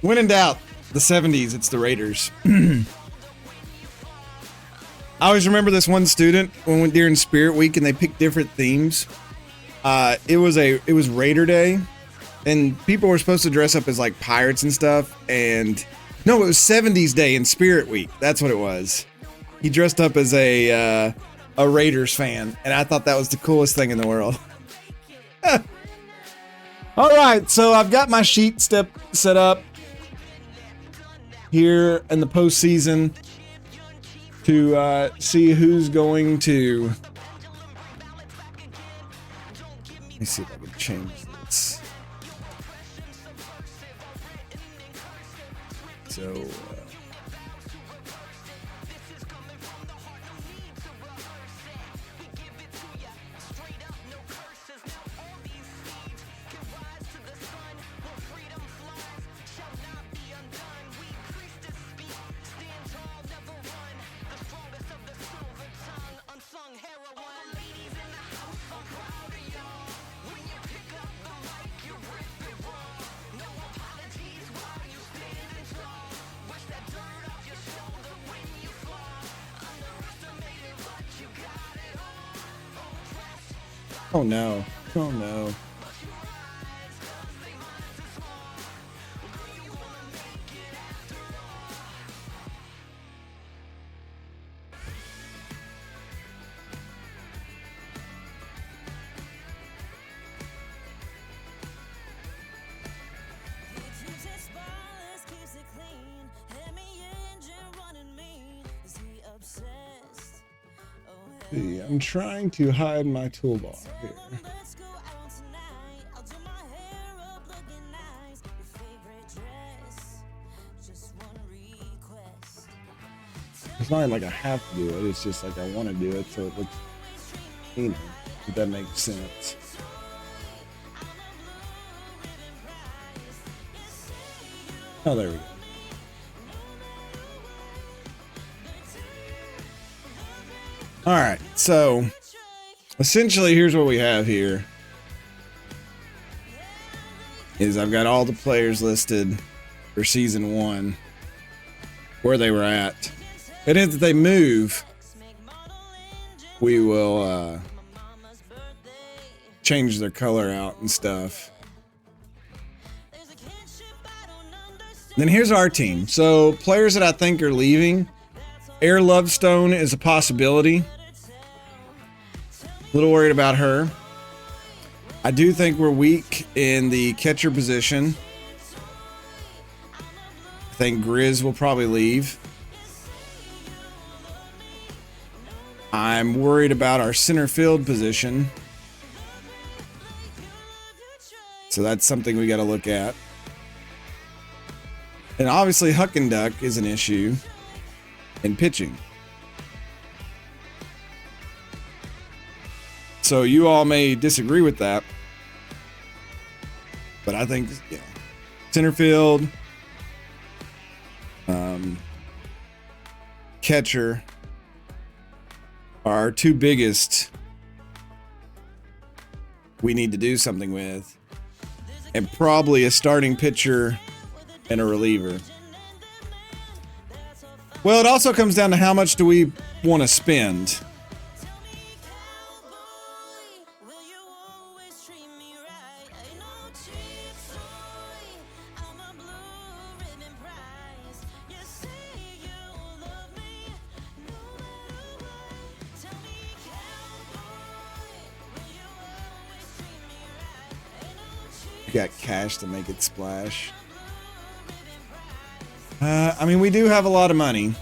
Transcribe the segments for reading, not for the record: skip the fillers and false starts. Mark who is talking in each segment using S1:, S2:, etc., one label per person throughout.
S1: When in doubt, the 70s, it's the Raiders. I always remember this one student when we went during Spirit Week and they picked different themes. It was Raider Day, and people were supposed to dress up as like pirates and stuff. And no, it was 70s Day in Spirit Week. That's what it was. He dressed up as a Raiders fan, and I thought that was the coolest thing in the world. All right, so I've got my sheet set up here in the postseason to see who's going to. Let me see if I can change this. So. Oh no. Oh no. I'm trying to hide my toolbar here. It's not like I have to do it, it's just like I want to do it so it looks cleaner, if that makes sense. Oh, there we go. All right, so essentially here's what we have here. Is I've got all the players listed for season 1, where they were at. And if they move, we will change their color out and stuff. Then here's our team. So players that I think are leaving. Air Lovestone is a possibility. A little worried about her. I do think we're weak in the catcher position. I think Grizz will probably leave. I'm worried about our center field position. So that's something we got to look at. And obviously Huck and Duck is an issue in pitching. So you all may disagree with that, but I think, yeah, center field, catcher are our two biggest we need to do something with, and probably a starting pitcher and a reliever. Well, it also comes down to how much do we want to spend. Got cash to make it splash. I mean, we do have a lot of money.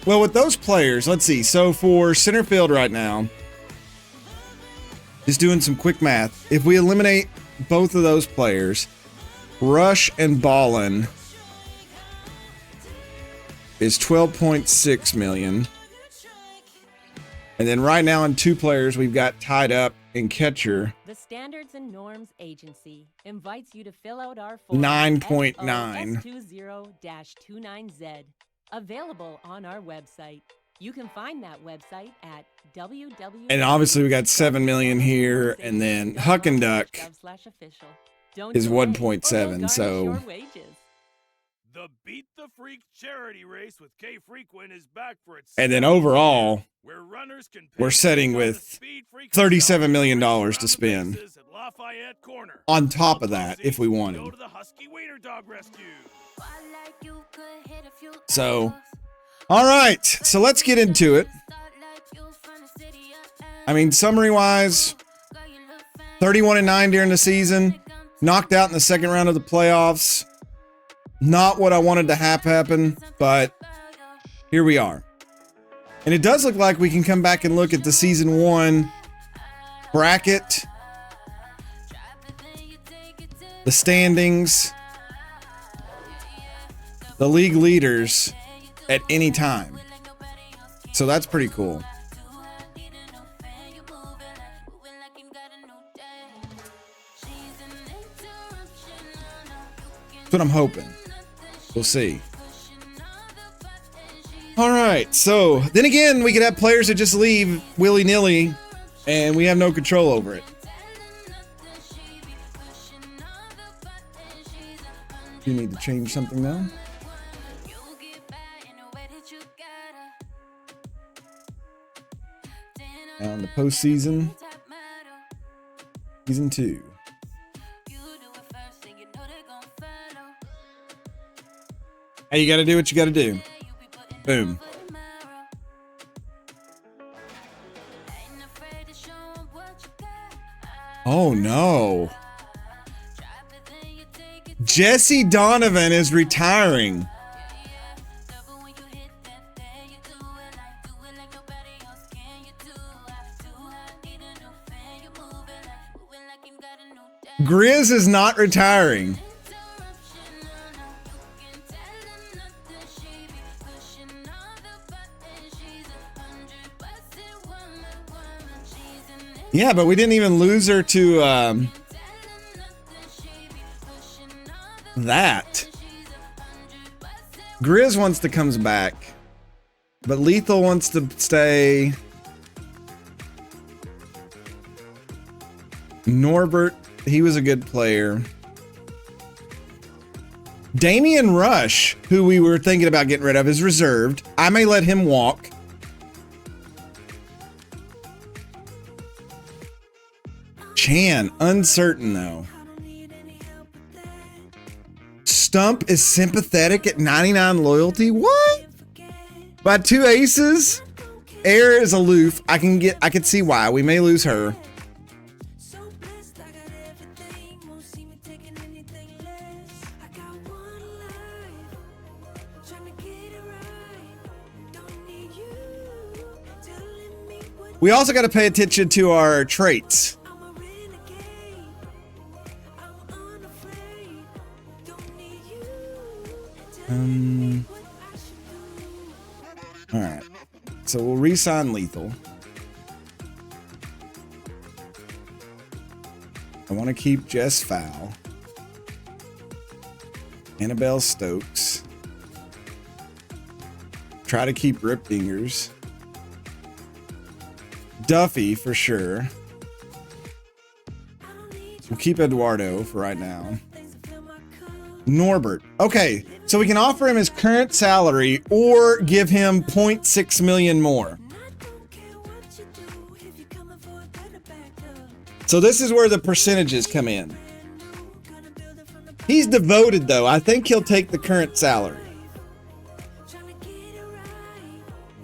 S1: Well, with those players, let's see. So for center field right now, just doing some quick math. If we eliminate both of those players, Rush and Ballin is 12.6 million. And then right now in two players, we've got tied up in catcher.
S2: The Standards and Norms Agency invites you to fill out our form
S1: 9.9.
S2: S20-29Z, available on our website. You can find that website at www.
S1: And obviously we got 7 million here, and then Huck and Duck is 1.7. So
S3: The Beat the Freak charity race with K Frequent is back for its
S1: And then overall,
S3: where runners can
S1: we're setting with $37 million to spend on top of that if we wanted.
S3: Go to the Husky Wiener Dog Rescue.
S1: So, all right. So let's get into it. I mean, summary-wise, 31-9 during the season, knocked out in the second round of the playoffs. Not what I wanted to have happen, but here we are. And it does look like we can come back and look at the season 1 bracket, the standings, the league leaders at any time. So that's pretty cool. That's what I'm hoping. We'll see. All right. So then again, we could have players that just leave willy-nilly and we have no control over it. You need to change something now? Now in the postseason, season 2. Hey, you got to do what you got to do. Boom. Oh, no. Jesse Donovan is retiring. Grizz is not retiring. Yeah, but we didn't even lose her to that. Grizz wants to come back, but Lethal wants to stay. Norbert, he was a good player. Damian Rush, who we were thinking about getting rid of, is reserved. I may let him walk. Chan, uncertain though. Stump is sympathetic at 99 loyalty. What? By 2 aces? Air is aloof. I can see why. We may lose her. We also got to pay attention to our traits. All right. So we'll re-sign Lethal. I want to keep Jess Fowl. Annabelle Stokes. Try to keep Rip Dingers. Duffy for sure. We'll keep Eduardo for right now. Norbert. Okay, so we can offer him his current salary or give him 0.6 million more. So this is where the percentages come in. He's devoted though. I think he'll take the current salary.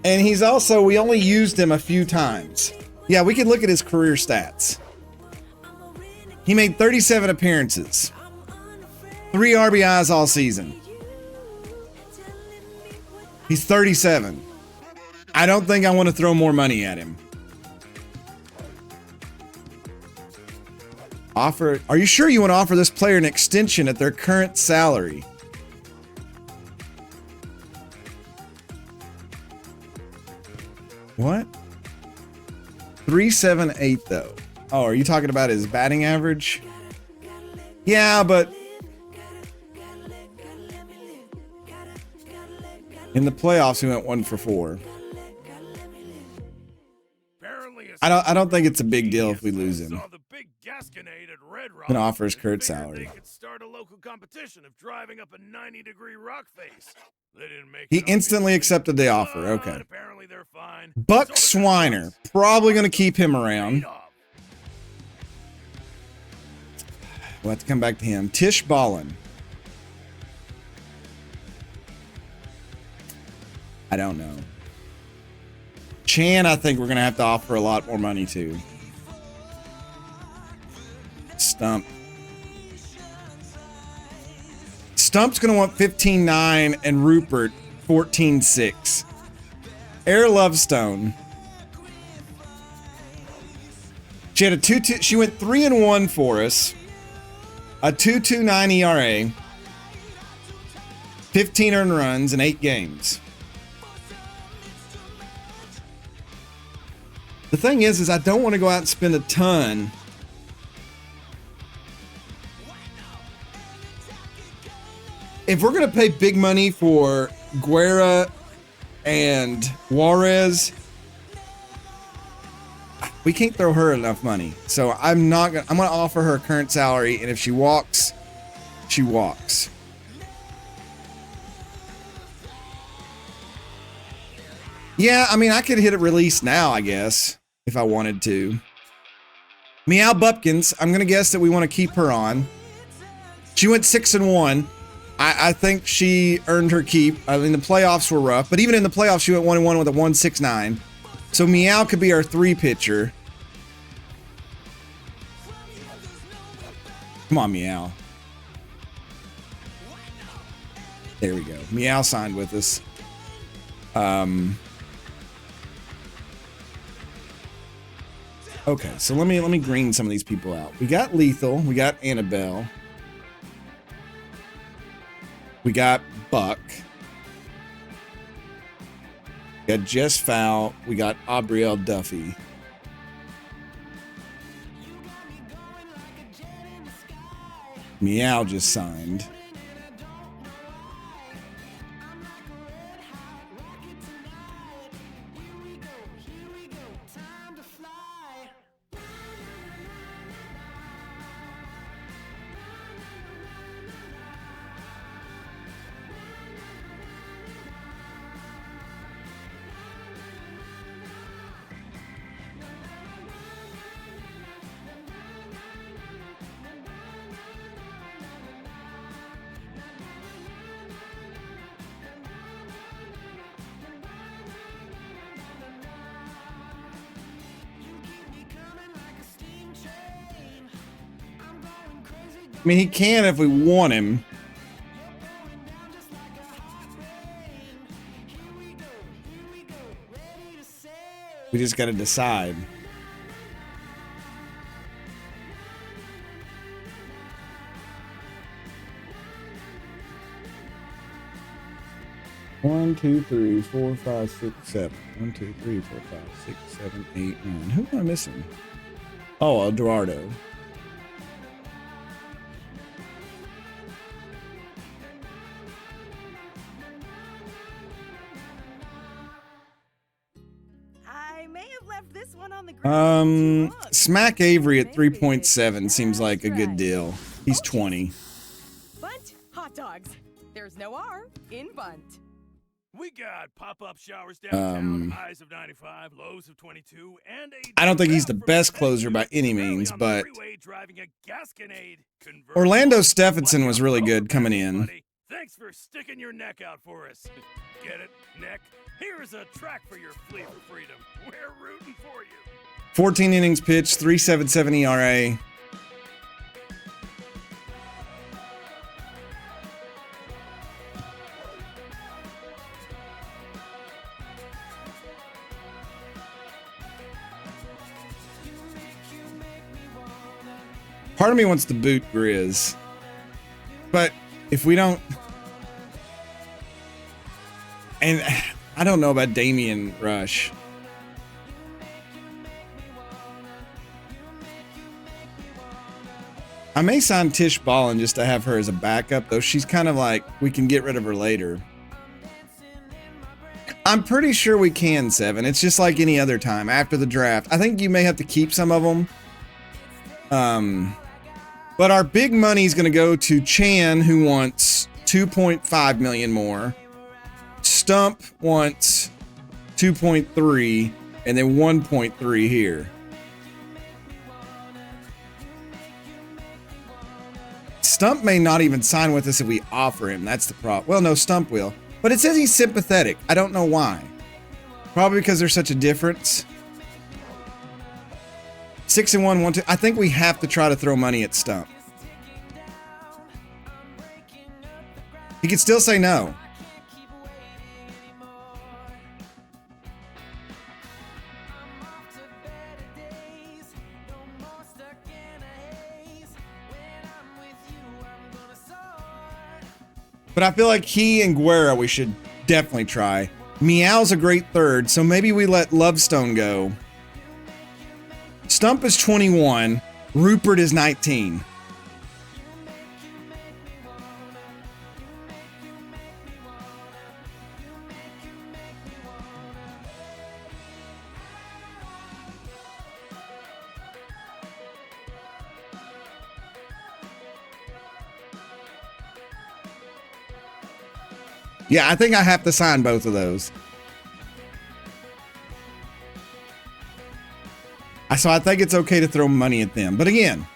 S1: And he's also, we only used him a few times. Yeah, we can look at his career stats. He made 37 appearances. 3 RBIs all season. He's 37. I don't think I want to throw more money at him. Offer. Are you sure you want to offer this player an extension at their current salary? What? 378 though. Oh, are you talking about his batting average? Yeah, but in the playoffs he went 1 for 4. I don't think it's a big deal if we lose him. Gonna offer his current salary.
S3: mission of driving up a 90-degree rock face. They didn't make
S1: He
S3: it
S1: instantly
S3: obviously,
S1: accepted the offer.
S3: but
S1: Okay.
S3: apparently they're fine.
S1: Buck
S3: So
S1: Swiner. Probably going to keep him around.
S3: Paid off.
S1: We'll have to come back to him. Tish Ballin. I don't know. Chan, I think we're going to have to offer a lot more money to. Stump. Stump's going to want 15.9 and Rupert 14.6. Air Lovestone. She had a 2-2. She went 3-1 for us. A 2.29 ERA. 15 earned runs in 8 games. The thing is I don't want to go out and spend a ton. If we're going to pay big money for Guerra and Juarez, we can't throw her enough money. So I'm going to offer her current salary, and if she walks, she walks. Yeah, I mean, I could hit it release now, I guess, if I wanted to. Meow Bupkins, I'm going to guess that we want to keep her on. She went 6-1. I think she earned her keep. I mean, the playoffs were rough, but even in the playoffs, she went 1-1 with a 1.69. So Meow could be our 3 pitcher. Come on, Meow. There we go. Meow signed with us. Okay, so let me green some of these people out. We got Lethal. We got Annabelle. We got Buck. We got Jess Fowl. We got Aubrielle Duffy. Meow just signed. I mean, he can if we want him. We just got to decide. One, two, three, four, five, six, seven. 1, 2, 3, 4, 5, 6, 7, 8, 9. Who am I missing? Oh, Eduardo. Smack Avery at 3.7 seems like a good deal. He's 20.
S4: Bunt hot dogs. There's no R in bunt.
S3: We got pop-up showers downtown, highs of 95, lows of 22, and
S1: I don't think he's the best closer by any means, but
S3: Orlando
S1: Orlando Stephenson was really good coming in.
S3: Thanks for sticking your neck out for us. Get it, neck? Here's a track for your flee for freedom. We're rooting for you.
S1: 14 innings pitched, 3.77 ERA. Part of me wants to boot Grizz, but if we don't, and I don't know about Damian Rush. I may sign Tish Ballin just to have her as a backup, though she's kind of like, we can get rid of her later. I'm pretty sure we can, Seven. It's just like any other time after the draft. I think you may have to keep some of them. But our big money is going to go to Chan, who wants 2.5 million more. Stump wants 2.3, and then 1.3 here. Stump may not even sign with us if we offer him. That's the problem. Well, no, Stump will. But it says he's sympathetic. I don't know why. Probably because there's such a difference. 6 and 1, 1, 2. I think we have to try to throw money at Stump. He could still say no. But I feel like he and Guerrero we should definitely try. Meow's a great third, so maybe we let Lovestone go. Stump is 21. Rupert is 19. Yeah, I think I have to sign both of those. So I think it's okay to throw money at them. But again,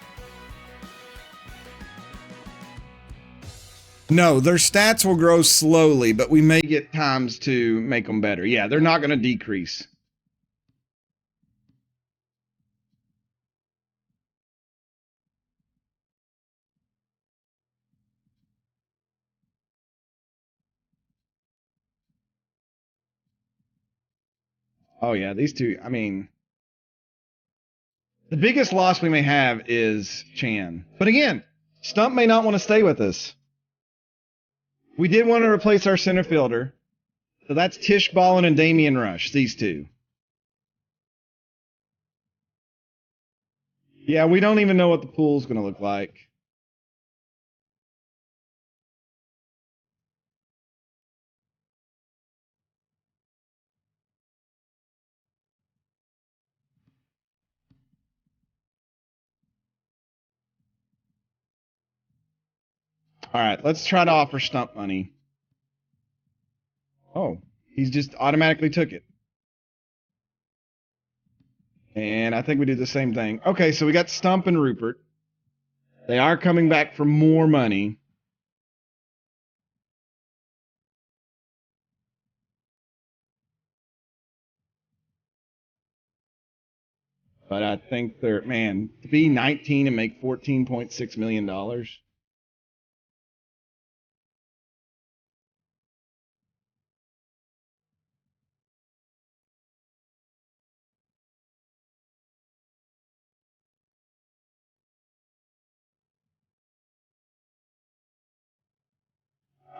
S1: no, their stats will grow slowly, but we may get times to make them better. Yeah, they're not going to decrease. Oh, yeah, these two, I mean, the biggest loss we may have is Chan. But again, Stump may not want to stay with us. We did want to replace our center fielder. So that's Tish Ballin and Damian Rush, these two. Yeah, we don't even know what the pool's going to look like. All right, let's try to offer Stump money. Oh, he's just automatically took it. And I think we do the same thing. Okay, so we got Stump and Rupert. They are coming back for more money. But I think they're, man, to be 19 and make $14.6 million.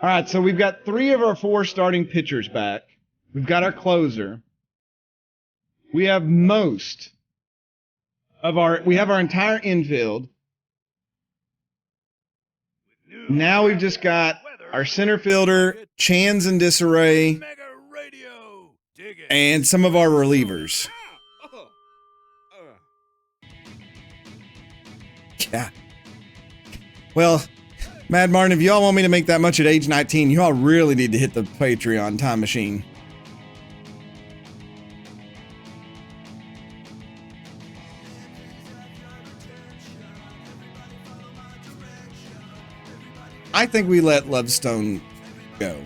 S1: All right, so we've got 3 of our 4 starting pitchers back. We've got our closer. We have we have our entire infield. Now we've just got our center fielder, Chan's in disarray, and some of our relievers. Yeah. Well, Mad Martin, if y'all want me to make that much at age 19, y'all really need to hit the Patreon time machine. I think we let Lovestone go.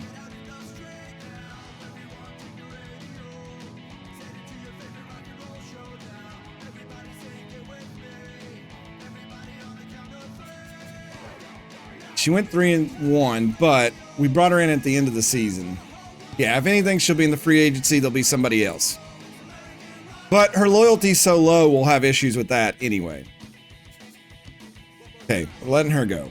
S1: She went 3-1, but we brought her in at the end of the season. Yeah, if anything, she'll be in the free agency. There'll be somebody else. But her loyalty's so low, we'll have issues with that anyway. Okay, we're letting her go.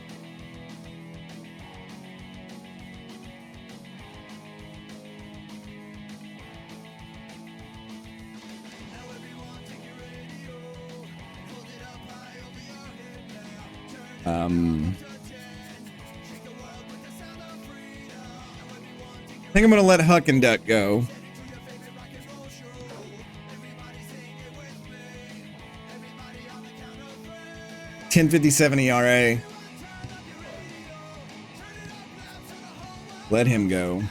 S1: I think I'm going to let Huck and Duck go. 10.57 ERA. Let him go.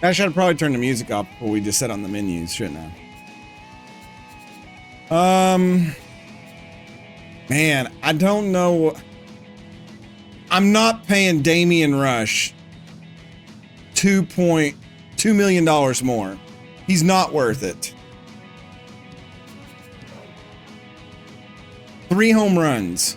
S1: I should have probably turned the music off before we just set on the menus, shouldn't I? Man, I don't know. I'm not paying Damien Rush $2.2 million more. He's not worth it. 3 home runs.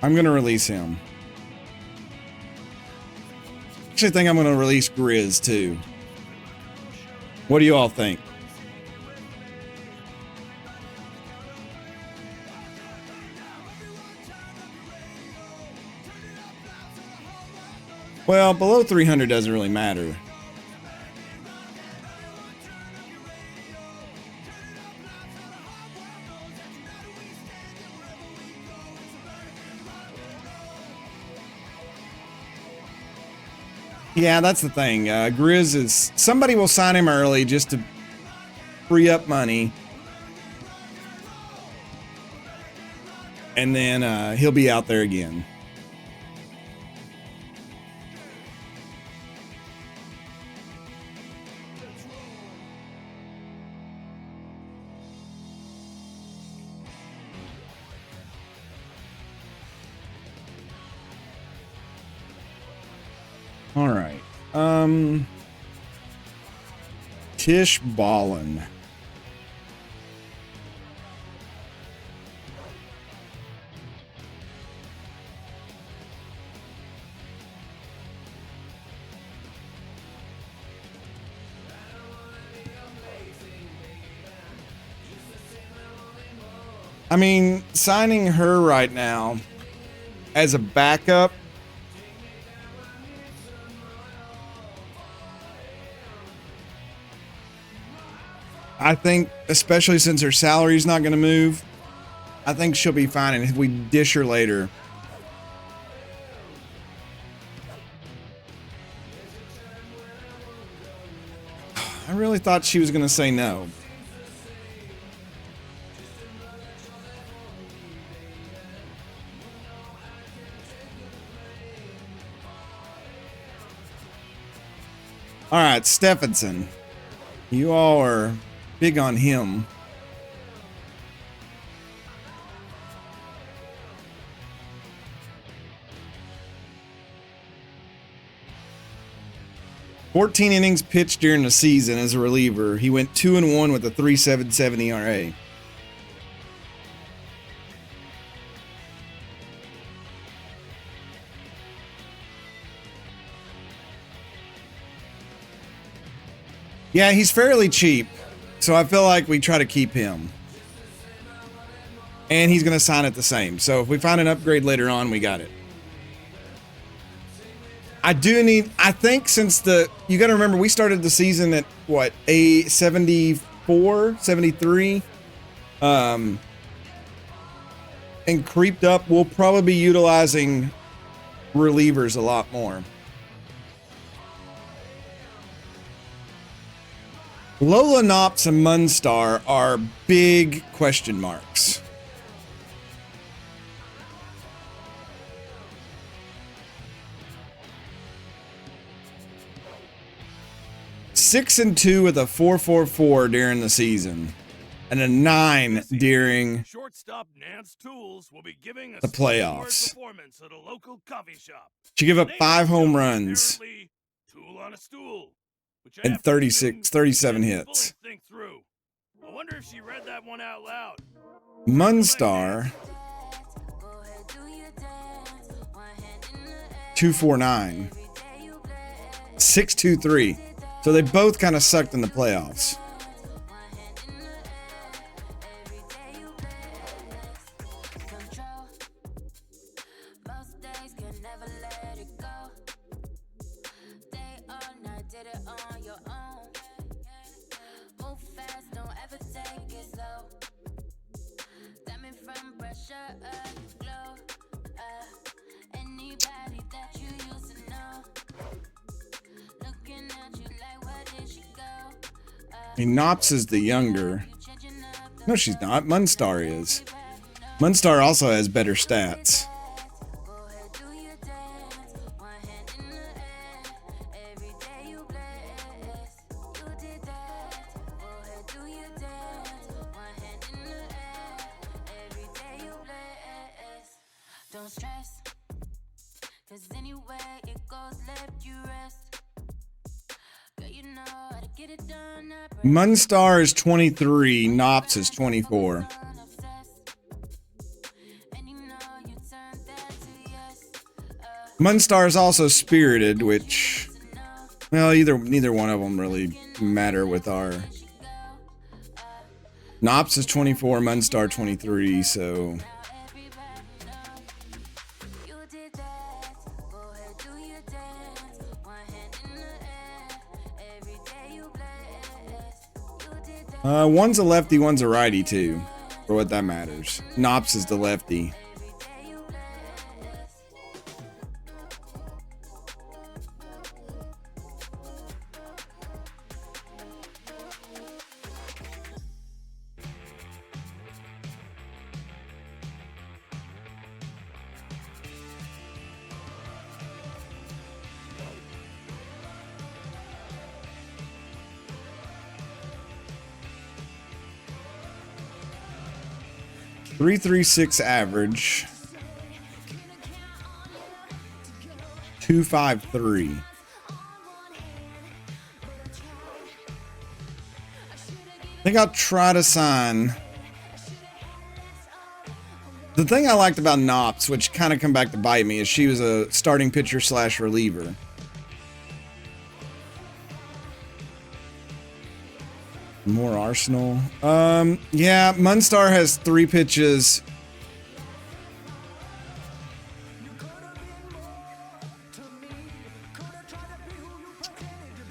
S1: I'm going to release him. Actually, I think I'm going to release Grizz too. What do you all think? Well, below 300 doesn't really matter. Yeah, that's the thing. Grizz is... Somebody will sign him early just to free up money. And then he'll be out there again. All right. Tish Ballin. I mean, signing her right now as a backup, I think, especially since her salary's not going to move, I think she'll be fine. And if we dish her later, I really thought she was going to say no. All right, Stephenson. You all are big on him. "14 innings pitched during the season as a reliever. He went 2-1 with a 3.77 ERA. Yeah, he's fairly cheap, so I feel like we try to keep him. And he's going to sign it the same. So if we find an upgrade later on, we got it. I think since you got to remember, we started the season at what, a 74, 73, and creeped up. We'll probably be utilizing relievers a lot more. Lola Knops and Munstar are big question marks. Six and 2 with a 4.44 during the season, and a 9 during
S3: Shortstop Nance Tools will be giving
S1: the playoffs.
S3: performance at a local coffee shop.
S1: She gave up 5 home runs.
S3: Tool on a stool. Which I
S1: And
S3: have to
S1: 36,
S3: assume
S1: 37
S3: she
S1: hits.
S3: fully think through. I wonder if she read that one out loud.
S1: Munstar, 249. 623. So they both kind of sucked in the playoffs. I mean, Knops is the younger. No, she's not. Munstar is. Munstar also has better stats. Munstar is 23, Knops is 24. Munstar is also spirited, which, well, neither one of them really matter with our. Knops is 24, Munstar 23, so. One's a lefty, one's a righty too, for what that matters. Knops is the lefty. .336 average. 253. I think I'll try to sign. The thing I liked about Knops, which kind of come back to bite me, is she was a starting pitcher / reliever. More Arsenal. Yeah, Munstar has 3 pitches.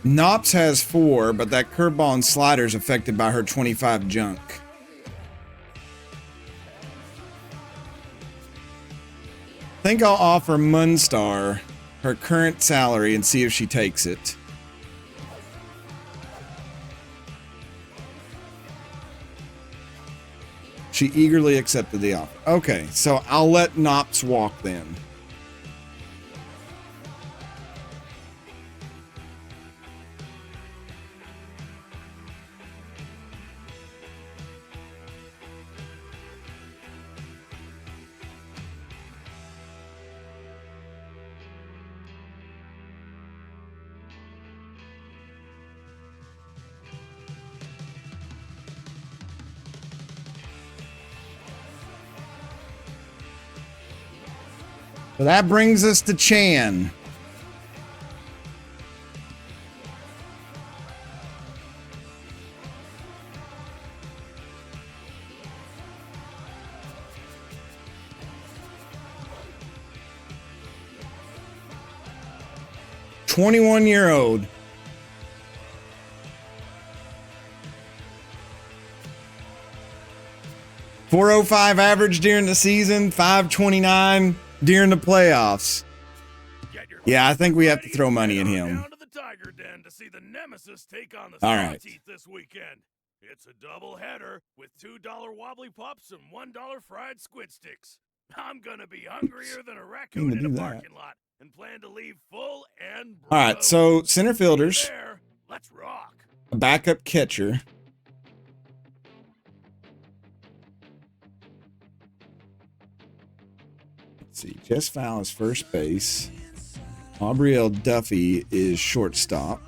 S1: Knops has 4, but that curveball and slider is affected by her 25 junk. I think I'll offer Munstar her current salary and see if she takes it. She eagerly accepted the offer. Okay, so I'll let Knops walk then. So that brings us to Chan. .21-year-old. .405 average during the season, .529 during the playoffs. Yeah, I think we have to throw money at him.
S3: Down to the Tiger Den to see the Nemesis take on the
S1: All right.
S3: Teeth this weekend. It's a double header with $2 wobbly pops and $1 fried squid sticks. I'm gonna be hungrier than a raccoon in a parking lot and plan to leave full and
S1: All right, so center fielders,
S3: there. Let's rock.
S1: a backup catcher. Let's see, Jess Fowl is first base. Aubrielle Duffy is shortstop.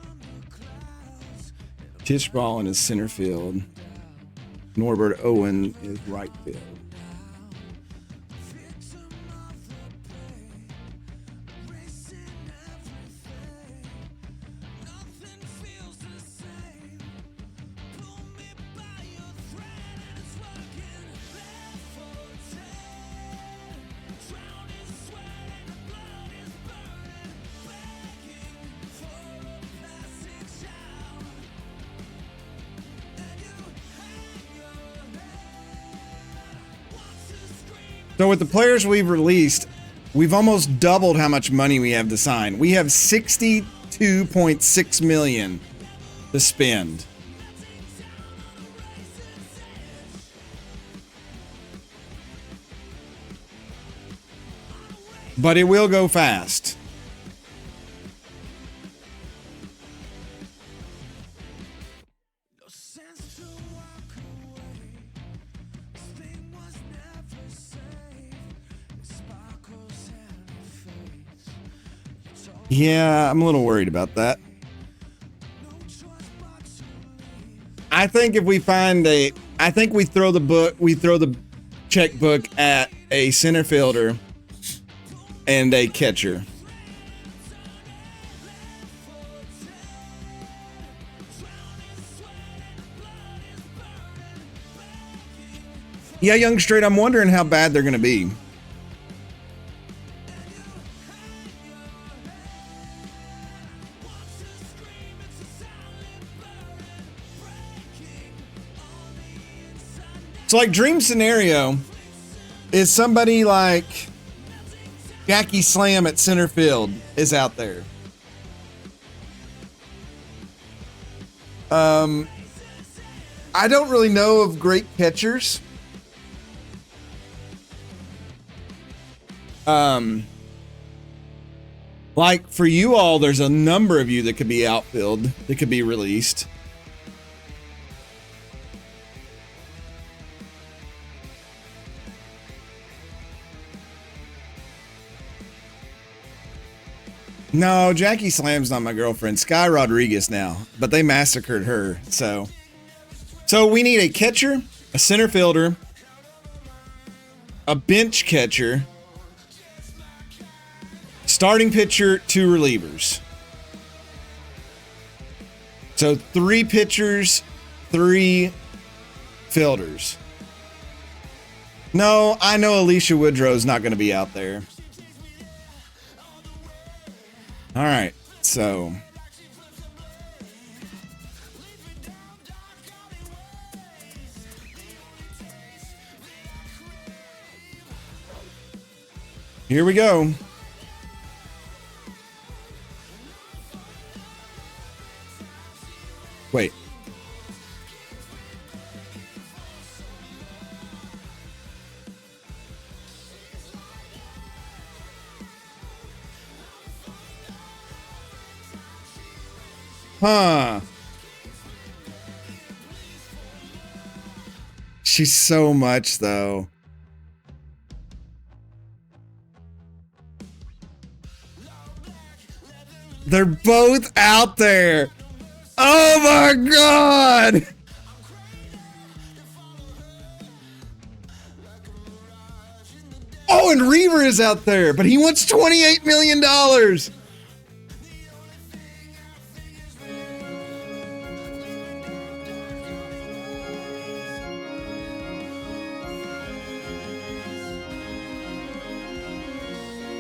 S1: Tish Ballin is center field. Norbert Owen is right field. So with the players we've released, we've almost doubled how much money we have to sign. We have $62.6 million to spend. But it will go fast. Yeah, I'm a little worried about that. I think if we find I think we throw the checkbook at a center fielder and a catcher. Yeah, Young Straight, I'm wondering how bad they're going to be. So, like, dream scenario is somebody like Jackie Slam at center field is out there. I don't really know of great catchers. Like for you all, there's a number of you that could be outfield that could be released. No, Jackie Slam's not my girlfriend. Sky Rodriguez now, but they massacred her. So we need a catcher, a center fielder, a bench catcher, starting pitcher, 2 relievers. So 3 pitchers, 3 fielders. No, I know Alicia Woodrow's not going to be out there. All right, so here we go. Wait. Huh. She's so much, though. They're both out there. Oh my God. Oh, and Reaver is out there, but he wants $28 million.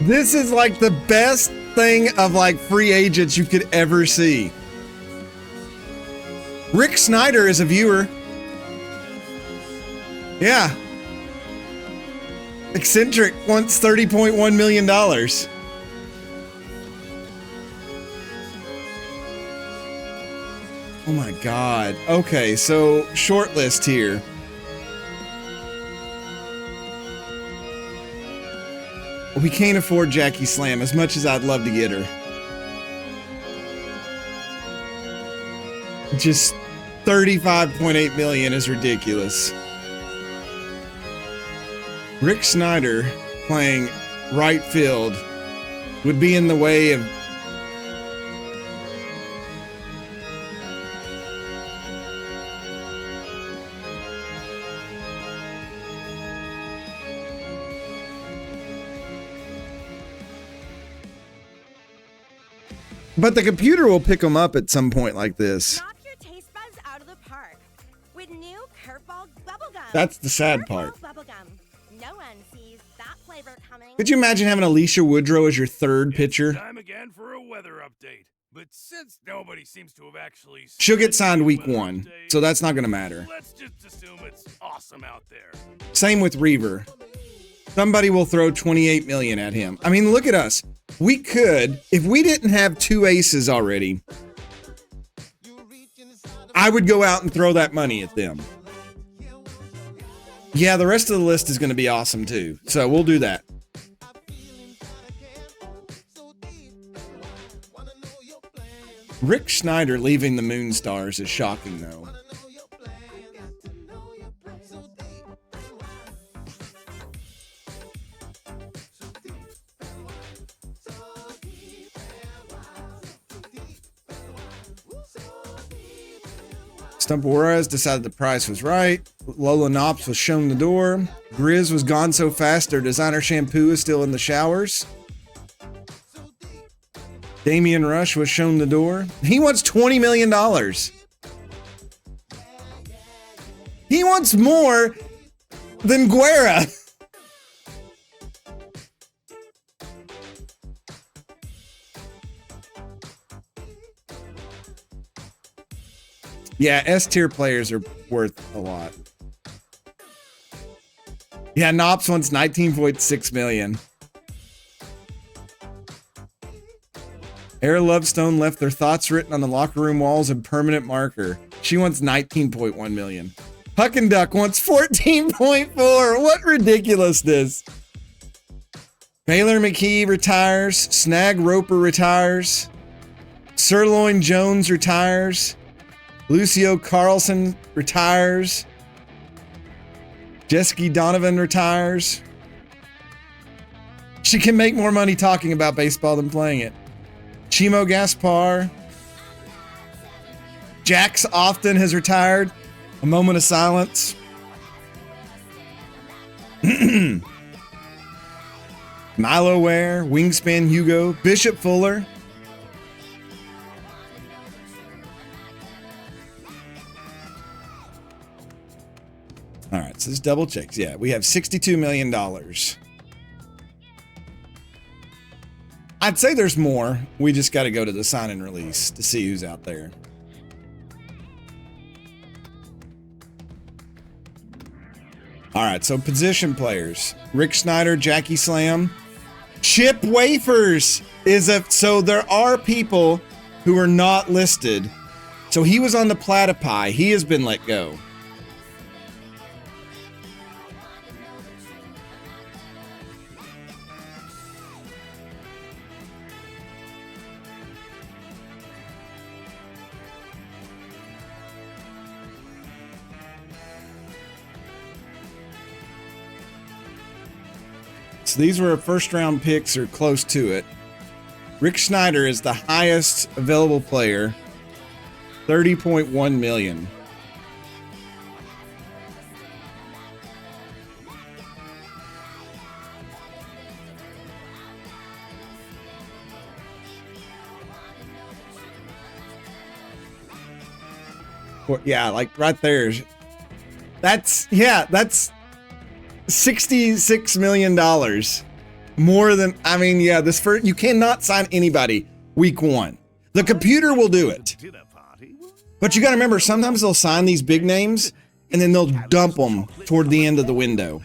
S1: This is like the best thing of like free agents you could ever see. Rick Snyder is a viewer. Yeah. Eccentric wants $30.1 million. Oh my God. Okay, so short list here. We can't afford Jackie Slam as much as I'd love to get her. Just $35.8 million is ridiculous. Rick Snyder playing right field would be in the way of But the computer will pick them up at some point like this.
S4: Knock your taste buds out of the park with new Curveball bubblegum.
S1: That's the sad part.
S4: Bubblegum. No one sees that flavor coming.
S1: Could you imagine having Alicia Woodrow as your third pitcher?
S3: Time again for a weather update. But since nobody seems to have actually
S1: She'll get signed week
S3: weather
S1: 1,
S3: update,
S1: so that's not going to matter.
S3: let's just assume it's awesome out there.
S1: Same with Reaver. Somebody will throw 28 million at him. I mean, look at us. We could, if we didn't have 2 aces already, I would go out and throw that money at them. Yeah, the rest of the list is going to be awesome too. So we'll do that. Rick Schneider leaving the Moonstars is shocking though. Stump Juarez decided the price was right. Lola Knops was shown the door. Grizz was gone so fast their designer shampoo is still in the showers. Damian Rush was shown the door. He wants $20 million. He wants more than Guerra. Yeah, S-tier players are worth a lot. Yeah, Knops wants 19.6 million. Era Lovestone left their thoughts written on the locker room walls in permanent marker. She wants 19.1 million. Huck and Duck wants 14.4. What ridiculousness. Baylor McKee retires. Snag Roper retires. Sirloin Jones retires. Lucio Carlson retires. Jessica Donovan retires. She can make more money talking about baseball than playing it. Chimo Gaspar. Jax Often has retired. A moment of silence. Milo Ware, Wingspan Hugo, Bishop Fuller. All right, so this double checks. Yeah, we have $62 million. I'd say there's more. We just got to go to the sign and release to see who's out there. All right, so position players. Rick Schneider, Jackie Slam. Chip Wafers is a... So there are people who are not listed. So he was on the Platypi. He has been let go. So these were first round picks or close to it. Rick Schneider is the highest available player, 30.1 million. Yeah, like right there. That's $66 million. More than, I mean, yeah, this first, you cannot sign anybody week 1. The computer will do it. But you got to remember, sometimes they'll sign these big names and then they'll dump them toward the end of the window.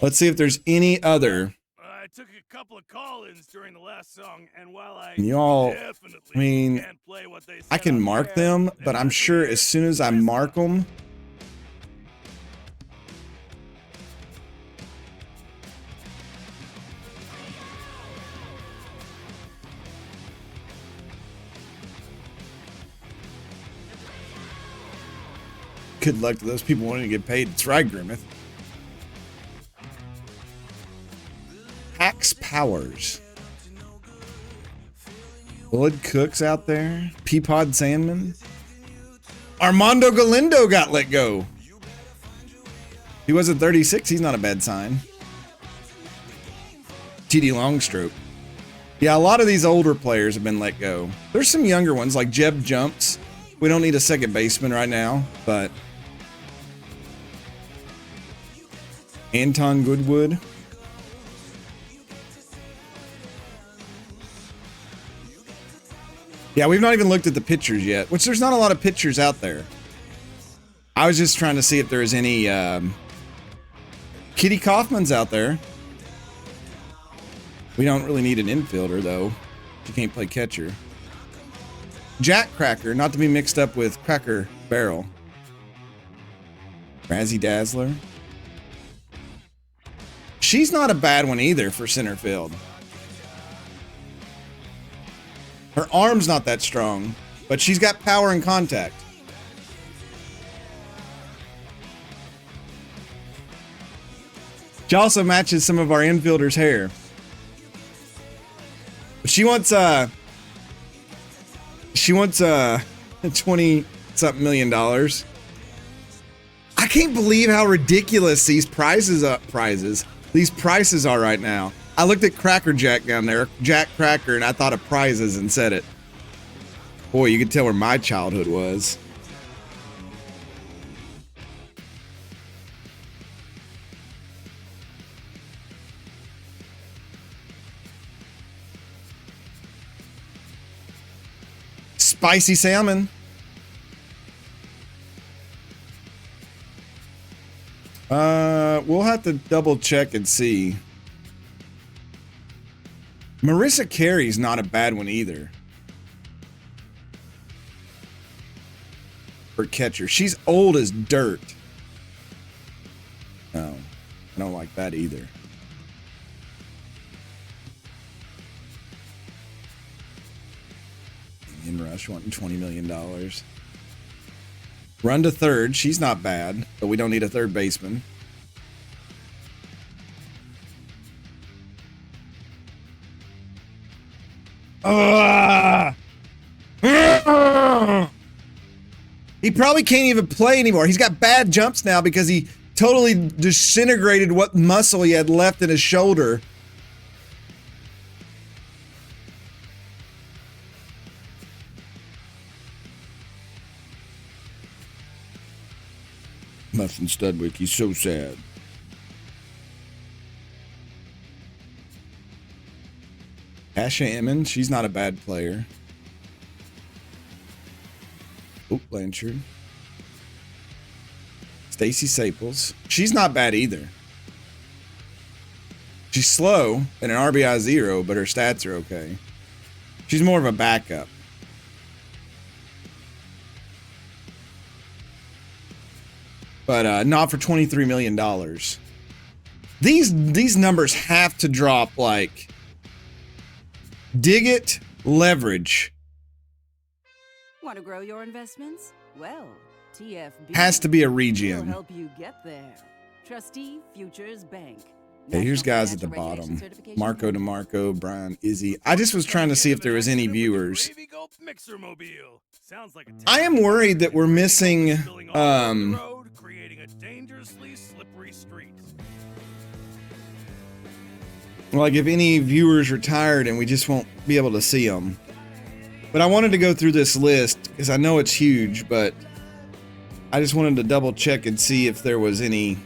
S1: Let's see if there's any other.
S3: I took a couple of call-ins during the last song, and while I
S1: Y'all,
S3: definitely
S1: I mean,
S3: can't play what they
S1: I
S3: said
S1: can
S3: on
S1: mark
S3: air,
S1: them, but I'm sure as soon as I mark them, good luck to those people wanting to get paid. That's right, Grimmeth. Pax Powers. Blood Cooks out there. Peapod Sandman. Armando Galindo got let go. He wasn't 36. He's not a bad sign. TD Longstroke. Yeah, a lot of these older players have been let go. There's some younger ones like Jeb Jumps. We don't need a second baseman right now, but Anton Goodwood. Yeah, we've not even looked at the pictures yet, which there's not a lot of pictures out there. I was just trying to see if there was any Kitty Kaufman's out there. We don't really need an infielder, though. You can't play catcher. Jack Cracker, not to be mixed up with Cracker Barrel. Razzie Dazzler. She's not a bad one either for center field. Her arm's not that strong, but she's got power and contact. She also matches some of our infielders' hair. But she wants 20-something million dollars. I can't believe how ridiculous these prices are right now. I looked at Cracker Jack down there, Jack Cracker, and I thought of prizes and said it. Boy, you could tell where my childhood was. Spicy salmon. We'll have to double check and see. Marissa Carey's not a bad one either. For catcher. She's old as dirt. No, I don't like that either. In Rush wanting $20 million. Run to third. She's not bad, but we don't need a third baseman. He probably can't even play anymore. He's got bad jumps now because he totally disintegrated what muscle he had left in his shoulder. Muffin Studwick, he's so sad. Asha Emmons, she's not a bad player. Oop, Blanchard. Stacy Saples. She's not bad either. She's slow and an RBI 0, but her stats are okay. She's more of a backup. But not for $23 million. These numbers have to drop like Diggit leverage.
S2: Want to grow your investments? Well, TFB
S1: Has to be a
S2: will
S1: regen.
S2: help you get there. Trustee Futures Bank.
S1: Okay, here's
S2: National
S1: guys at the
S2: Financial
S1: bottom.
S2: Regulation Certification
S1: Marco
S2: Program.
S1: DeMarco, Brian, Izzy. I just was trying to see if there was any viewers.
S3: Sounds like a
S1: I am worried that we're missing
S3: spilling all over the road, creating a dangerously slippery street.
S1: like if any viewers retired and we just won't be able to see them. But I wanted to go through this list because I know it's huge, but I just wanted to double check and see if there was any.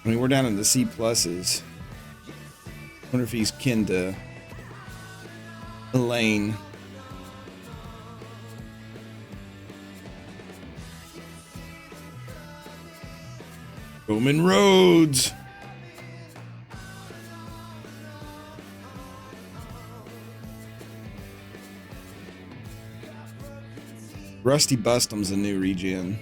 S1: I mean, we're down in the C pluses. Wonder if he's kin to Elaine. Roman Rhodes. Rusty Bustum's a new regen.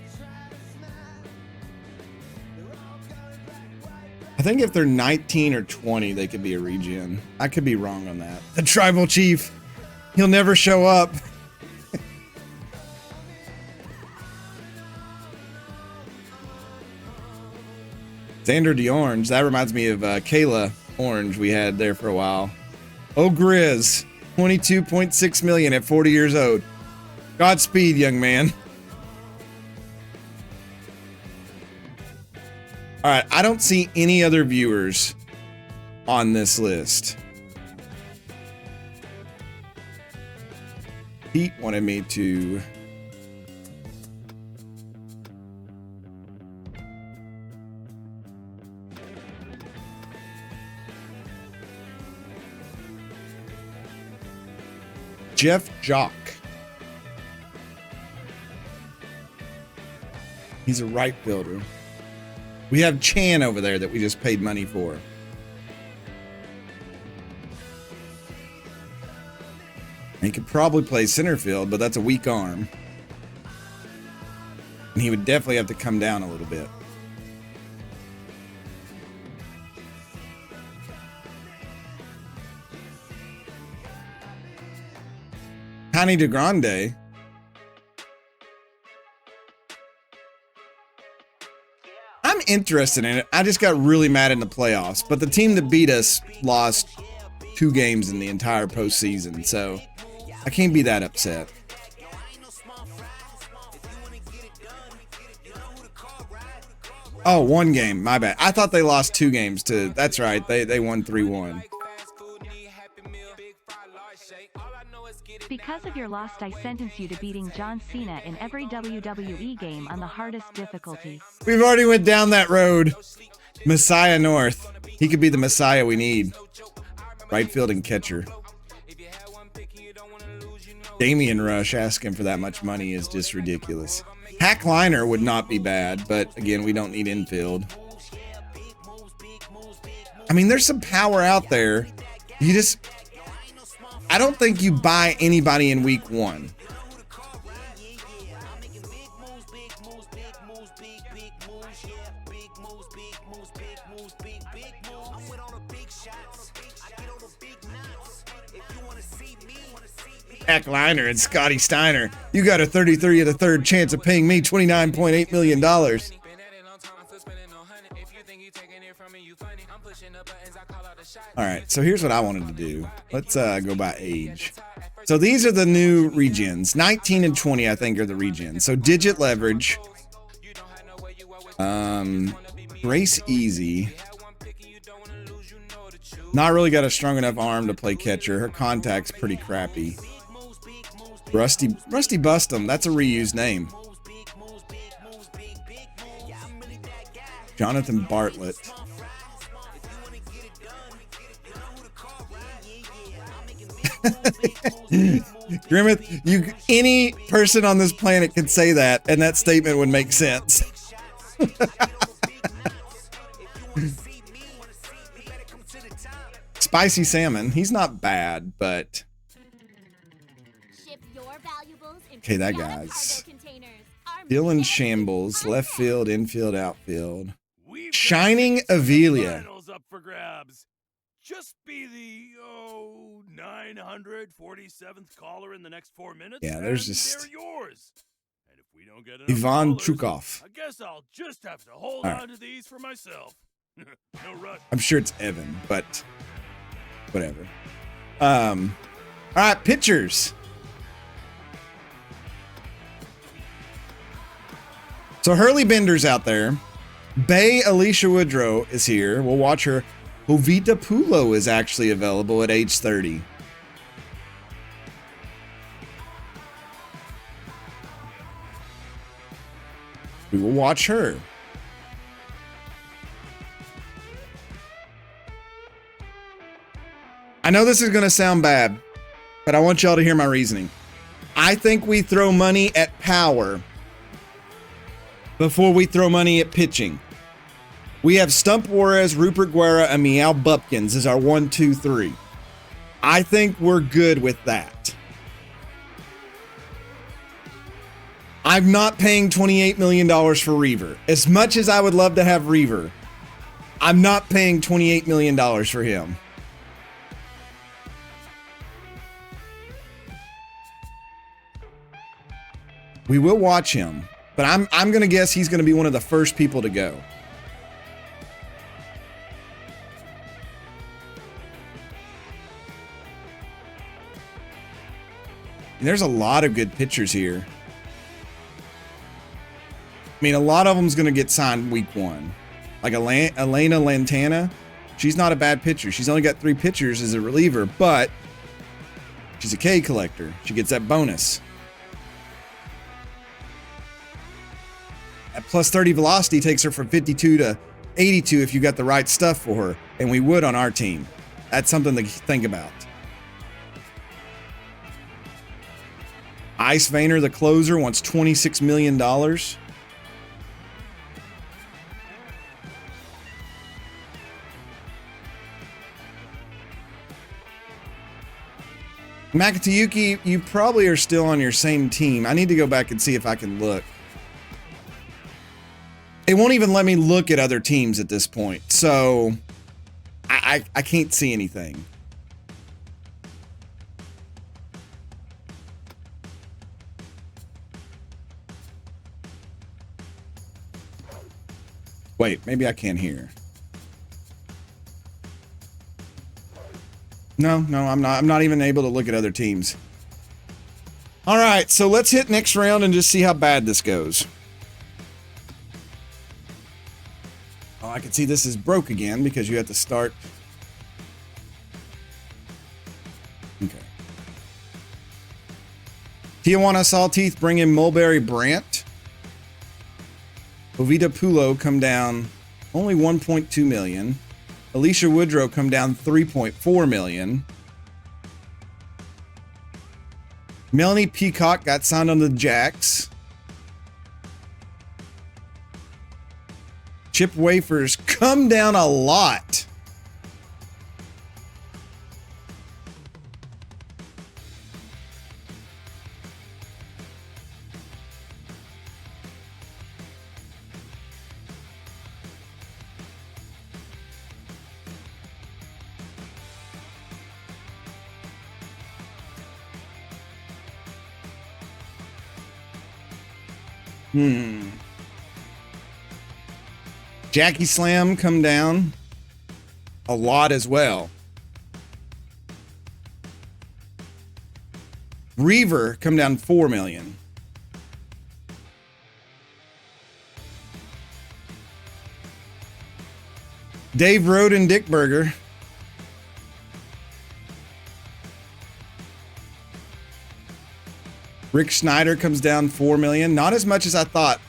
S1: I think if they're 19 or 20, they could be a regen. I could be wrong on that. The tribal chief. He'll never show up. Xander DeOrange. That reminds me of Kayla Orange we had there for a while. Oh, Grizz. 22.6 million at 40 years old. Godspeed, young man. All right, I don't see any other viewers on this list. Pete wanted me to... Jeff Jock. He's a right fielder. We have Chan over there that we just paid money for. He could probably play center field, but that's a weak arm. And he would definitely have to come down a little bit. Tiny DeGrande. I'm interested in it. I just got really mad in the playoffs, but the team that beat us lost 2 games in the entire postseason, so I can't be that upset. Oh, 1 game. My bad. I thought they lost 2 games to... That's right. They won 3-1.
S5: Because of your loss, I sentence you to beating John Cena in every WWE game on the hardest difficulty.
S1: We've already went down that road. Messiah North. He could be the Messiah we need. Right field and catcher. Damian Rush asking for that much money is just ridiculous. Hack Liner would not be bad, but again, we don't need infield. I mean, there's some power out there. You just... I don't think you buy anybody in week 1. Hack Liner and Scotty Steiner. You got a 33 of the third chance of paying me $29.8 million. All right, so here's what I wanted to do. Let's go by age. So these are the new regens. 19 and 20, I think, are the regens. So Digit Leverage. Grace Easy. Not really got a strong enough arm to play catcher. Her contact's pretty crappy. Rusty Bustum. That's a reused name. Jonathan Bartlett. Grimmeth, any person on this planet can say that, and that statement would make sense. Spicy Salmon, he's not bad, but okay, that guy's Dylan Shambles, left field, infield, outfield. Shining Avelia.
S3: Just be the 947th caller in the next 4 minutes.
S1: Yeah, there's just
S3: they're yours. And if we don't get
S1: Ivan
S3: callers,
S1: Chukov.
S3: I guess I'll just have to hold on to these for myself. No rush.
S1: I'm sure it's Evan, but whatever. All right, pitchers. So Hurley Bender's out there. Bay Alicia Woodrow is here. We'll watch her. Jovita Pulo is actually available at age 30. We will watch her. I know this is going to sound bad, but I want y'all to hear my reasoning. I think we throw money at power before we throw money at pitching. We have Stump Juarez, Rupert Guerra, and Meow Bupkins as our 1, 2, 3. I think we're good with that. I'm not paying $28 million for Reaver. As much as I would love to have Reaver, I'm not paying $28 million for him. We will watch him, but I'm going to guess he's going to be one of the first people to go. And there's a lot of good pitchers here. I mean, a lot of them's going to get signed week 1. Like Elena Lantana, she's not a bad pitcher. She's only got 3 pitchers as a reliever, but she's a K collector. She gets that bonus. At plus 30 velocity takes her from 52 to 82 if you got the right stuff for her, and we would on our team. That's something to think about. Ice Vayner, the closer, wants $26 million. Makatayuki, you probably are still on your same team. I need to go back and see if I can look. It won't even let me look at other teams at this point, so I can't see anything. Wait, maybe I can't hear. No, I'm not even able to look at other teams. All right, so let's hit next round and just see how bad this goes. Oh, I can see this is broke again because you have to start. Okay. Tijuana Salteeth bring in Mulberry Brandt. Ovita Pulo come down only 1.2 million. Alicia Woodrow come down 3.4 million. Melanie Peacock got signed on the Jacks. Chip Wafers come down a lot. Jackie Slam come down a lot as well. Reaver come down 4 million. Dave Roden Dickberger. Rick Schneider comes down 4 million. Not as much as I thought.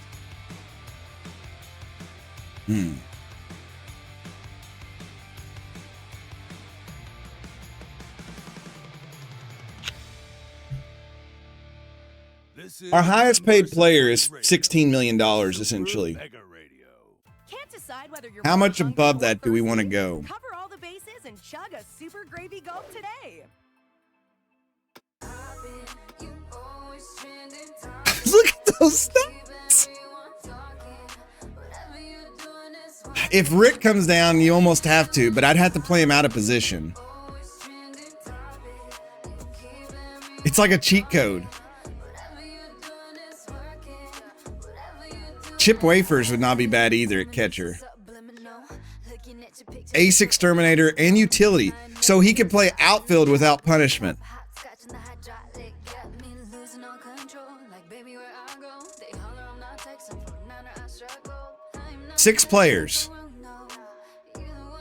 S1: Our highest paid player is $16 million, essentially.
S4: Can't decide whether you're
S1: How
S4: more
S1: much
S4: hungry
S1: above
S4: or
S1: that do we want to
S4: thirsty?
S1: go?
S4: Cover all the bases and chug a super gravy gulp today.
S1: Look at those stats. If Rick comes down, you almost have to, but I'd have to play him out of position. It's like a cheat code. Chip Wafers would not be bad either at catcher. Ace Exterminator and utility, so he could play outfield without punishment. 6 players.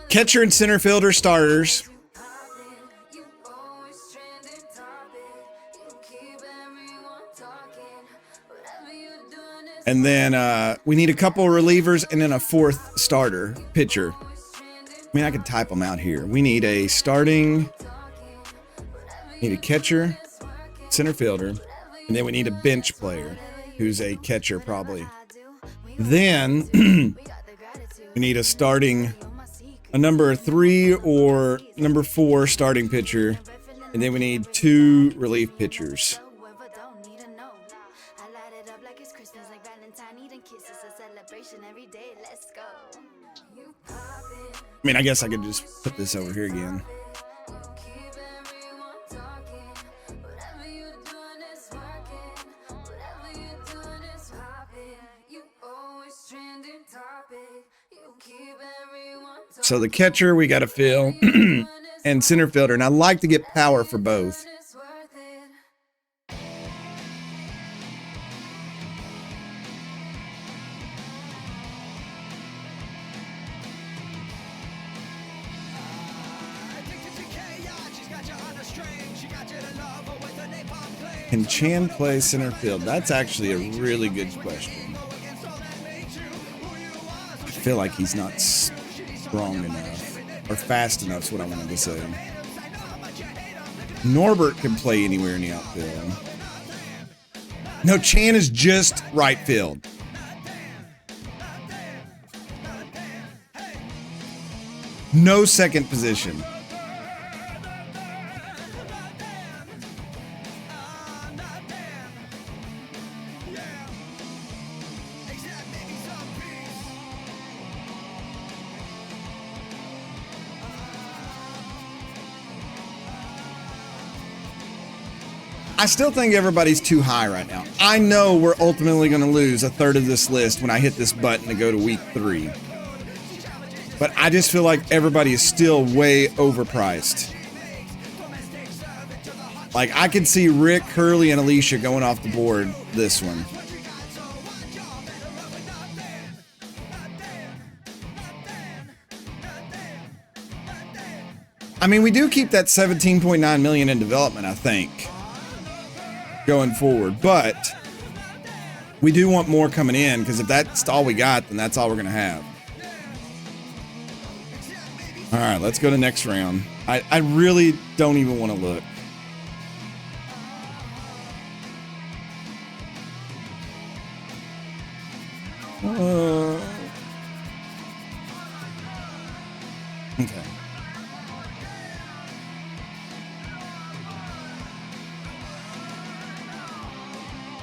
S1: Catcher and center fielder starters. And then we need a couple of relievers and then a 4th starter pitcher. I mean, I could type them out here. We need a starting, need a catcher, center fielder, and then we need a bench player who's a catcher probably. Then we need a starting, a number 3 or number 4 starting pitcher, and then we need 2 relief pitchers. I mean, I guess I could just put this over here again. So the catcher we got to fill and center fielder, and I like to get power for both. Can Chan play center field? That's actually a really good question. I feel like he's not strong enough or fast enough is what I wanted to say. Norbert can play anywhere in the outfield. No, Chan is just right field. No second position. I still think everybody's too high right now. I know we're ultimately going to lose a third of this list when I hit this button to go to week 3. But I just feel like everybody is still way overpriced. Like, I could see Rick, Hurley, and Alicia going off the board this one. I mean, we do keep that 17.9 million in development, I think, going forward, but we do want more coming in, because if that's all we got, then that's all we're going to have. All right, let's go to next round. I really don't even want to look. Okay.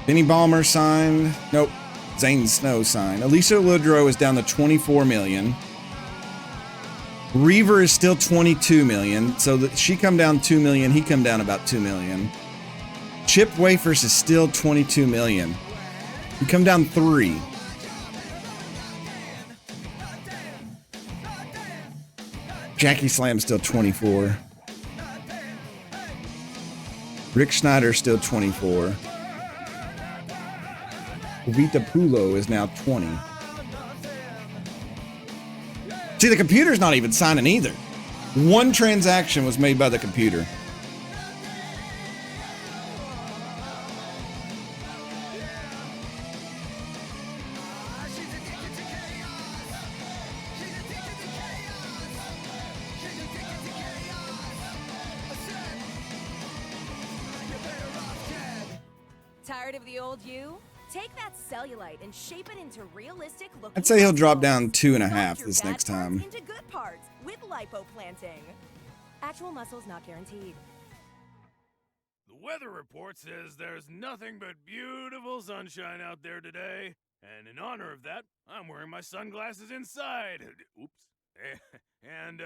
S1: Benny Balmer signed. Nope. Zane Snow signed. Alicia Ludrow is down to 24 million. Reaver is still 22 million. So that she come down 2 million. He come down about 2 million. Chip Wafers is still 22 million. We come down 3. Jackie Slam's still 24. Rick Schneider still 24. Vita Pulo is now 20. See, the computer's not even signing either. One transaction was made by the computer.
S4: Tired of the old you? Take that cellulite and shape it into realistic looking.
S1: I'd say he'll drop down
S4: muscles.
S1: 2.5
S4: Sculpt your
S1: this
S4: bad
S1: next
S4: parts
S1: time.
S4: Into good parts with lipoplanting. Actual muscles not guaranteed.
S3: The weather report says there's nothing but beautiful sunshine out there today. And in honor of that, I'm wearing my sunglasses inside. Oops. And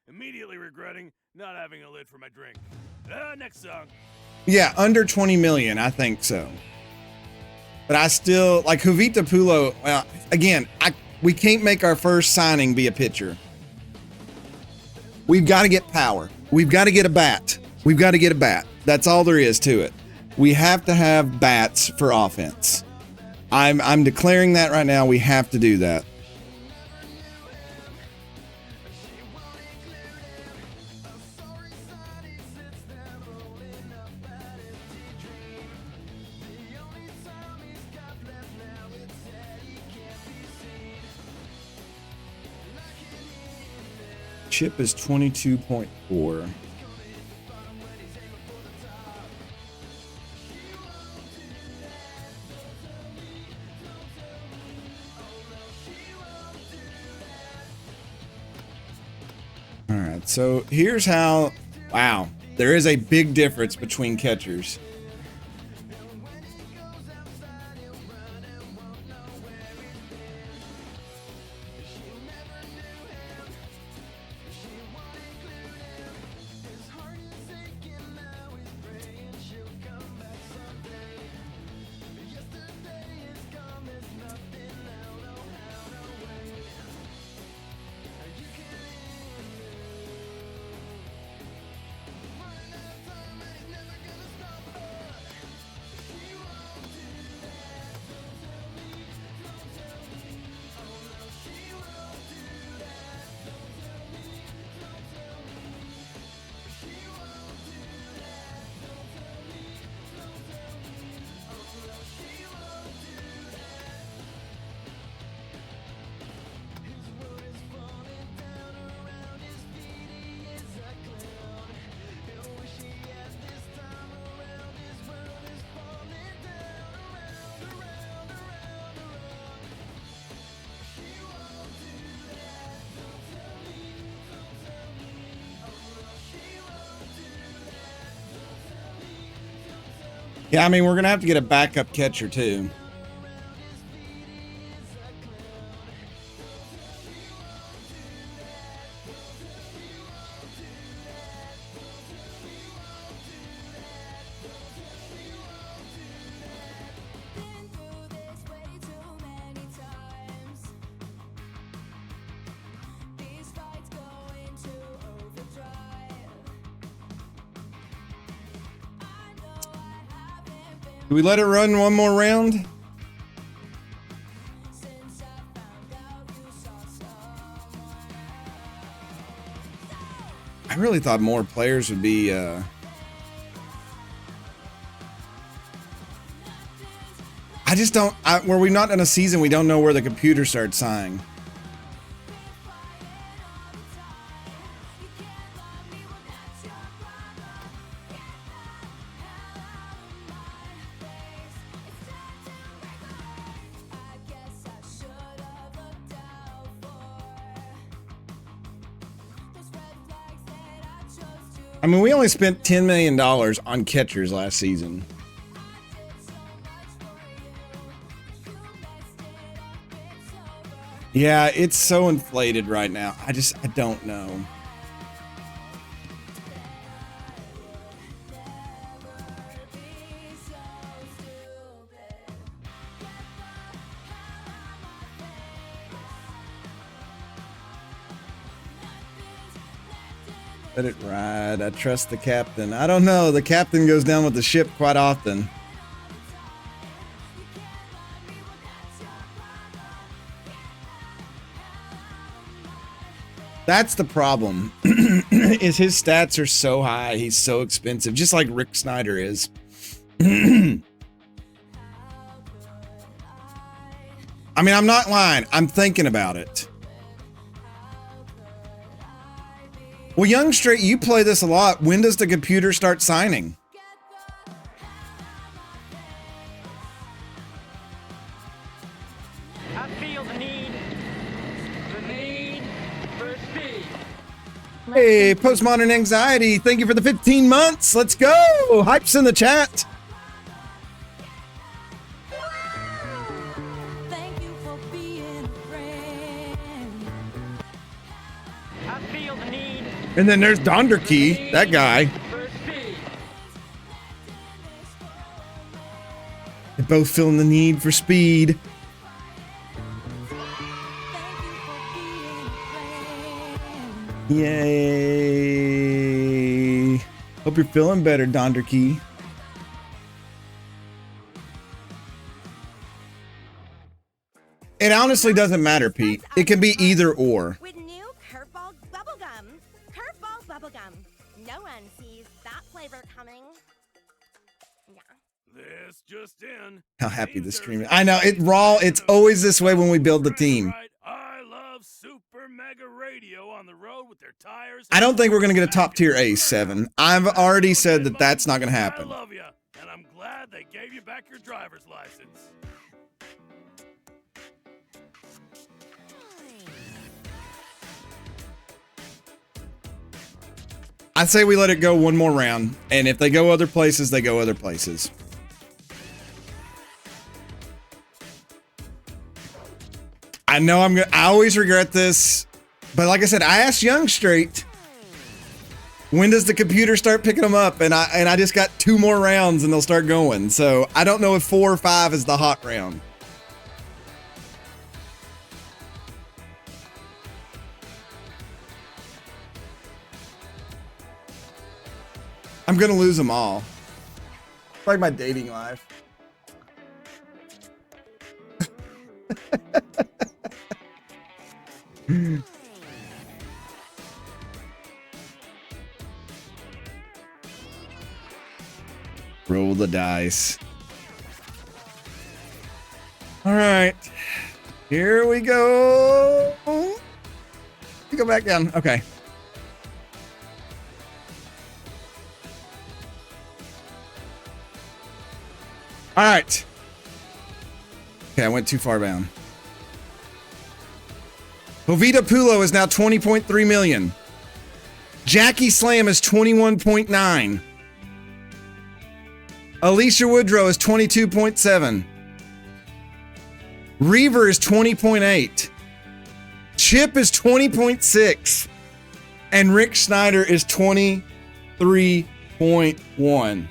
S3: immediately regretting not having a lid for my drink. Next song.
S1: Yeah, under 20 million, I think so. But I still, like Jovita Pulo, well, again, we can't make our first signing be a pitcher. We've got to get power. We've got to get a bat. We've got to get a bat. That's all there is to it. We have to have bats for offense. I'm declaring that right now. We have to do that. Chip is 22.4. All right, so here's how, wow, there is a big difference between catchers. Yeah, I mean, we're going to have to get a backup catcher, too. Do we let it run one more round? I really thought more players would be I just don't where we're not in a season, we don't know where the computer starts sighing. I mean, we only spent $10 million on catchers last season. Yeah, it's so inflated right now. I don't know. Let it ride. I trust the captain. I don't know. The captain goes down with the ship quite often. That's the problem. Is his stats are so high. He's so expensive. Just like Rick Snyder is. I mean, I'm not lying. I'm thinking about it. Well, Young Straight, you play this a lot. When does the computer start signing?
S6: I feel the need for speed.
S1: Hey, Postmodern Anxiety, thank you for the 15 months. Let's go. Hype's in the chat.
S4: Thank you for being a friend.
S6: I feel the need
S1: And then there's Donderkey, that guy.
S6: for speed.
S1: They're both feeling the need for speed. Yay. Hope you're feeling better, Donderkey. It honestly doesn't matter, Pete. It can be either or.
S4: With new Curveball Bubblegum. Curveball Bubblegum. No one sees that flavor coming. Yeah.
S3: This just in.
S1: How happy the stream is. I know, it's always this way when we build the team.
S3: Right, I love Super Mega Radio on the road with their tires.
S1: I don't think we're going to get a top tier ace, 7. I've already said that that's not going to happen.
S3: I love you, and I'm glad they gave you back your driver's license.
S1: I say we let it go one more round, and if they go other places, they go other places. I know I always regret this, but like I said, I asked Young Straight, when does the computer start picking them up? And I just got 2 more rounds and they'll start going. So I don't know if 4 or 5 is the hot round. I'm gonna lose them all. It's like my dating life. Roll the dice. All right, here we go. You go back down. Okay. All right. Okay, I went too far down. Jovita Pulo is now 20.3 million. Jackie Slam is 21.9. Alicia Woodrow is 22.7. Reaver is 20.8. Chip is 20.6. And Rick Snyder is 23.1.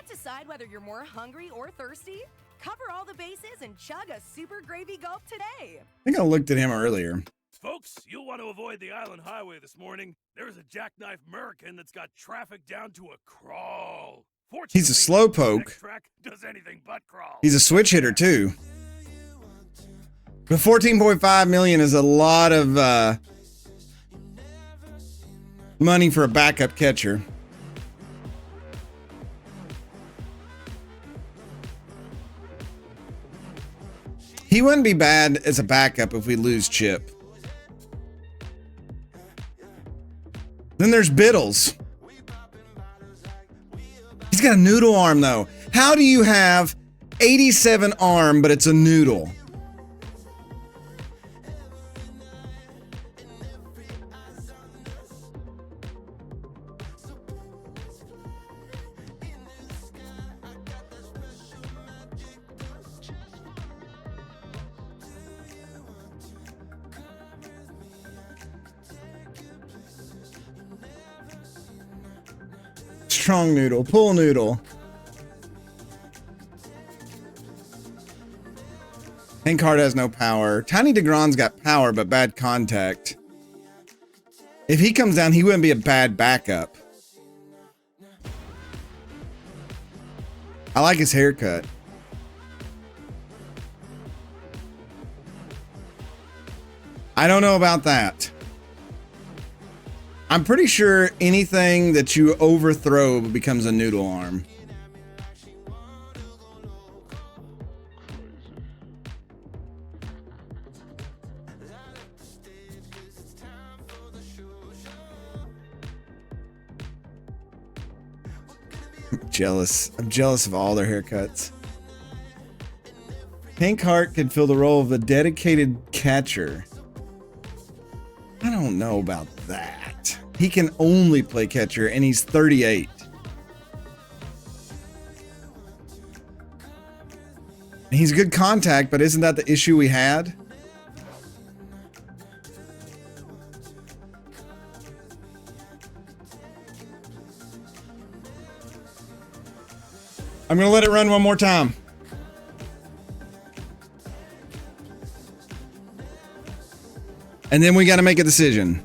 S4: Decide whether you're more hungry or thirsty? Cover all the bases and chug a super gravy gulp today.
S1: I think I looked at him earlier.
S3: Folks, you'll want to avoid the island highway this morning. There's a jackknife American that's got traffic down to a crawl.
S1: He's a slowpoke.
S3: Track does anything but crawl.
S1: He's a switch hitter too. But 14.5 million is a lot of money for a backup catcher. He wouldn't be bad as a backup if we lose Chip. Then there's Biddles. He's got a noodle arm though. How do you have 87 arm, but it's a noodle? Strong noodle, pull noodle. Hank Hart has no power. Tiny DeGron's got power, but bad contact. If he comes down, he wouldn't be a bad backup. I like his haircut. I don't know about that. I'm pretty sure anything that you overthrow becomes a noodle arm. Jealous. I'm jealous of all their haircuts. Hank Hart could fill the role of a dedicated catcher. I don't know about that. He can only play catcher, and he's 38. He's good contact, but isn't that the issue we had? I'm going to let it run one more time. And then we got to make a decision.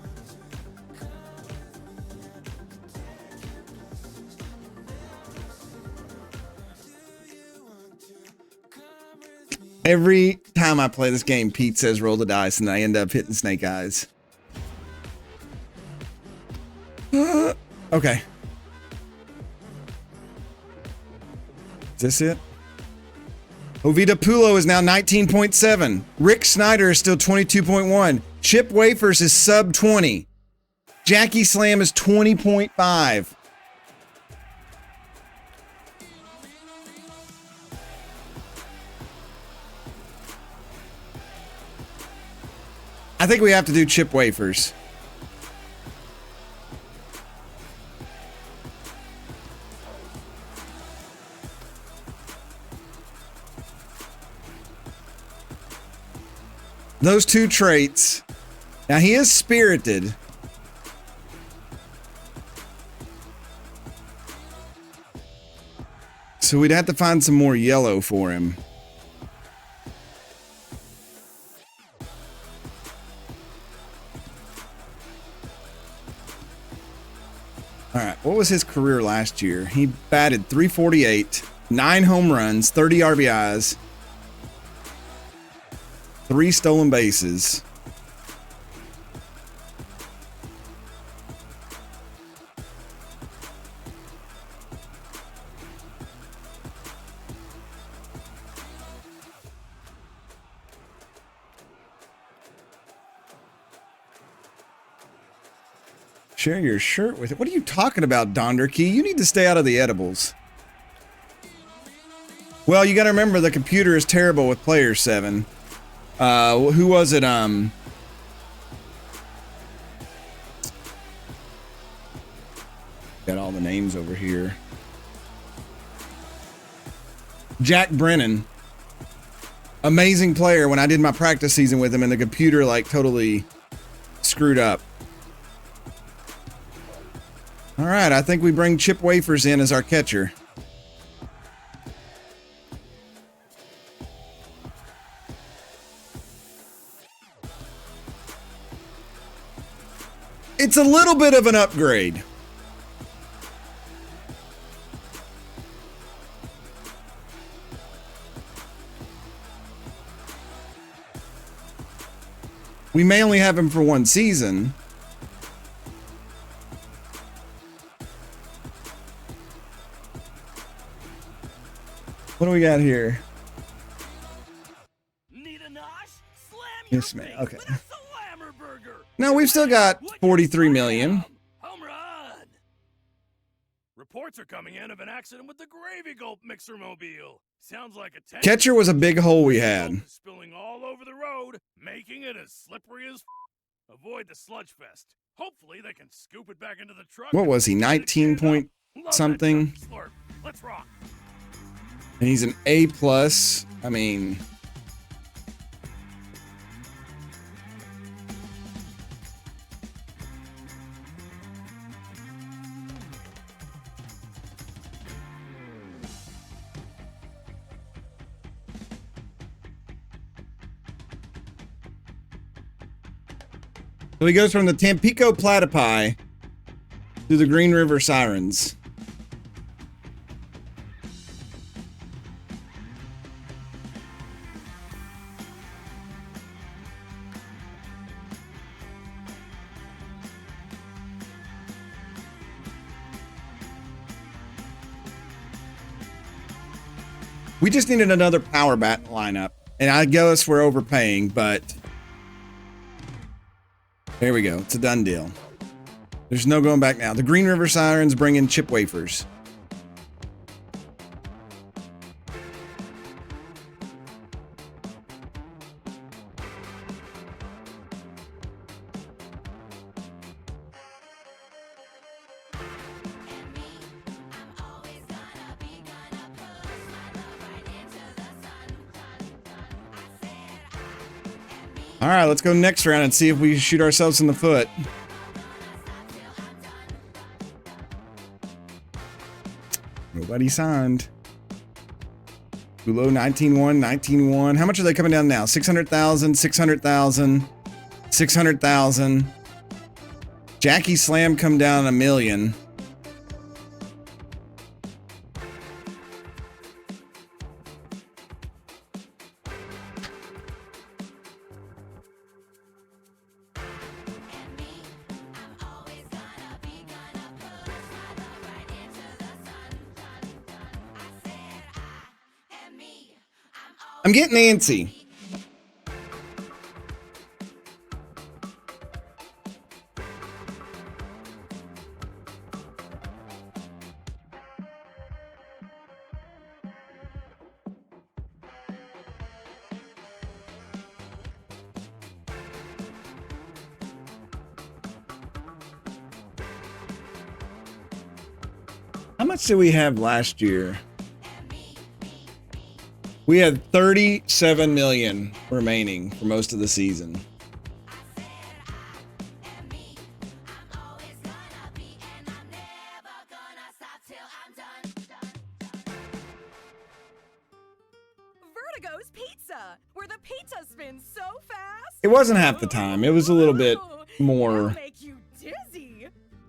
S1: Every time I play this game, Pete says roll the dice, and I end up hitting snake eyes. Okay. Is this it? Oviedo Pulo is now 19.7. Rick Snyder is still 22.1. Chip Wafers is sub 20. Jackie Slam is 20.5. I think we have to do Chip Wafers. Those two traits. Now he is spirited. So we'd have to find some more yellow for him. All right, what was his career last year? He batted .348, 9 home runs, 30 RBIs, 3 stolen bases. Share your shirt with it. What are you talking about, Donderkey? You need to stay out of the edibles. Well, you got to remember the computer is terrible with Player 7. Who was it? Got all the names over here. Jack Brennan. Amazing player when I did my practice season with him, and the computer like totally screwed up. All right, I think we bring Chip Wafers in as our catcher. It's a little bit of an upgrade. We may only have him for one season. What do we got here?
S3: Need a nosh? Slam
S1: Yes,
S3: your
S1: man.
S3: face
S1: Okay.
S3: with a slammer burger.
S1: No, we've still got 43 million.
S3: Home run! Reports are coming in of an accident with the Gravy Gulp mixer mobile. Sounds like a tank
S1: Catcher was a big hole we had.
S3: spilling all over the road, making it as slippery as avoid the sludge fest. Hopefully they can scoop it back into the truck.
S1: What
S3: and
S1: was he,
S3: get it
S1: 19
S3: cleaned
S1: point
S3: up. Love
S1: something?
S3: that slurp. Let's rock.
S1: And he's an A+. I mean, so he goes from the Tampico Platypi to the Green River Sirens. We just needed another power bat lineup. And I guess we're overpaying, but there we go. It's a done deal. There's no going back now. The Green River Sirens bring in Chip Wafers. All right, let's go next round and see if we shoot ourselves in the foot. Nobody signed. Ulo 19-1, 19-1. How much are they coming down now? 600,000, 600,000, 600,000. Jackie Slam come down 1 million. I'm getting antsy. How much did we have last year? We had 37 million remaining for most of the season.
S4: Vertigo's Pizza, where the pizza spins so fast.
S1: It wasn't half the time. It was a little bit
S4: Ooh,
S1: more.
S4: it'll make you dizzy.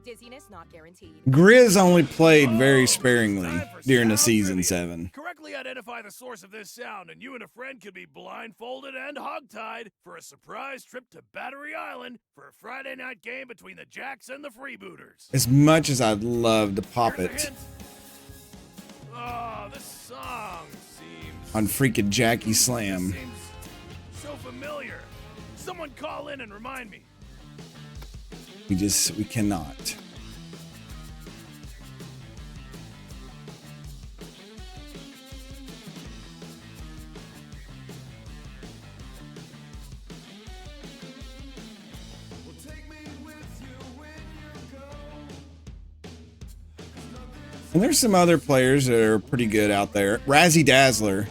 S2: Dizziness not guaranteed.
S1: Grizz only played very sparingly
S3: Time for
S1: during the
S3: sound
S1: season
S3: trivia.
S1: 7.
S3: Correctly identify the source of this sound, and you and a friend could be blindfolded and hogtied for a surprise trip to Battery Island for a Friday night game between the Jacks and the Freebooters.
S1: As much as I'd love to pop
S3: Here's a
S1: it
S3: hint. Oh, this song seems
S1: on freaking Jackie Slam.
S3: seems so familiar. Someone call in and remind me.
S1: We cannot. And there's some other players that are pretty good out there. Razzie Dazzler.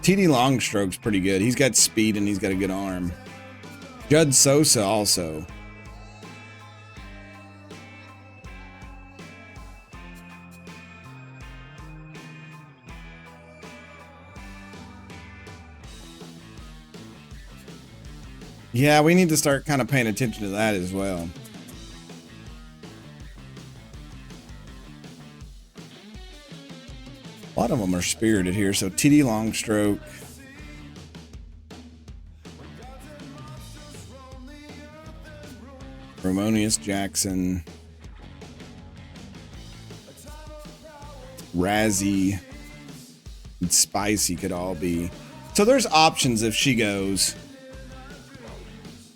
S1: TD Longstroke's pretty good. He's got speed and he's got a good arm. Judd Sosa also. Yeah, we need to start kind of paying attention to that as well. A lot of them are spirited here. So TD Longstroke. Ramonius Jackson. Razzie. And Spicy could all be. So there's options if she goes.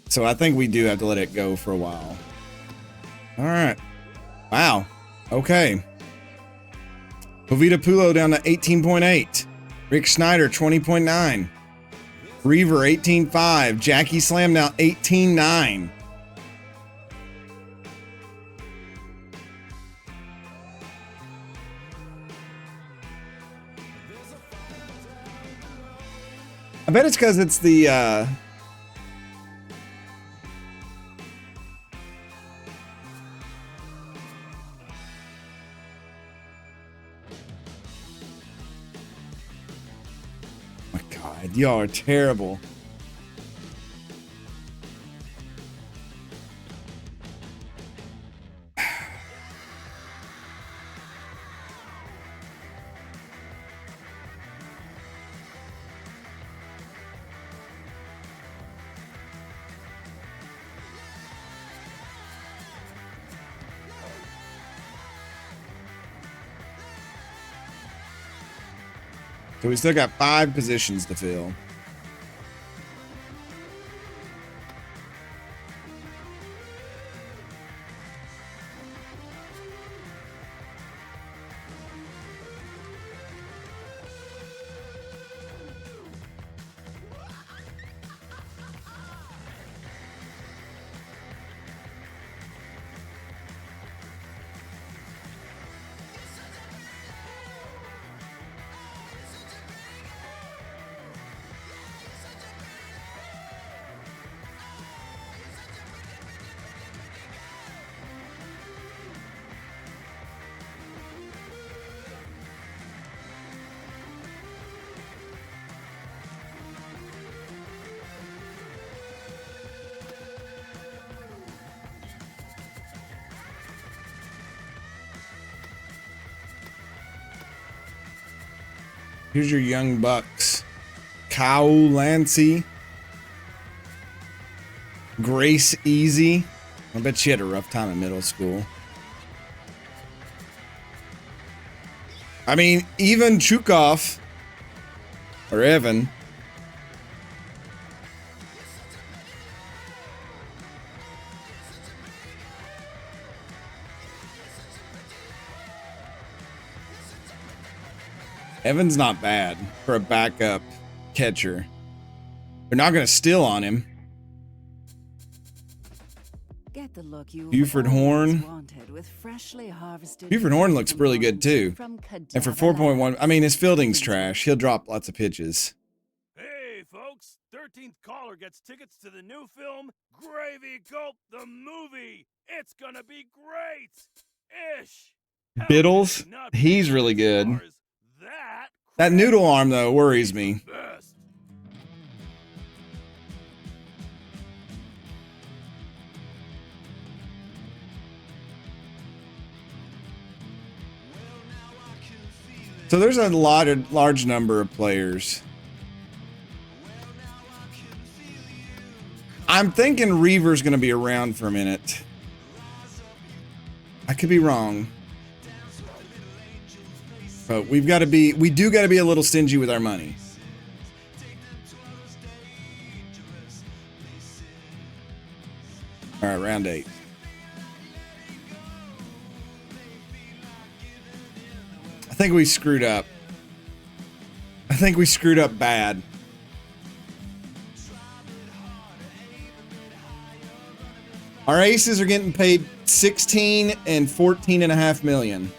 S1: So I think we do have to let it go for a while. All right. Wow. Okay. Jovita Pulo down to 18.8. Rick Schneider, 20.9. Reaver, 18.5. Jackie Slam now 18.9. I bet it's because it's the my God, y'all are terrible. So we still got 5 positions to fill. Here's your young bucks. Kyle Lancy. Grace Easy. I bet she had a rough time in middle school. I mean, even Chukov. Or Evan. Evan's not bad for a backup catcher. They're not going to steal on him.
S7: Get the look you
S1: Buford Horn. Buford Horn looks really good too. And for 4.1, I mean, his fielding's trash. He'll drop lots of pitches.
S3: Hey, folks. 13th caller gets tickets to the new film, Gravy Gulp the Movie. It's gonna be great. Ish.
S1: Biddles, he's really good. That noodle arm, though, worries me.
S3: Best.
S1: So there's a large number of players. I'm thinking Reaver's going to be around for a minute. I could be wrong. But we do got to be a little stingy with our money. All right, round 8. I think we screwed up. I think we screwed up bad. Our aces are getting paid 16 and 14.5 million.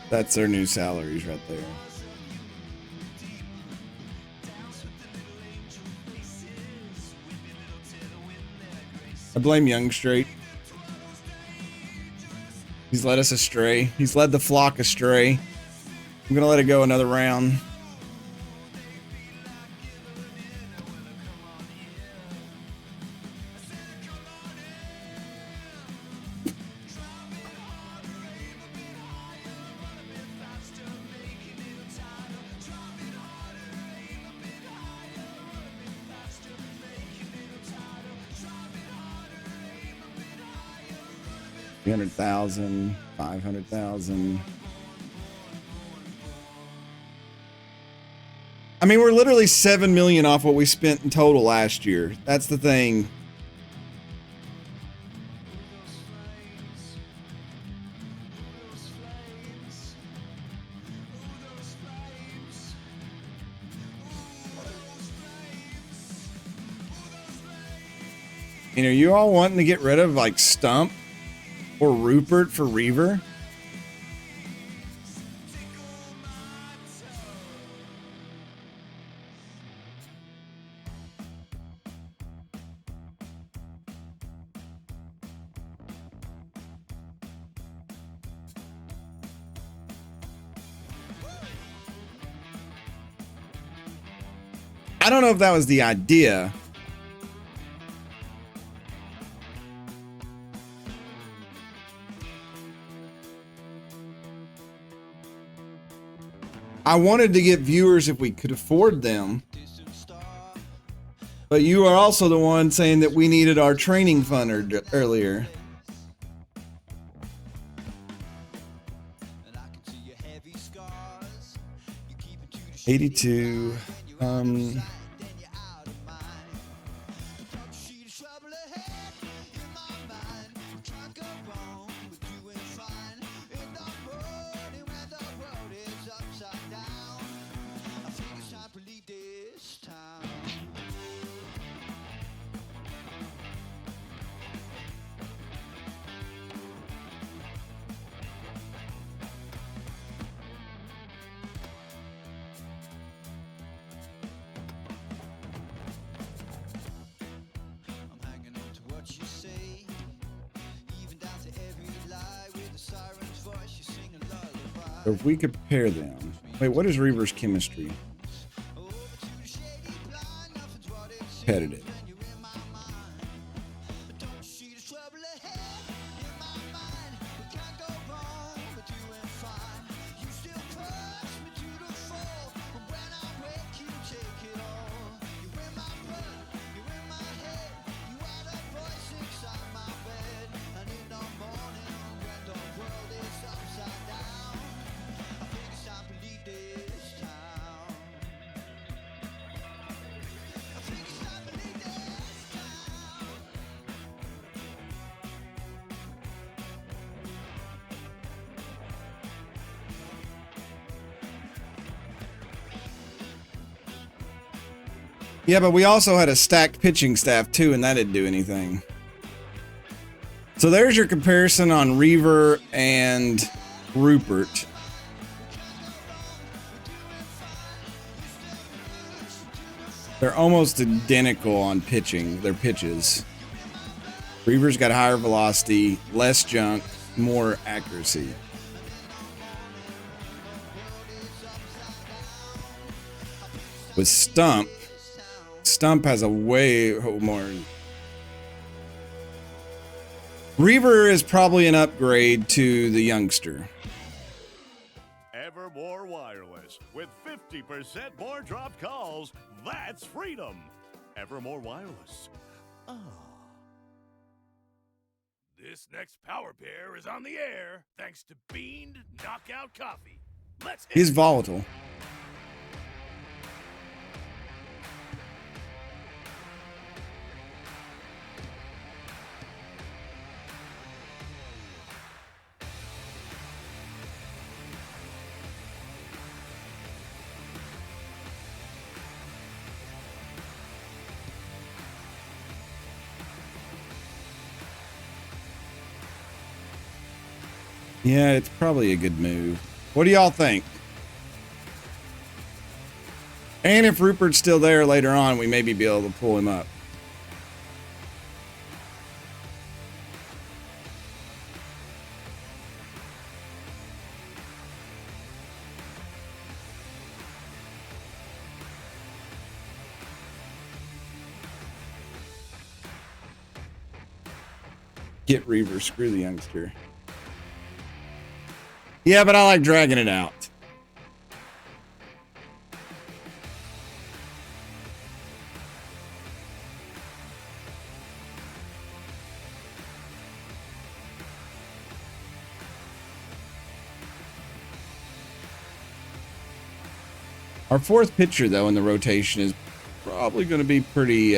S1: That's their new salaries right there. I blame Young Straight. He's led us astray. He's led the flock astray. I'm going to let it go another round. $300,000, $500,000. I mean, we're literally $7 million off what we spent in total last year. That's the thing. You know, you all wanting to get rid of like Stump or Rupert for Reaver? I don't know if that was the idea. I wanted to get viewers if we could afford them. But you are also the one saying that we needed our training fund earlier. $82. If we could pair them. Wait, what is Reaver's chemistry? Competitive. Yeah, but we also had a stacked pitching staff too, and that didn't do anything. So there's your comparison on Reaver and Rupert. They're almost identical on pitching, their pitches. Reaver's got higher velocity, less junk, more accuracy. With Stump has a way more. Reaver is probably an upgrade to the youngster.
S3: Evermore Wireless with 50% more dropped calls. That's freedom. Evermore Wireless. Ah. This next power pair is on the air thanks to Beaned Knockout Coffee. Let's hit.
S1: He's volatile. Yeah, it's probably a good move. What do y'all think? And if Rupert's still there later on, we maybe be able to pull him up. Get Reaver, screw the youngster. Yeah, but I like dragging it out. Our fourth pitcher, though, in the rotation is probably going to be pretty...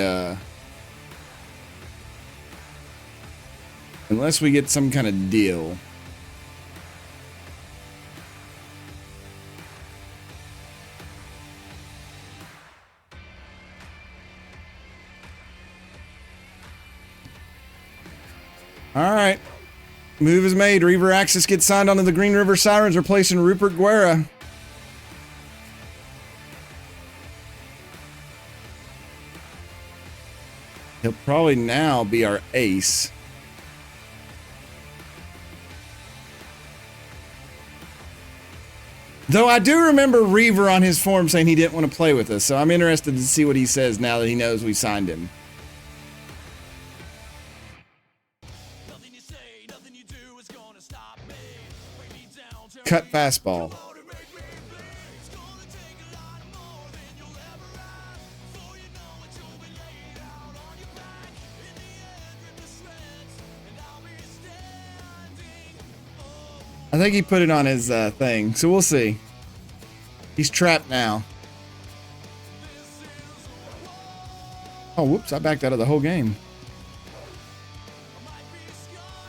S1: unless we get some kind of deal. All right. Move is made. Reaver Axis gets signed onto the Green River Sirens, replacing Rupert Guerrero. He'll probably now be our ace. Though I do remember Reaver on his forum saying he didn't want to play with us, so I'm interested to see what he says now that he knows we signed him. Cut fastball. I think he put it on his thing, so we'll see. He's trapped now. Oh, whoops, I backed out of the whole game.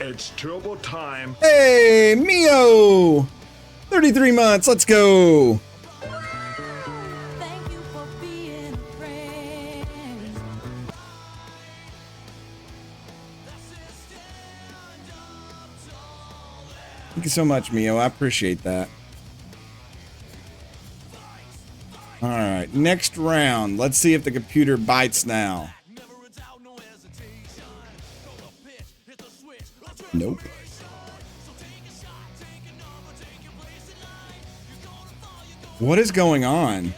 S8: It's turbo time.
S1: Hey, Mio! 33 months, let's go!
S7: Thank you for being a friend.
S1: Thank you so much, Mio. I appreciate that. All right, next round. Let's see if the computer bites now. Nope. What is going on?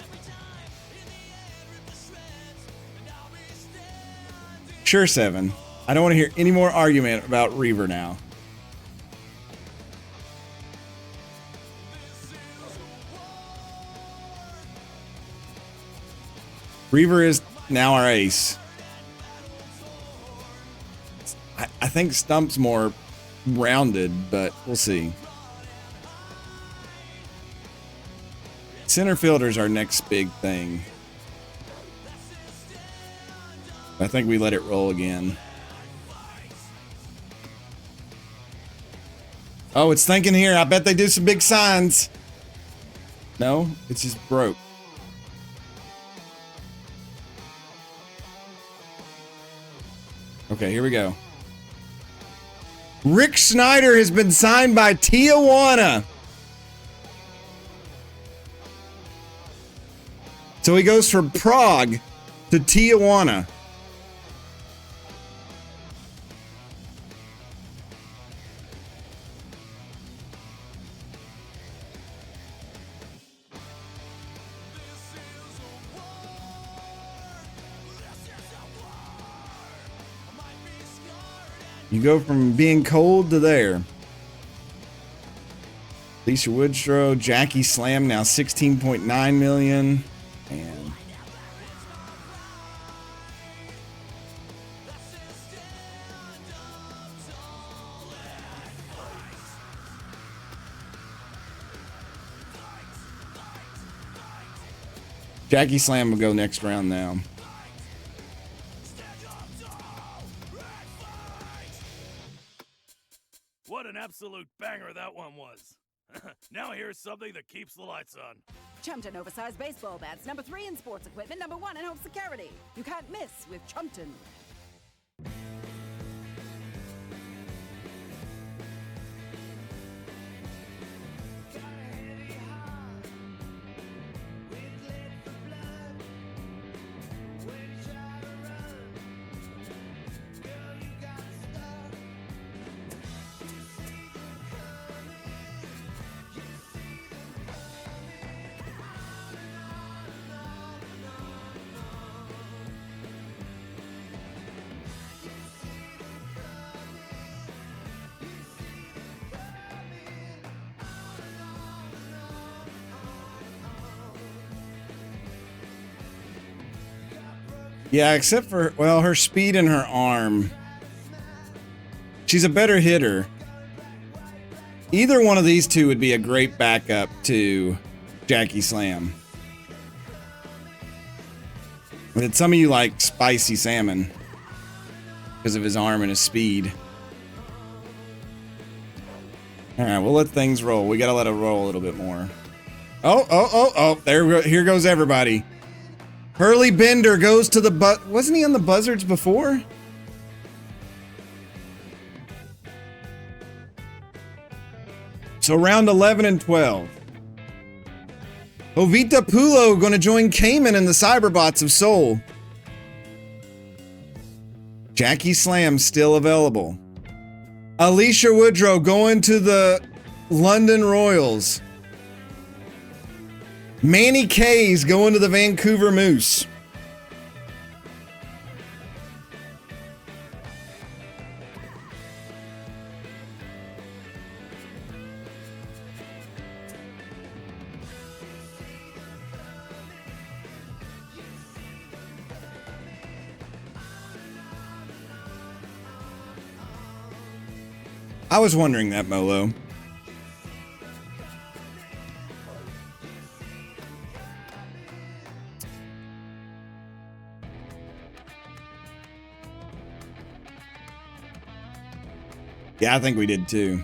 S1: Sure, 7. I don't want to hear any more argument about Reaver now. Reaver is now our ace. I think Stump's more rounded, but we'll see. Center fielder's our next big thing. I think we let it roll again. Oh, it's thinking here. I bet they do some big signs. No, it's just broke. Okay, here we go. Rick Snyder has been signed by Tijuana. So he goes from Prague to Tijuana. You go from being cold to there. Lisa Woodrow, Jackie Slam now 16.9 million. And Jackie Slam will go next round now.
S3: What an absolute banger that one was. Now here's something that keeps the lights on.
S9: Chumpton oversized baseball bats, number 3 in sports equipment, number 1 in home security. You can't miss with Chumpton.
S1: Yeah, except for, well, her speed and her arm. She's a better hitter. Either one of these two would be a great backup to Jackie Slam. But some of you like Spicy Salmon because of his arm and his speed. All right, we'll let things roll. We got to let it roll a little bit more. Oh, here goes everybody. Hurley Bender goes to the wasn't he on the Buzzards before? So round 11 and 12. Jovita Pulo going to join Cayman in the Cyberbots of Soul. Jackie Slam still available. Alicia Woodrow going to the London Royals. Manny Kay's going to the Vancouver Moose. I was wondering that, Molo. Yeah, I think we did too.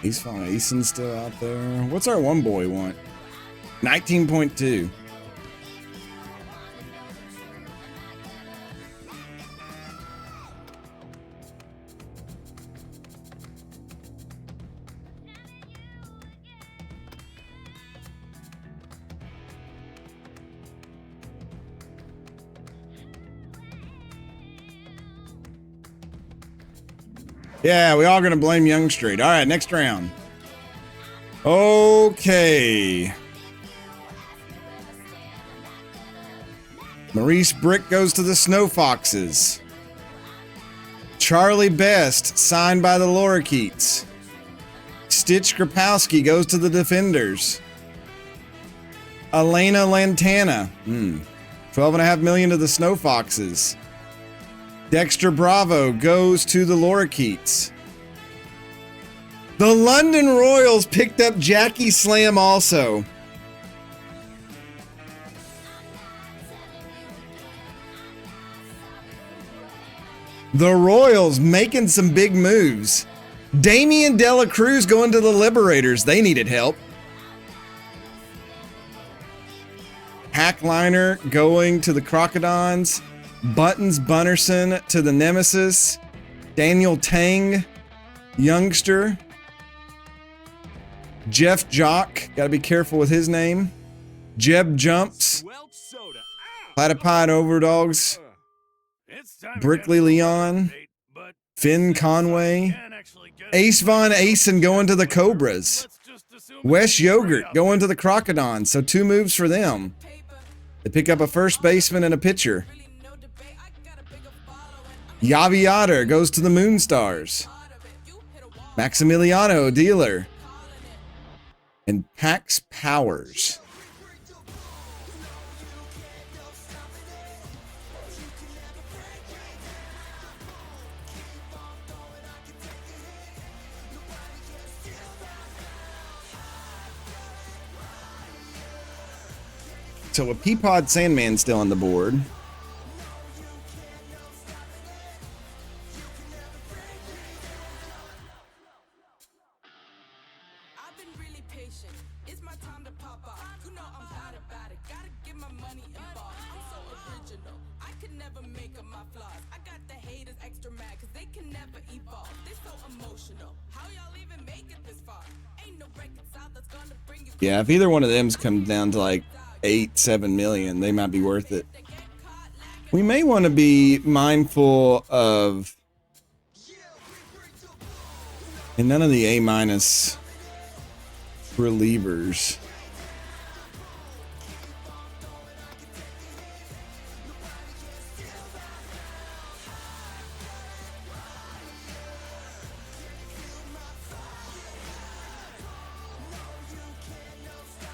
S1: He's fine. Eason's still out there. What's our one boy want? 19.2. Yeah, we all gonna blame Young Street. All right, next round. Okay. Maurice Brick goes to the Snow Foxes. Charlie Best, signed by the Lorikeets. Stitch Grapowski goes to the Defenders. Elena Lantana, 12.5 million to the Snow Foxes. Dexter Bravo goes to the Lorikeets. The London Royals picked up Jackie Slam also. The Royals making some big moves. Damian De La Cruz going to the Liberators. They needed help. Hackliner going to the Crocodons. Buttons Bunnerson to the Nemesis. Daniel Tang, youngster. Jeff Jock, gotta be careful with his name. Jeb Jumps. Platypod Overdogs. Brickley Leon. Finn Conway. Ace Von Asen going to the Cobras. Wes Yogurt going to the Crocodons. So 2 moves for them. They pick up a first baseman and a pitcher. Yavi Otter goes to the Moonstars. Maximiliano Dealer. And Pax Powers. So a Peapod Sandman still on the board. Yeah, if either one of them's come down to like 8-7 million, they might be worth it. We may want to be mindful of, and none of the A- relievers.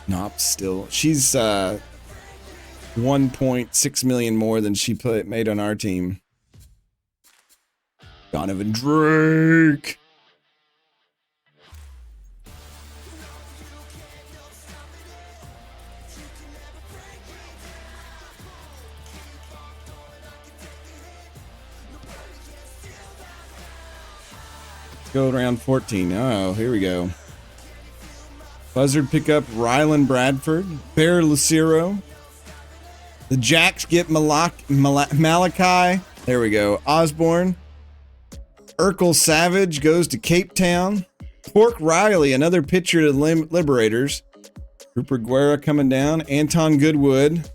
S1: Nope, still. She's 1.6 million more than she made on our team. Donovan Drake. Let's go around 14. Oh, here we go. Buzzard pick up Rylan Bradford, Bear Lucero. The Jacks get Malachi. There we go. Osborne. Urkel Savage goes to Cape Town. Pork Riley, another pitcher to the Liberators. Rupert Guerra coming down. Anton Goodwood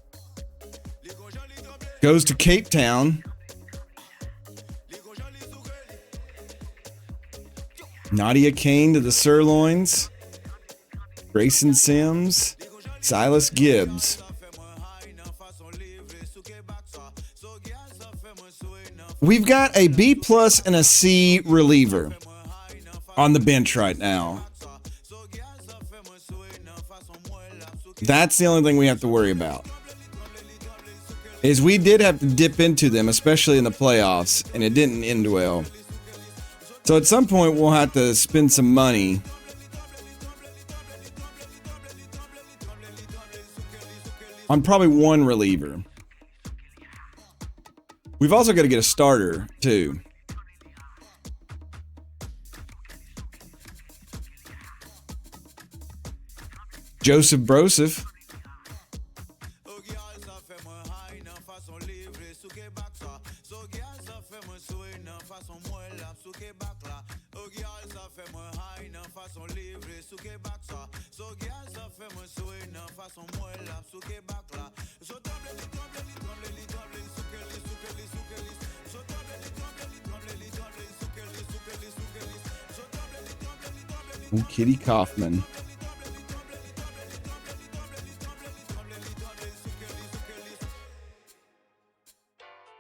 S1: goes to Cape Town. Nadia Kane to the Sirloins. Grayson Sims, Silas Gibbs. We've got a B+ and a C reliever on the bench right now. That's the only thing we have to worry about. Is we did have to dip into them, especially in the playoffs, and it didn't end well. So at some point we'll have to spend some money on probably one reliever. We've also got to get a starter, too. Joseph Broseph. Oh, Kitty Kaufman.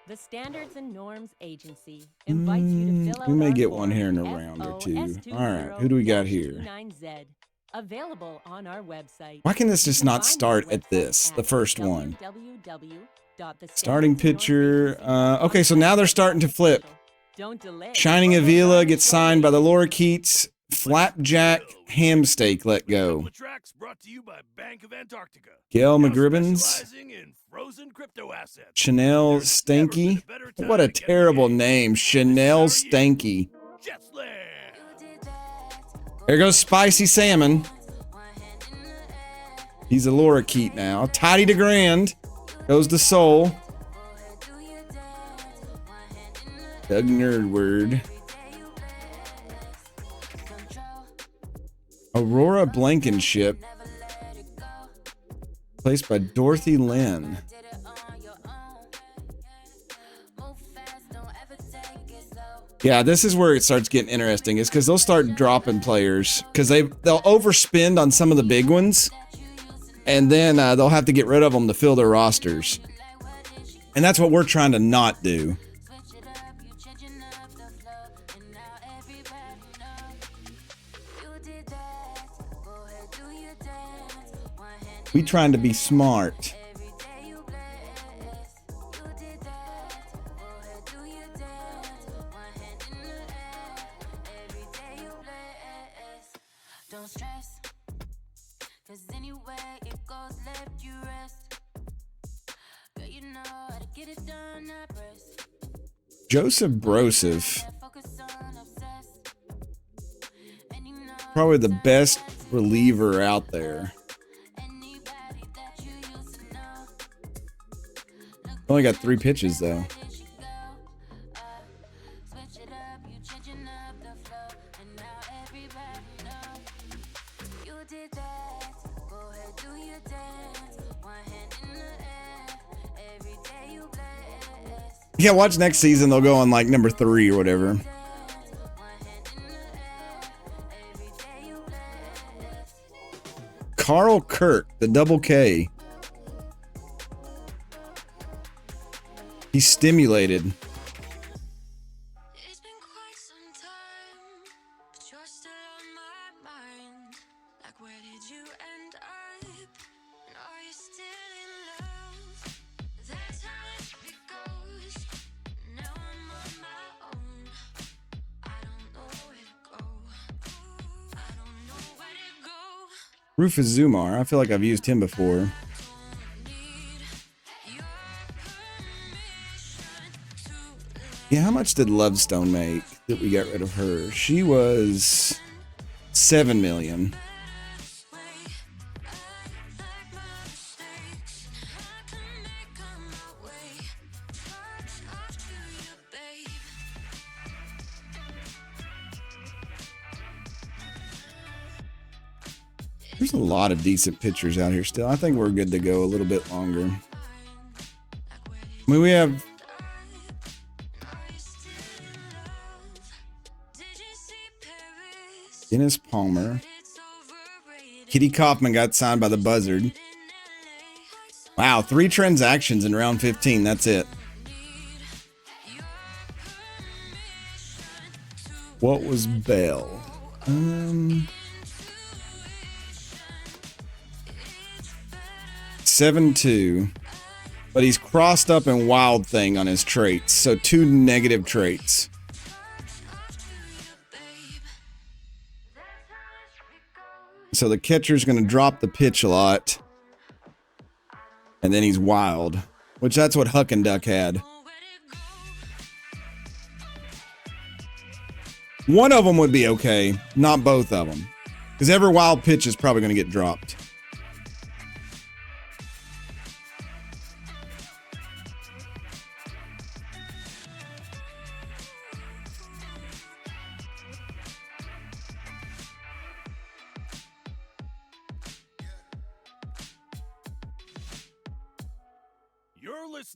S2: The Standards and Norms Agency invites you to fill out
S1: we may
S2: our
S1: get one
S2: form,
S1: here in a round or two. All right, who do we got here?
S2: 29Z, available on our website.
S1: Why can this just not start at this, the first one? Starting pitcher. Okay, so now they're starting to flip.
S2: Don't delay.
S1: Shining Avila gets signed by the Lorikeets. Flapjack ham steak let go.
S3: The tracks brought to you by Bank of Antarctica.
S1: Gail
S3: Now
S1: McGribbins.
S3: specializing in frozen crypto assets.
S1: Chanel
S3: There's never been
S1: Stanky.
S3: a better time
S1: What a
S3: to get
S1: terrible
S3: engaged.
S1: name. Chanel Stanky.
S3: Jetsland.
S1: There goes Spicy Salmon. He's a lorikeet now. Toddy DeGrand goes to Soul. Doug Nerdward. Aurora Blankenship. Placed by Dorothy Lynn. Yeah, this is where it starts getting interesting. Is because they'll start dropping players because they'll overspend on some of the big ones, and then they'll have to get rid of them to fill their rosters. And that's what we're trying to not do. We trying to be smart. Joseph Broseph. Probably the best reliever out there. Only got 3 pitches though. Yeah, watch next season. They'll go on like number 3 or whatever. Carl Kirk, the double K. He's stimulated.
S7: It's been quite some time, but you're still on my mind. Like, where did you end up? And are you still in love? That's how it goes. Now I'm on my own. I don't know where to go. I don't know where to go.
S1: Rufus Zumar. I feel like I've used him before. Yeah, how much did Lovestone make that we got rid of her? She was $7 million. There's a lot of decent pitchers out here still. I think we're good to go a little bit longer. I mean, we have Dennis Palmer. Kitty Kaufman got signed by the Buzzard. Wow, 3 transactions in round 15. That's it. What was Bell? 7-2. But he's crossed up in Wild Thing on his traits. So 2 negative traits. So the catcher's going to drop the pitch a lot. And then he's wild. Which that's what Huck and Duck had. One of them would be okay. Not both of them. Because every wild pitch is probably going to get dropped.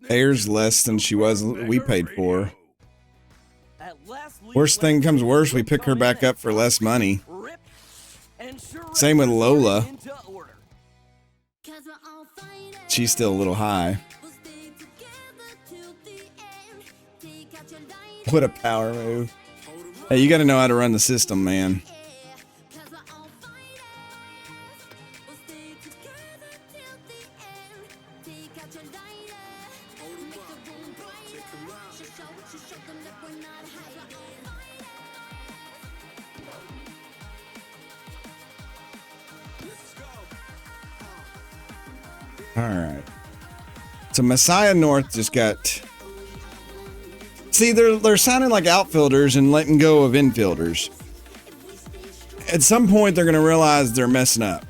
S1: Ayers less than she was we paid for. Worst thing comes worse, we pick her back up for less money. Same with Lola. She's still a little high. What a power move. Hey, you got to know how to run the system, man. All right. So Messiah North just got. See, they're sounding like outfielders and letting go of infielders. At some point, they're going to realize they're messing up.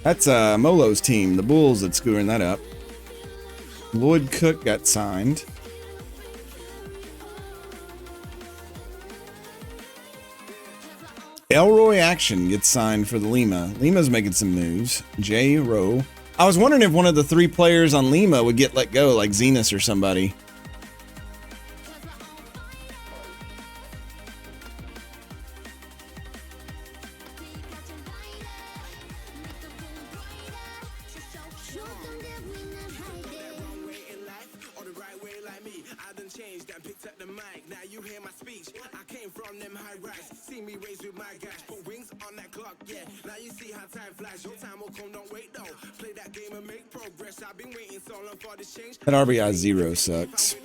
S1: That's Molo's team, the Bulls, that's screwing that up. Lloyd Cook got signed. Elroy Action gets signed for the Lima. Lima's making some moves. J. Rowe. I was wondering if one of the 3 players on Lima would get let go, like Zenas or somebody. That RBI 0 sucks.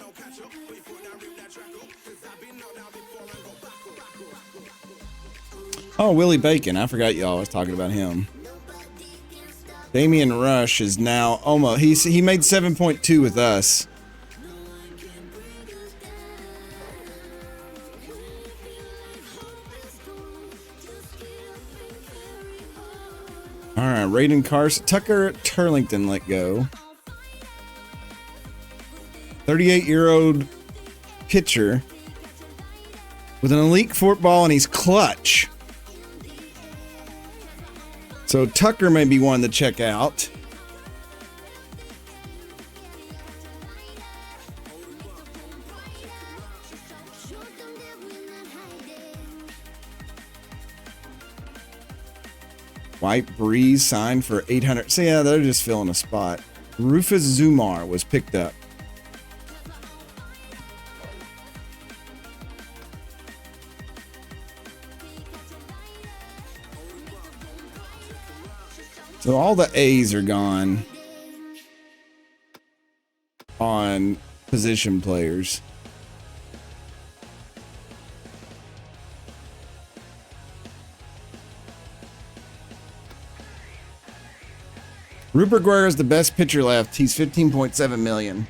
S1: Oh, Willie Bacon. I forgot y'all was talking about him. Damian Rush is now almost. He made 7.2 with us. All right, Raiden Carson. Tucker Turlington let go. 38-year-old pitcher with an elite football, and he's clutch. So Tucker may be one to check out. White Breeze signed for 800. So yeah, they're just filling a spot. Rufus Zumar was picked up. So all the A's are gone on position players. Rupert Guerrero is the best pitcher left. He's 15.7 million.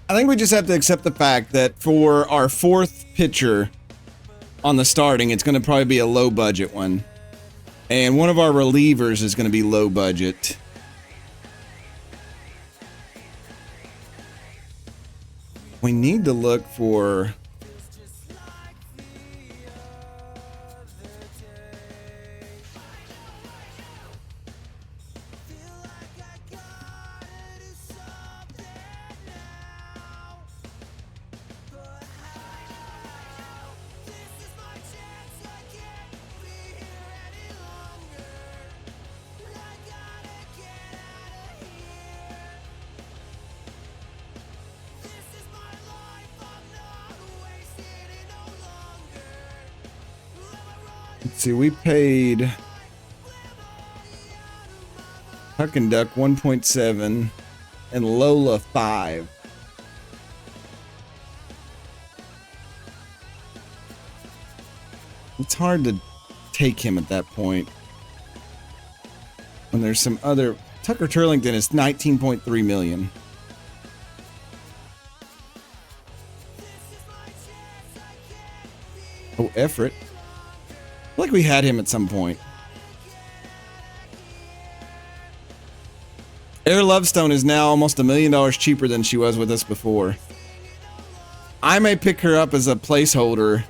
S1: I think we just have to accept the fact that for our 4th pitcher on the starting, it's going to probably be a low budget one. And one of our relievers is going to be low budget. We need to look for... See, we paid Huck and Duck 1.7 and Lola 5. It's hard to take him at that point when there's some other. Tucker Turlington is 19.3 million. Oh, Everett. I feel like we had him at some point. Air Lovestone is now almost $1 million cheaper than she was with us before. I may pick her up as a placeholder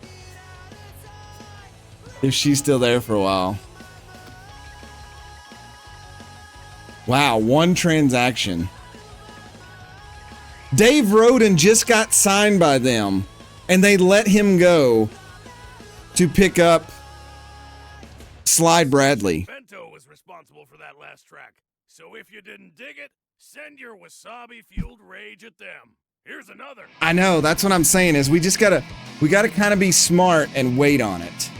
S1: if she's still there for a while. Wow, 1 transaction. Dave Roden just got signed by them, and they let him go to pick up Slide Bradley.
S3: Bento was responsible for that last track. So if you didn't dig it, send your wasabi-fueled rage at them. Here's another.
S1: I know, that's what I'm saying is we gotta kind of be smart and wait on it.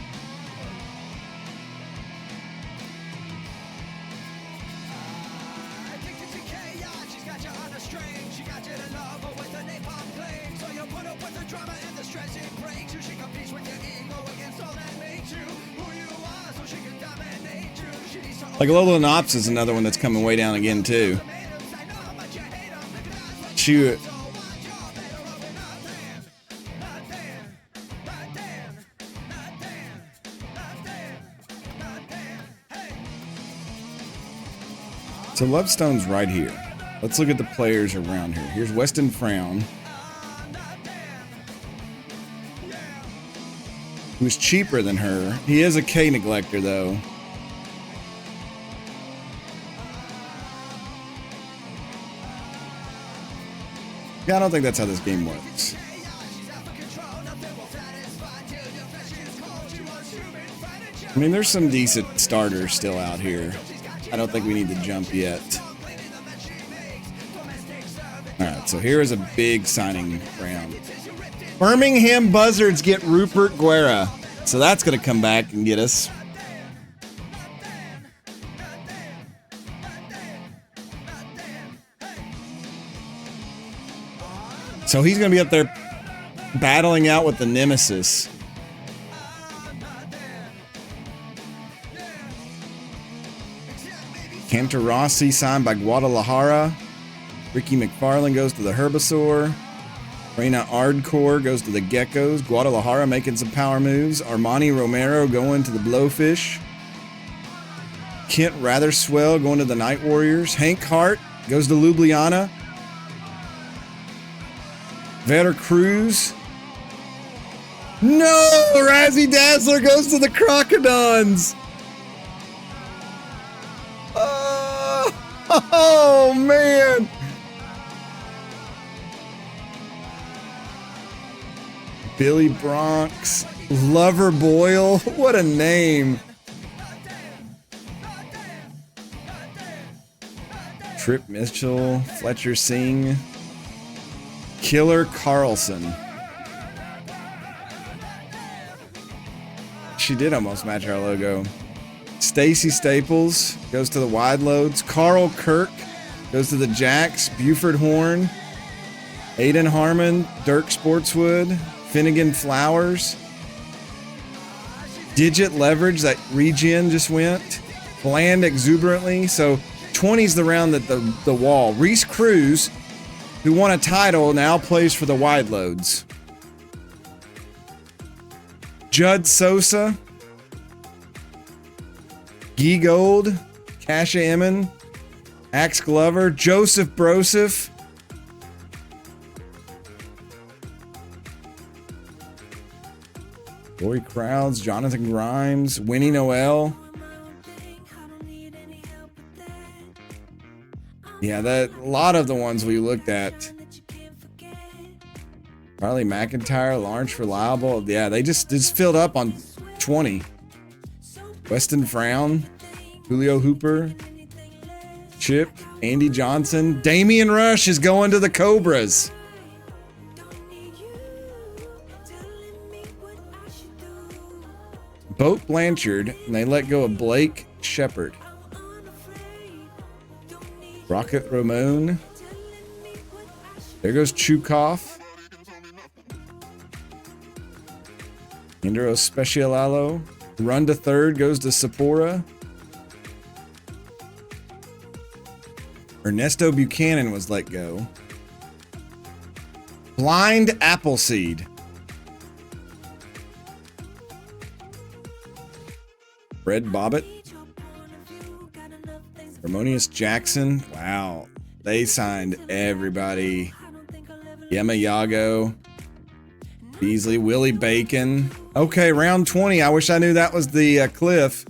S1: Like Lola Knops is another one that's coming way down again too. Shoot. So Lovestone's right here. Let's look at the players around here. Here's Weston Frown, who's cheaper than her. He is a K neglector though. Yeah, I don't think that's how this game works. I mean, there's some decent starters still out here. I don't think we need to jump yet. All right, so here is a big signing round. Birmingham Buzzards get Rupert Guerra. So that's going to come back and get us. So he's going to be up there battling out with the Nemesis. Cantarossi signed by Guadalajara. Ricky McFarland goes to the Herbisaur. Reina Ardcore goes to the Geckos. Guadalajara making some power moves. Armani Romero going to the Blowfish. Kent Ratherswell going to the Night Warriors. Hank Hart goes to Ljubljana. Veracruz. No! Razzie Dazzler goes to the Crocodons. Oh, man. Billy Bronx. Lover Boyle. What a name. Trip Mitchell. Fletcher Singh. Killer Carlson. She did almost match our logo. Stacy Staples goes to the Wide Loads. Carl Kirk goes to the Jacks. Buford Horn. Aiden Harmon. Dirk Sportswood. Finnegan Flowers. Digit Leverage, that regen just went. Bland Exuberantly. So 20's the round at the wall. Reese Cruz, who won a title, now plays for the Wide Loads. Judd Sosa. Guy Gold. Kasha Emmon. Axe Glover. Joseph Broseph. Corey Crowds. Jonathan Grimes. Winnie Noel. Yeah, a lot of the ones we looked at. Carly McIntyre, Lawrence Reliable. Yeah, they just filled up on 20. Weston Frown, Julio Hooper, Chip, Andy Johnson. Damian Rush is going to the Cobras. Boat Blanchard, and they let go of Blake Shepard. Rocket Ramon. There goes Chukov. Indro Specialalo. Run to third goes to Sapporo. Ernesto Buchanan was let go. Blind Appleseed. Fred Bobbitt. Harmonious Jackson. Wow. They signed everybody. Yema Yago. Beasley. Willie Bacon. Okay, round 20. I wish I knew that was the cliff.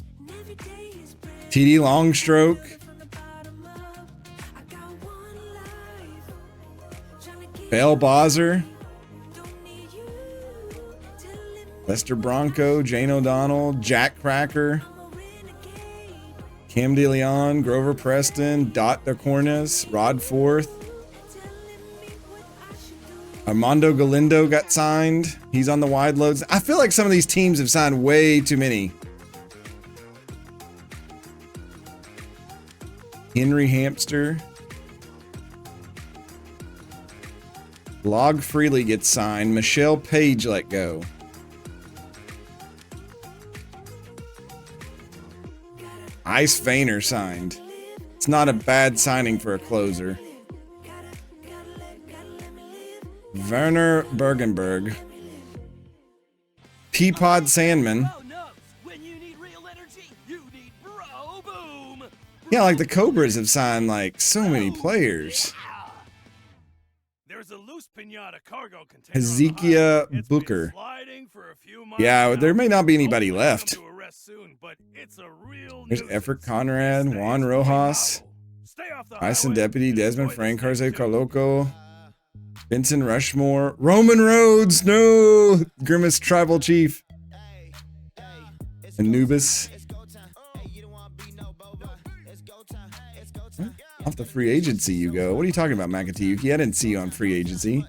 S1: TD Longstroke. Bell Bozzer. Lester Bronco. Jane O'Donnell. Jack Cracker. Cam DeLeon. Grover Preston. Dot DeCornes. Rod Forth. Armando Galindo got signed. He's on the Wide Loads. I feel like some of these teams have signed way too many. Henry Hamster. Log Freely gets signed. Michelle Page let go. Ice Feiner signed. It's not a bad signing for a closer. Werner Bergenberg. Peapod Sandman. Yeah, like the Cobras have signed like so many players.
S3: There's a loose pinata cargo container.
S1: Hezekiah Booker. Yeah, there may not be anybody left. There's Effort Conrad, Juan Rojas, Bison Deputy, Desmond Frank, Jose Carloco, Vincent Rushmore, Roman Rhodes, no, Grimace Tribal Chief, Anubis. Off the free agency you go. What are you talking about, Makatiyuki? I didn't see you on free agency.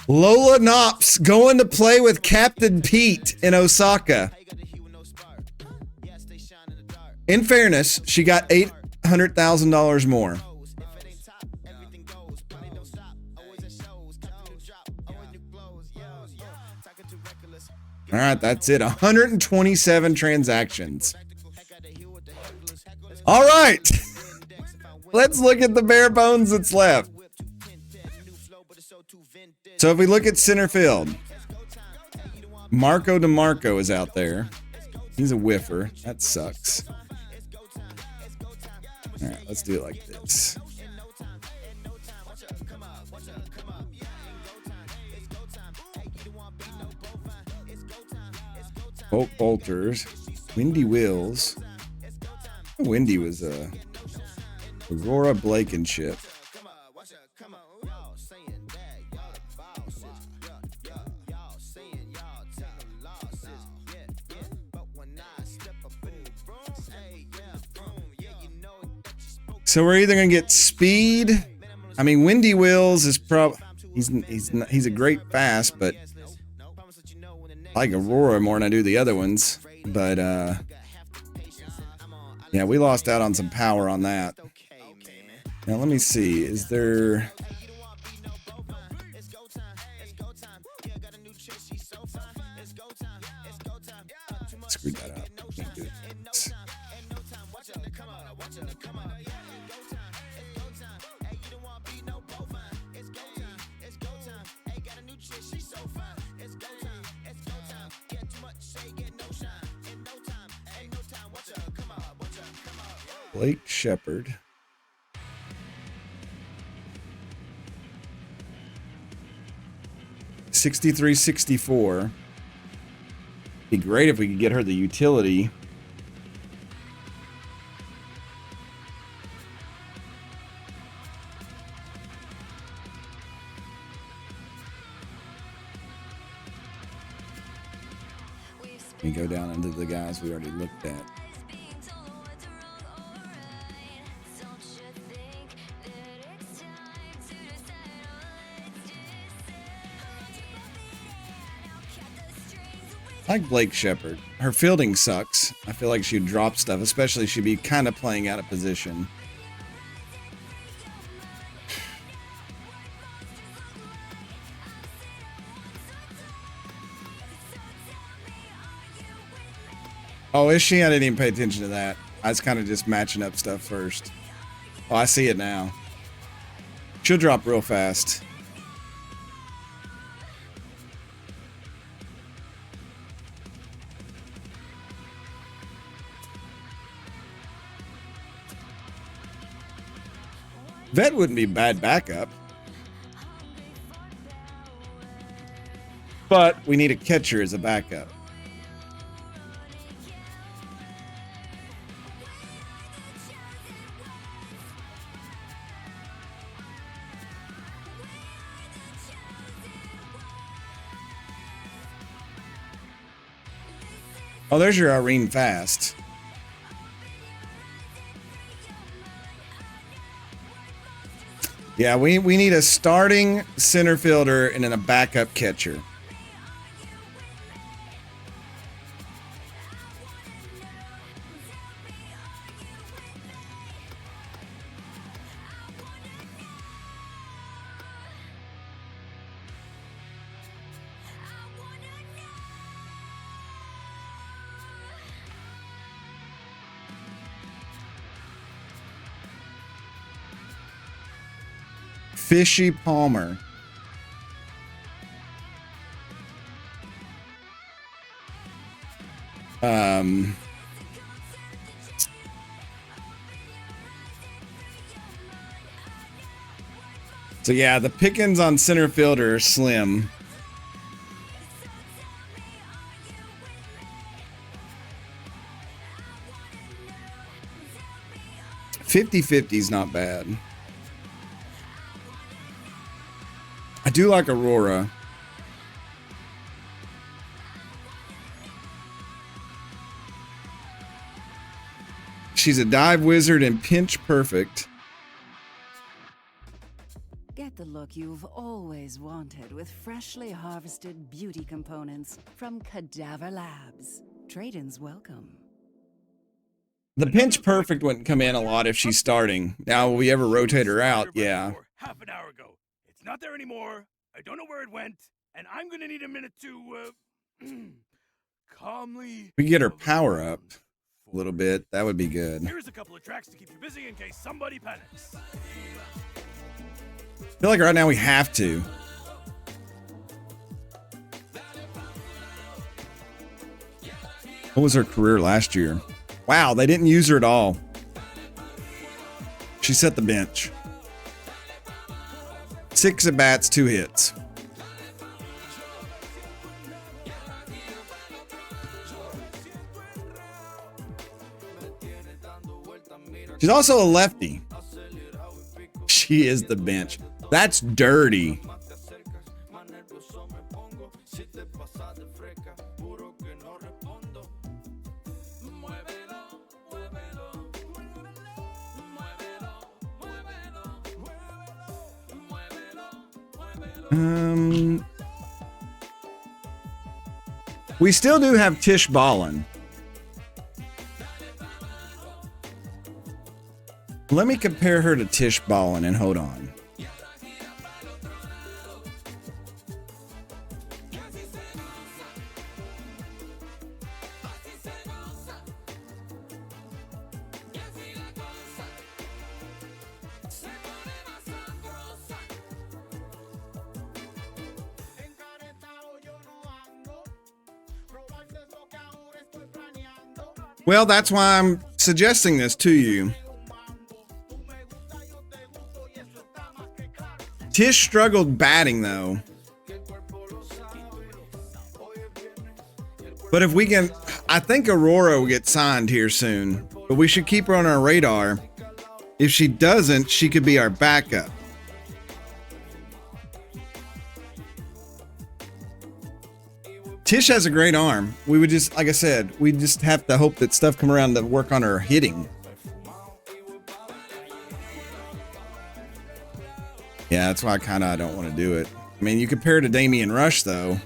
S1: Lola Knops going to play with Captain Pete in Osaka. In fairness, she got $800,000 more. All right, that's it. 127 transactions. All right. Let's look at the bare bones that's left. So if we look at center field, Marco DeMarco is out there. He's a whiffer. That sucks. All right, let's do it like this. Bolt Bolters. Windy Wills. Windy was Aurora Blankenship. So we're either gonna get speed. I mean, Windy Wills is he's a great fast, but I like Aurora more than I do the other ones. But yeah, we lost out on some power on that. Now let me see. Is there? Screwed that up. Can't do it. Blake Shepard. $63.64. Be great if we could get her the utility. We go down into the guys we already looked at. I like Blake Shepard. Her fielding sucks. I feel like she'd drop stuff, especially she'd be kind of playing out of position. Oh, is she? I didn't even pay attention to that. I was kind of just matching up stuff first. Oh, I see it now. She'll drop real fast. Vet wouldn't be bad backup. But we need a catcher as a backup. Oh, there's your Irene Fast. Yeah, we need a starting center fielder and then a backup catcher. Fishy Palmer. So yeah, the pickings on center fielder are slim. 50-50 is not bad. I do like Aurora. She's a dive wizard and pinch perfect.
S9: Get the look you've always wanted with freshly harvested beauty components from Cadaver Labs. Trade-ins welcome.
S1: The pinch perfect wouldn't come in a lot if she's starting. Now, will we ever rotate her out? Yeah.
S3: Half an hour ago. It's not there anymore. I don't know where it went, and I'm gonna need a minute to calmly.
S1: We can get her power up a little bit. That would be good.
S3: Here's a couple of tracks to keep you busy in case somebody panics.
S1: I feel like right now we have to. What was her career last year? Wow, they didn't use her at all. She set the bench. 6 at bats, 2 hits. She's also a lefty. She is the bench. That's dirty. We still do have Tish Ballin. Let me compare her to Tish Ballin and hold on. Well, that's why I'm suggesting this to you. Tish struggled batting, though. But if we can, I think Aurora will get signed here soon. But we should keep her on our radar. If she doesn't, she could be our backup. Tish has a great arm. We would just, like I said, we just have to hope that stuff come around to work on her hitting. Yeah, that's why I don't want to do it. I mean, you compare her to Damian Rush, though.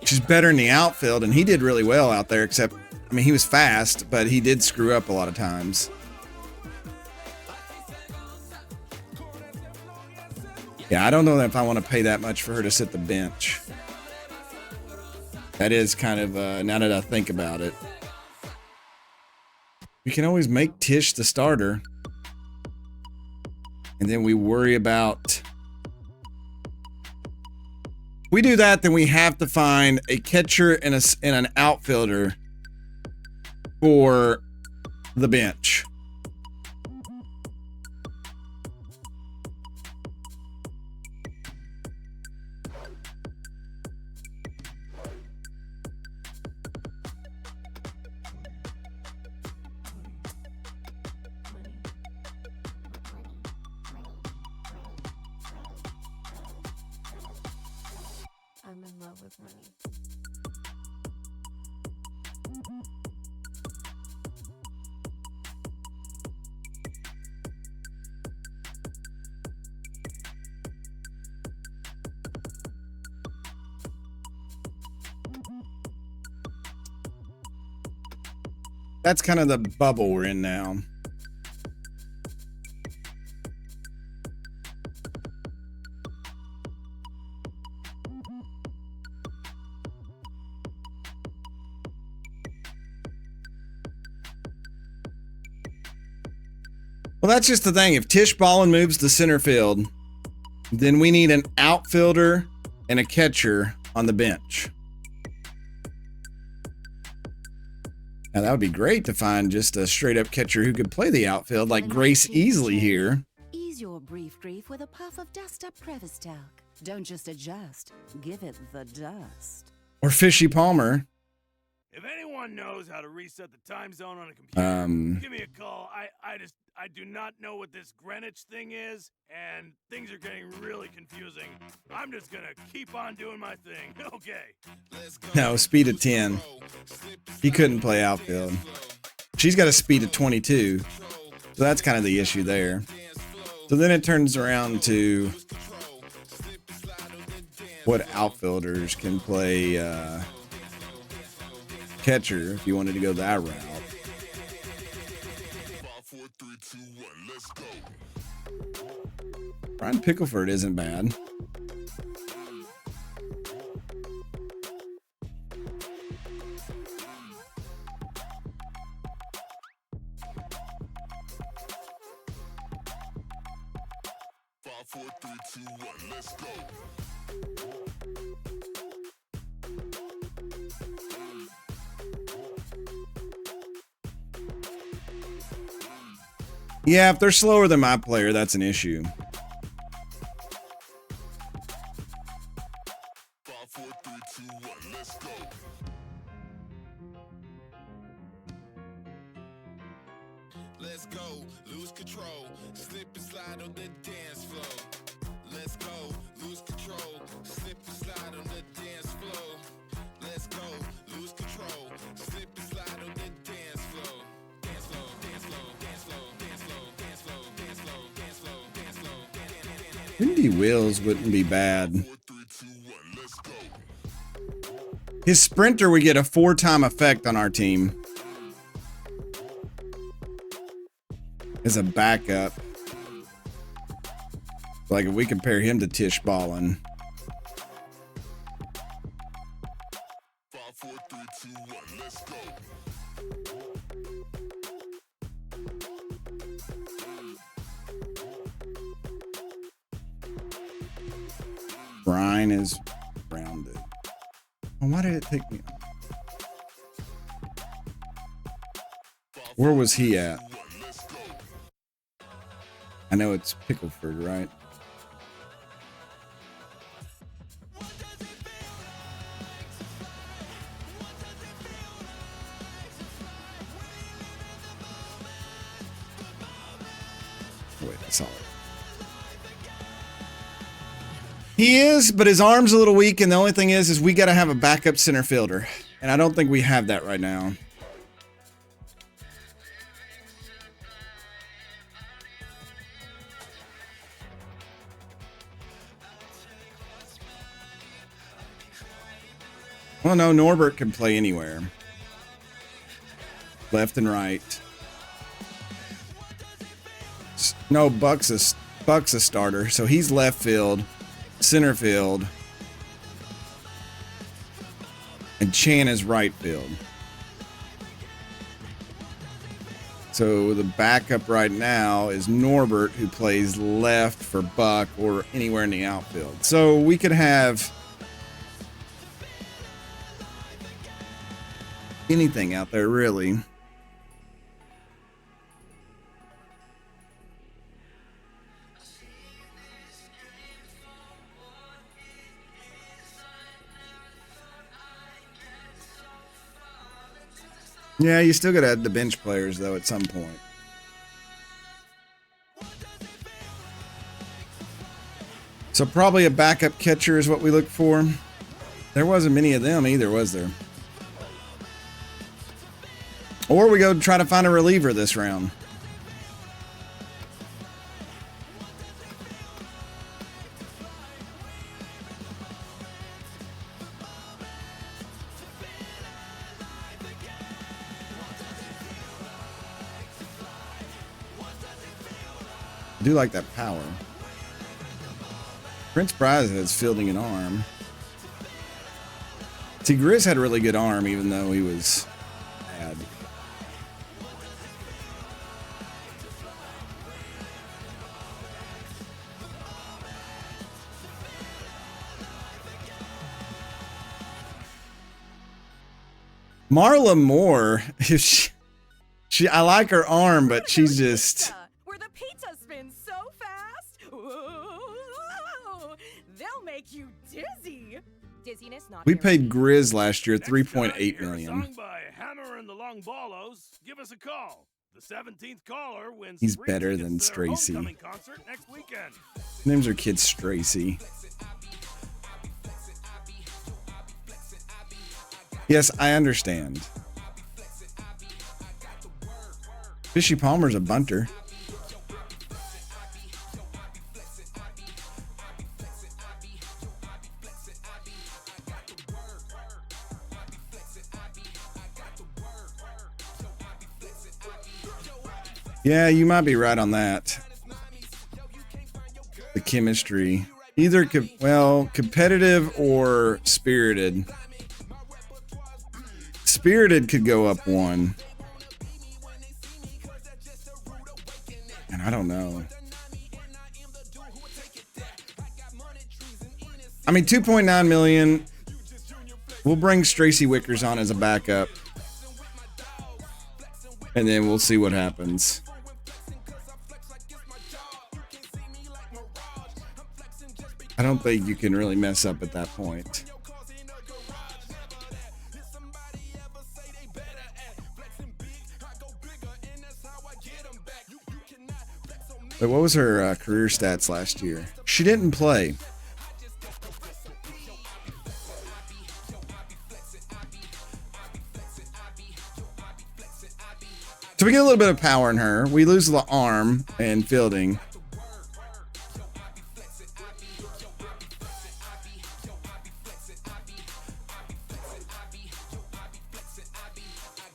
S1: She's better in the outfield, and he did really well out there, except, I mean, he was fast, but he did screw up a lot of times. Yeah, I don't know if I want to pay that much for her to sit the bench. That is kind of, now that I think about it. We can always make Tish the starter. And then we worry about... If we do that, then we have to find a catcher and an outfielder for the bench.
S10: I'm in love with money.
S1: That's kind of the bubble we're in now. Well, that's just the thing. If Tish Ballin moves to center field, then we need an outfielder and a catcher on the bench. Now, that would be great to find just a straight-up catcher who could play the outfield like Grace Easley here.
S9: Ease your brief grief with a puff of dust-up crevice talc. Don't just adjust, give it the dust.
S1: Or Fishy Palmer.
S3: If anyone knows how to reset the time zone on a computer, give me a call. I do not know what this Greenwich thing is, and things are getting really confusing. I'm just gonna keep on doing my thing. Okay.
S1: No, speed of 10. He couldn't play outfield. She's got a speed of 22. So that's kind of the issue there. So then it turns around to what outfielders can play catcher if you wanted to go that route. Brian Pickleford isn't bad. Yeah, if they're slower than my player, that's an issue.
S11: Let's go, lose control, slip and slide on the dance floor. Let's go, lose control, slip and slide on the dance floor. Let's go, lose control, slip and slide on the dance floor. Dance floor, dance floor, dance floor, dance floor, dance floor, dance floor, dance floor, dance floor, dance floor.
S1: Windy Wills wouldn't be bad. His sprinter would get a 4-time effect on our team. As a backup. Like if we compare him to Tish Ballin. Brian is rounded. Oh, why did it take me? Where was he at? I know it's Pickleford, right? Wait, I saw it. He is, but his arm's a little weak, and the only thing is we got to have a backup center fielder, and I don't think we have that right now. Well, no, Norbert can play anywhere. Left and right. No, Buck's a starter, so he's left field, center field, and Chan is right field. So the backup right now is Norbert, who plays left for Buck or anywhere in the outfield. So we could have anything out there, really. Yeah, you still gotta add the bench players, though, at some point. So probably a backup catcher is what we look for. There wasn't many of them either, was there? Or we go try to find a reliever this round. I do like that power. Prince Prize has fielding an arm. See, Grizz had a really good arm, even though he was bad. Marla Moore, she I like her arm, but she's just.
S4: Where the pizza spins so fast, whoa, they'll make you dizzy. Dizziness not.
S1: We paid Grizz last year 3.8
S3: Sung
S1: million.
S3: by Hammer and the Long Ballos. Give us a call. The 17th caller wins.
S1: He's
S3: free
S1: better
S3: tickets
S1: than
S3: to their
S1: Stracy.
S3: homecoming concert next weekend.
S1: Names are kid Stracy. Yes, I understand. Fishy Palmer's a bunter. Yeah, you might be right on that. The chemistry. Either, competitive or spirited. Spirited could go up one. And I don't know. I mean, 2.9 million. We'll bring Stracy Wickers on as a backup. And then we'll see what happens. I don't think you can really mess up at that point. But what was her career stats last year? She didn't play. So we get a little bit of power in her. We lose the arm and fielding.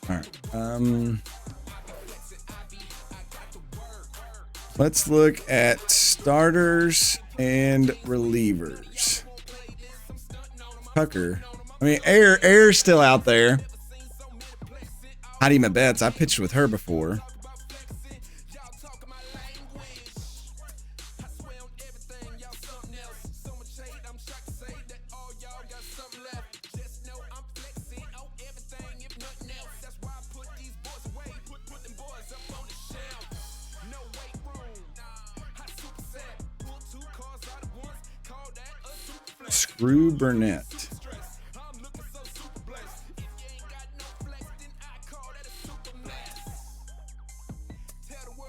S1: All right. Let's look at starters and relievers. Tucker. I mean, Air's still out there. Heidi Mabetz, I pitched with her before. Screw Burnett.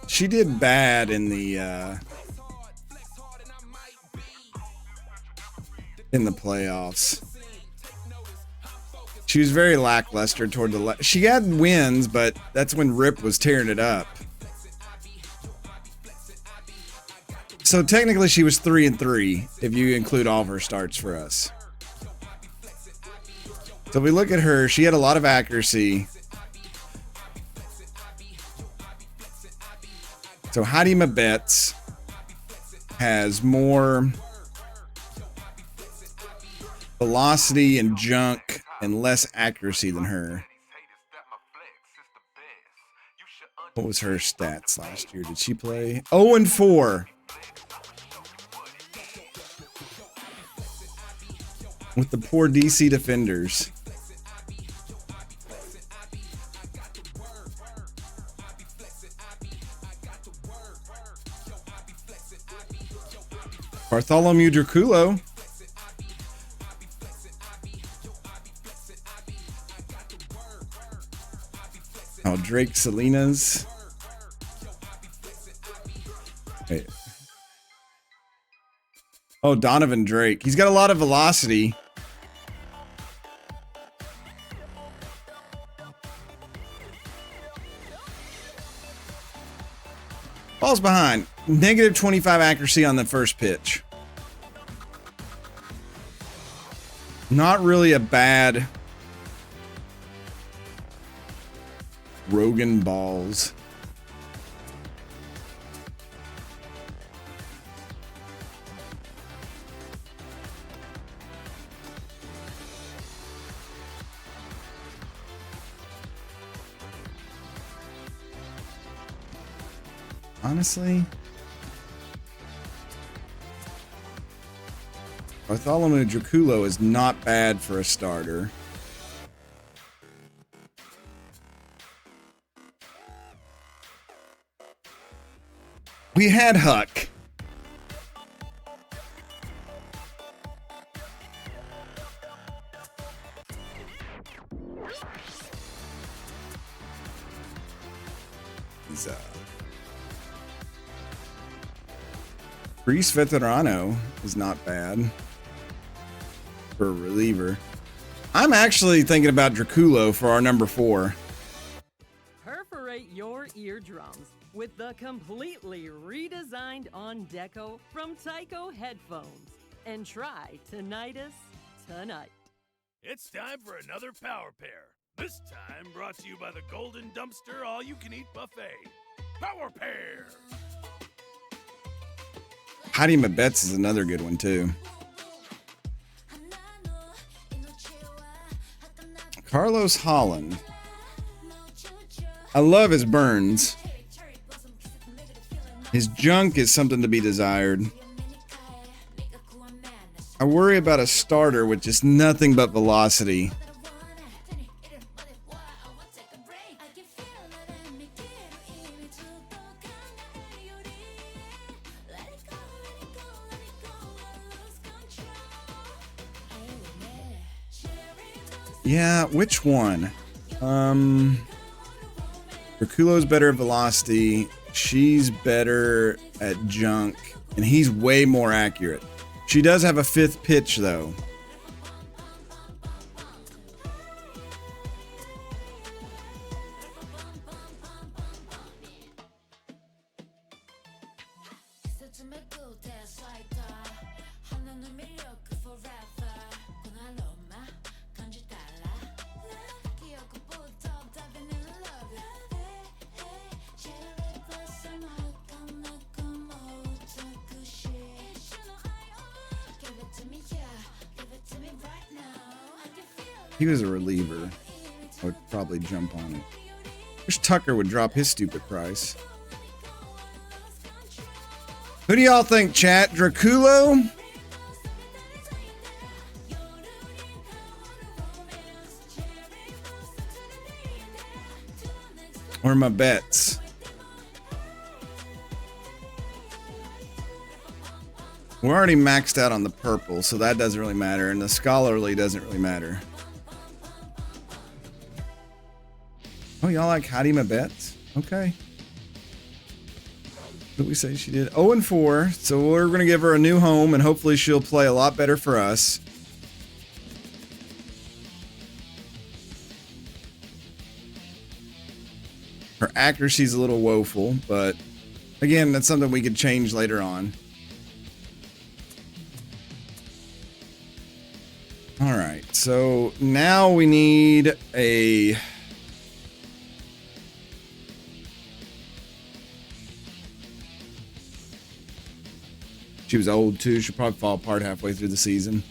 S1: She did bad in the playoffs. She was very lackluster toward the she had wins, but that's when Rip was tearing it up. So technically she was 3-3 if you include all of her starts for us. So if we look at her, she had a lot of accuracy. So Heidi Mabetz has more velocity and junk and less accuracy than her. What was her stats last year? Did she play? 0-4. With the poor DC defenders. Bartholomew Draculo. Oh, Drake Salinas. Wait. Oh, Donovan Drake. He's got a lot of velocity. Ball's behind. Negative 25 accuracy on the first pitch. Not really a bad Rogan balls. Honestly, Bartholomew Draculo is not bad for a starter. We had Huck. He's Priest Veterano is not bad for a reliever. I'm actually thinking about Draculo for our number 4.
S2: Perforate your eardrums with the completely redesigned On Deco from Tyco headphones and try tinnitus tonight.
S3: It's time for another Power Pair. This time brought to you by the Golden Dumpster All-You-Can-Eat Buffet. Power Pair!
S1: Heidi Mabetz is another good one, too. Carlos Holland. I love his burns. His junk is something to be desired. I worry about a starter with just nothing but velocity. Yeah, which one? Draculo's better at velocity. She's better at junk. And he's way more accurate. She does have a 5th pitch, though. He was a reliever. I would probably jump on it. Wish Tucker would drop his stupid price. Who do y'all think, chat? Draculo? Or my bets? We're already maxed out on the purple, so that doesn't really matter. And the scholarly doesn't really matter. Oh, y'all like Heidi Mabetz? Okay. What did we say she did? 0-4. So we're going to give her a new home, and hopefully she'll play a lot better for us. Her accuracy's a little woeful, but again, that's something we could change later on. All right. So now we need a... She was old too. She'll probably fall apart halfway through the season.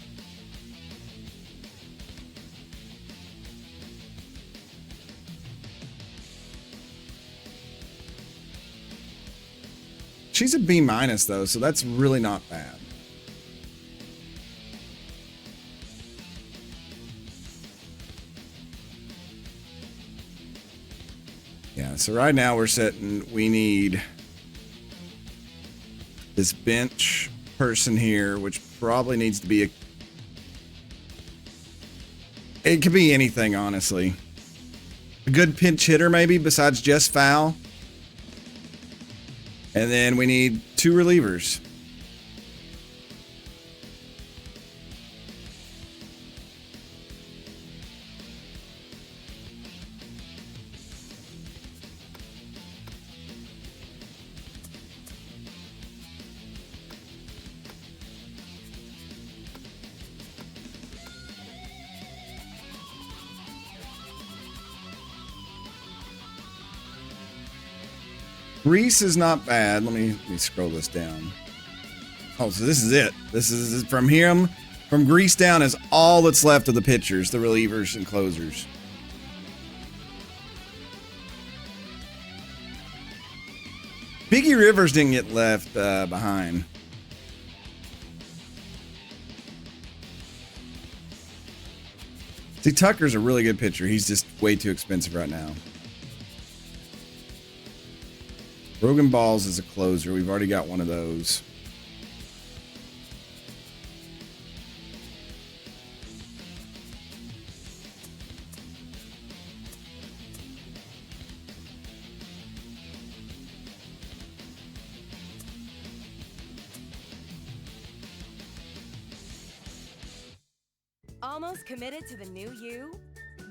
S1: She's a B- though, so that's really not bad. Yeah, so right now we're setting, we need this bench person here, which probably needs to be it could be anything, honestly. A good pinch hitter, maybe, besides just foul. And then we need 2 relievers. Reese is not bad. Let me scroll this down. Oh, so this is it. This is from him. From Grease down is all that's left of the pitchers, the relievers and closers. Biggie Rivers didn't get left behind. See, Tucker's a really good pitcher. He's just way too expensive right now. Brogan Balls is a closer. We've already got one of those.
S12: Almost committed to the new you?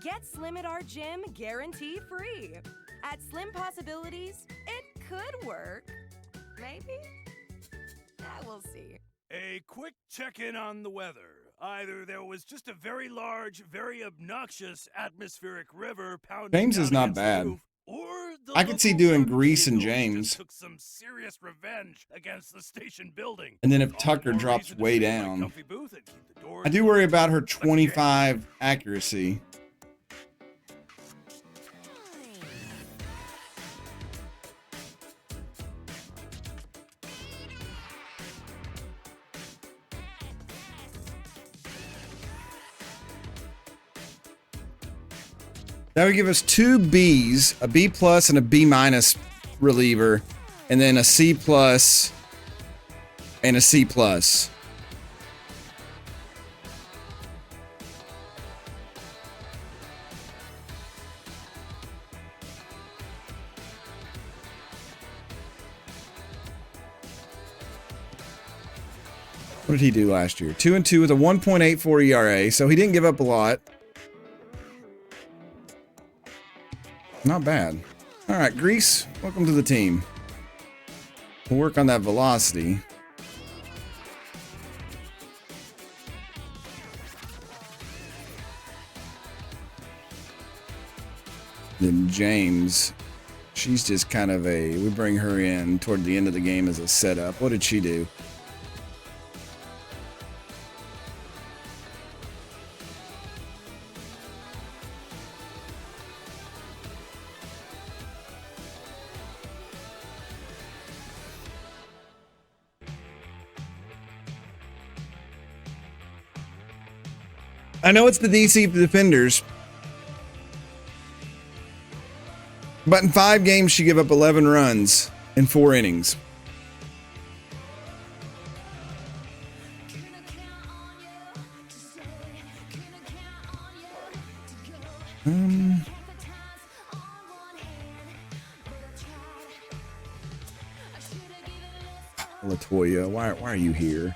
S12: Get Slim at our gym guarantee free. At Slim Possibilities, it could work. Maybe? We'll see.
S3: A quick check-in on the weather. Either there was just a very large, very obnoxious atmospheric river pounding
S1: James
S3: down
S1: is not
S3: against the
S1: bad.
S3: roof, or the
S1: I could see
S3: local
S1: doing
S3: young
S1: Grease and
S3: Eagles
S1: James.
S3: just took some serious revenge against the station building.
S1: And then if
S3: All
S1: Tucker
S3: the more
S1: drops
S3: reason to
S1: way
S3: sit in my
S1: down.
S3: comfy booth and keep the doors
S1: I do worry about her 25 accuracy. That would give us 2 Bs, a B plus and a B minus reliever, and then a C plus and a C plus. What did he do last year? 2-2 with a 1.84 ERA, so he didn't give up a lot. Not bad. All right, Grease, welcome to the team. We'll work on that velocity. Then James, she's just kind of we bring her in toward the end of the game as a setup. What did she do? I know it's the DC Defenders, but in 5 games she gave up 11 runs in 4 innings. Latoya, why are you here?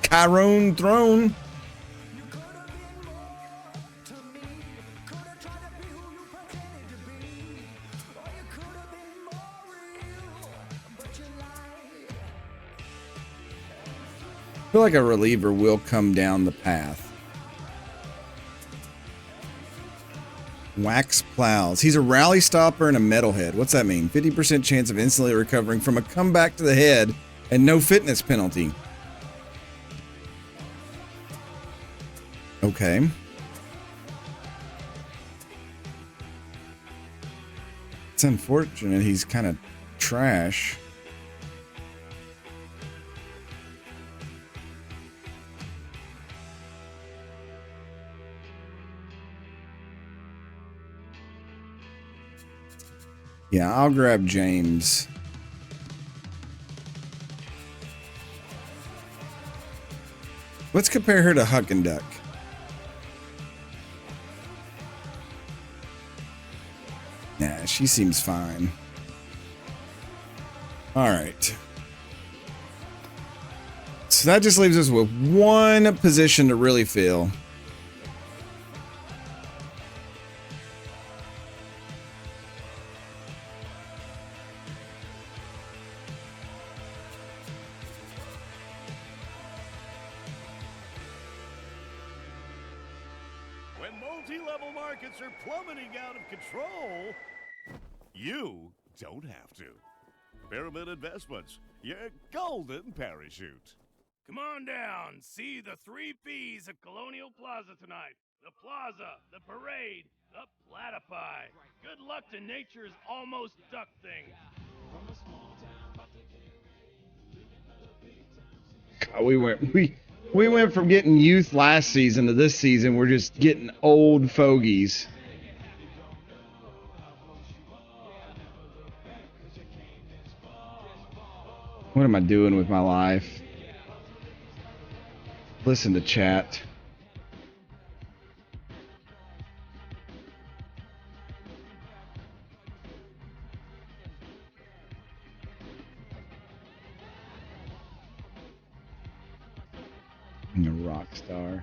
S1: Chiron Throne. I feel like a reliever will come down the path. Wax Plows. He's a rally stopper and a metalhead. What's that mean? 50% chance of instantly recovering from a comeback to the head and no fitness penalty. Okay. It's unfortunate he's kind of trash. Yeah, I'll grab James. Let's compare her to Huck and Duck. Nah, she seems fine. All right. So that just leaves us with one position to really fill.
S3: When multi-level markets are plummeting out of control, you don't have to. Pyramid Investments, your golden parachute. Come on down, see the 3 Ps at Colonial Plaza tonight. The Plaza, the Parade, The platypi. Good luck to nature's almost duck thing.
S1: God, we went from getting youth last season to this season. We're just getting old fogies. What am I doing with my life? Listen to chat. I'm a rock star.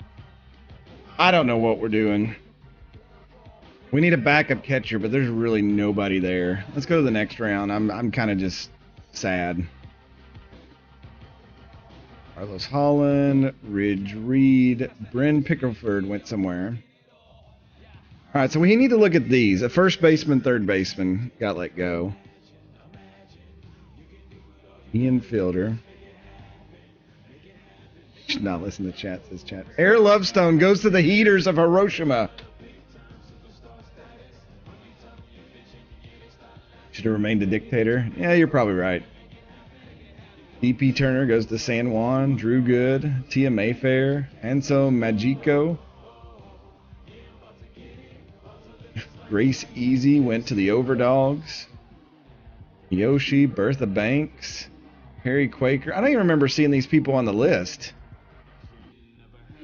S1: I don't know what we're doing. We need a backup catcher, but there's really nobody there. Let's go to the next round. I'm kind of just sad. Carlos Holland, Ridge Reed, Bryn Pickleford went somewhere. All right, so we need to look at these. A first baseman, third baseman got let go. Ian Fielder. Should not listen to chat, says chat. Air Lovestone goes to the Heaters of Hiroshima. Should have remained a dictator. Yeah, you're probably right. DP Turner goes to San Juan. Drew Good. Tia Mayfair. Enzo Magico. Grace Easy went to the Overdogs. Yoshi. Bertha Banks. Harry Quaker. I don't even remember seeing these people on the list.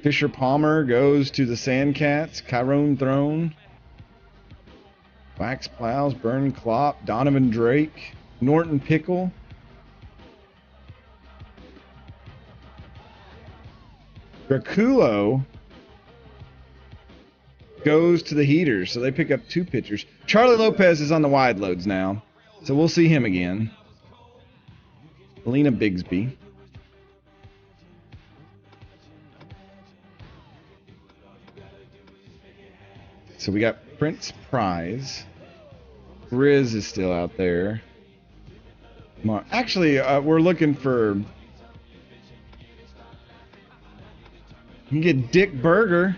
S1: Fisher Palmer goes to the Sandcats. Chiron Throne. Wax Plows. Bern Klopp. Donovan Drake. Norton Pickle. Draculo goes to the Heaters, so they pick up two pitchers. Charlie Lopez is on the wide loads now, so we'll see him again. Alina Bigsby. So we got Prince Prize. Riz is still out there. Actually, we're looking for... You can get Dick Berger.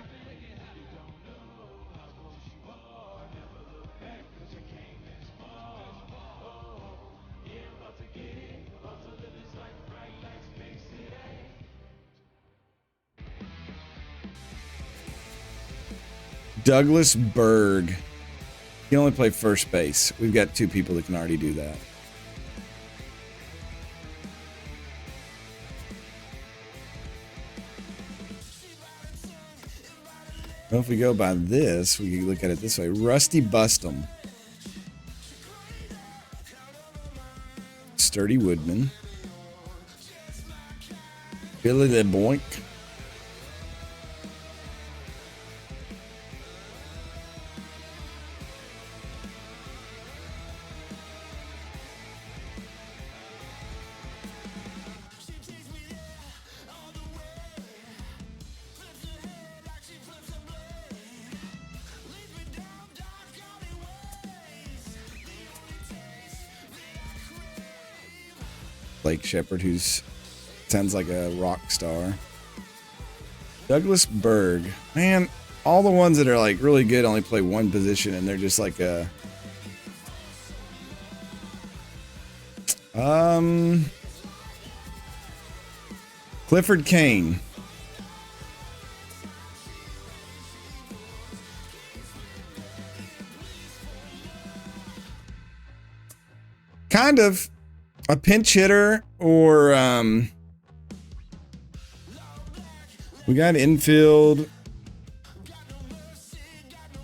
S1: Douglas Berg. He can only play first base. We've got two people that can already do that. Well, if we go by this, we can look at it this way. Rusty Bustum. Sturdy Woodman. Billy the Boink. Blake Shepard, who's sounds like a rock star. Douglas Berg. Man, all the ones that are like really good only play one position, and they're just like a Clifford Kane. Kind of a pinch hitter, or we got infield,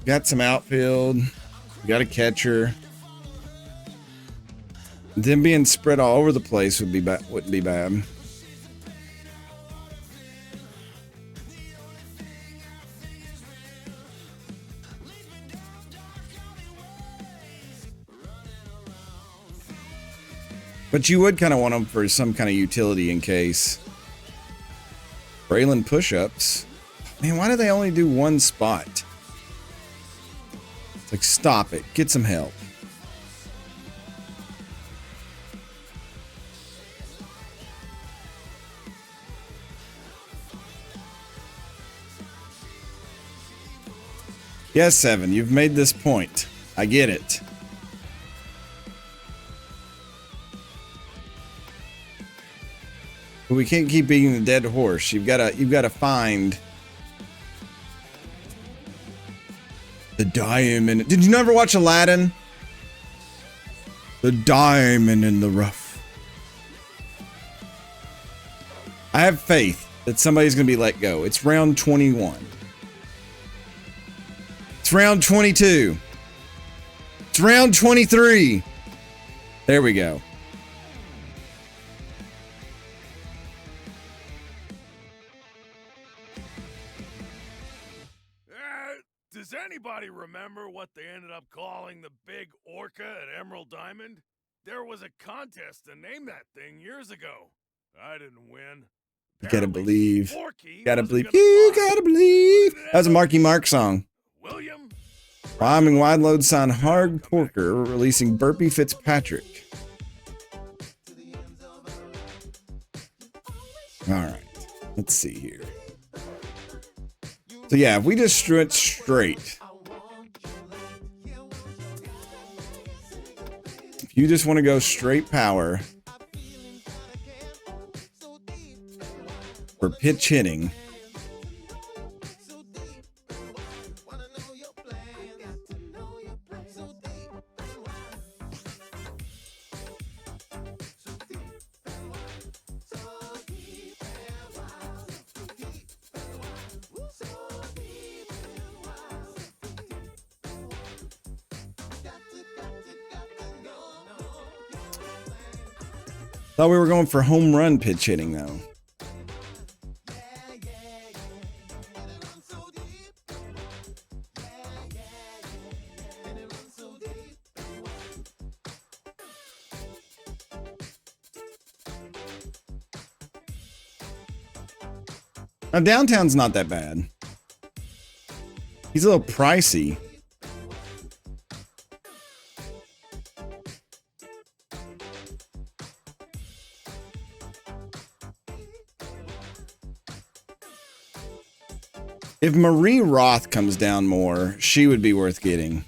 S1: got some outfield, we got a catcher. Them being spread all over the place wouldn't be bad. But you would kind of want them for some kind of utility in case. Braylon push-ups. Man, why do they only do one spot? It's like, stop it. Get some help. Yes, Seven, you've made this point. I get it. But we can't keep beating the dead horse. You've gotta find the diamond. Did you never watch Aladdin? The diamond in the rough. I have faith that somebody's gonna be let go. It's round 21. It's round 22. It's round 23. There we go.
S3: Does anybody remember what they ended up calling the big orca at Emerald Diamond? There was a contest to name that thing years ago. I didn't win.
S1: You gotta believe.
S3: Forky
S1: Gotta
S3: wasn't
S1: believe.
S3: gonna
S1: You
S3: fly.
S1: gotta believe. That was a Marky Mark song.
S3: William?
S1: Rhyming Wide Load signed Hard Porker, releasing Burpee Fitzpatrick. Alright. Let's see here. So yeah, if we just went straight. If you just want to go straight power for pitch hitting. Thought we were going for home run pitch hitting though. Now downtown's not that bad. He's a little pricey. If Marie Roth comes down more, she would be worth getting.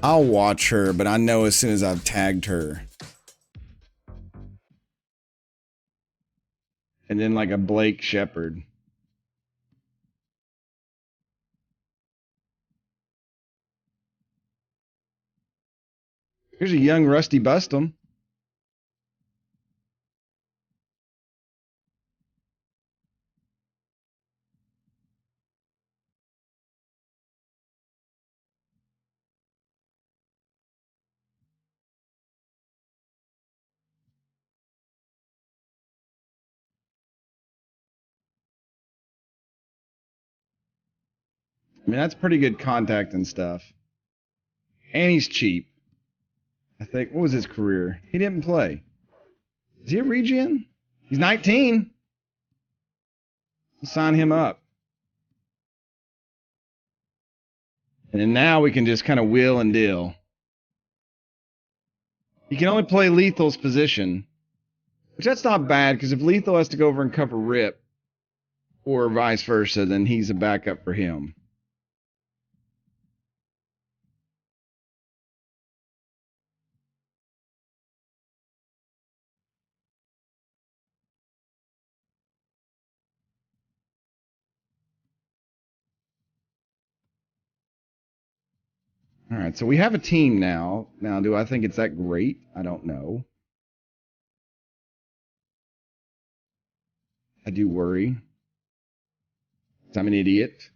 S1: I'll watch her, but I know as soon as I've tagged her. And then like a Blake Shepard. Here's a young Rusty Bustum. I mean, that's pretty good contact and stuff. And he's cheap. I think, what was his career? He didn't play. Is he a regen? He's 19. Let's sign him up. And then now we can just kind of wheel and deal. He can only play Lethal's position. Which that's not bad, because if Lethal has to go over and cover Rip, or vice versa, then he's a backup for him. All right, so we have a team now. Now, do I think it's that great? I don't know. I do worry. 'Cause I'm an idiot.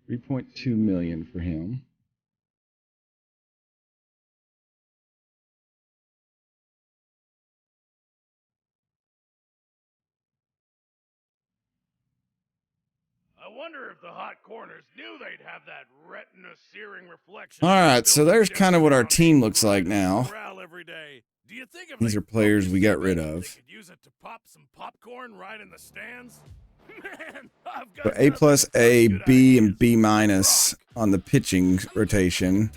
S1: $3.2 million for him.
S3: I wonder if the hot corners knew they'd have that retina-searing reflection.
S1: All right, so there's kind of what our team looks like now.
S3: Every day. Do you think if
S1: These
S3: they
S1: are players we got
S3: focused
S1: rid
S3: on it,
S1: of.
S3: they could use it to pop some popcorn right in the stands? Man, I've got
S1: So A+, A, B, and B- on the pitching rotation.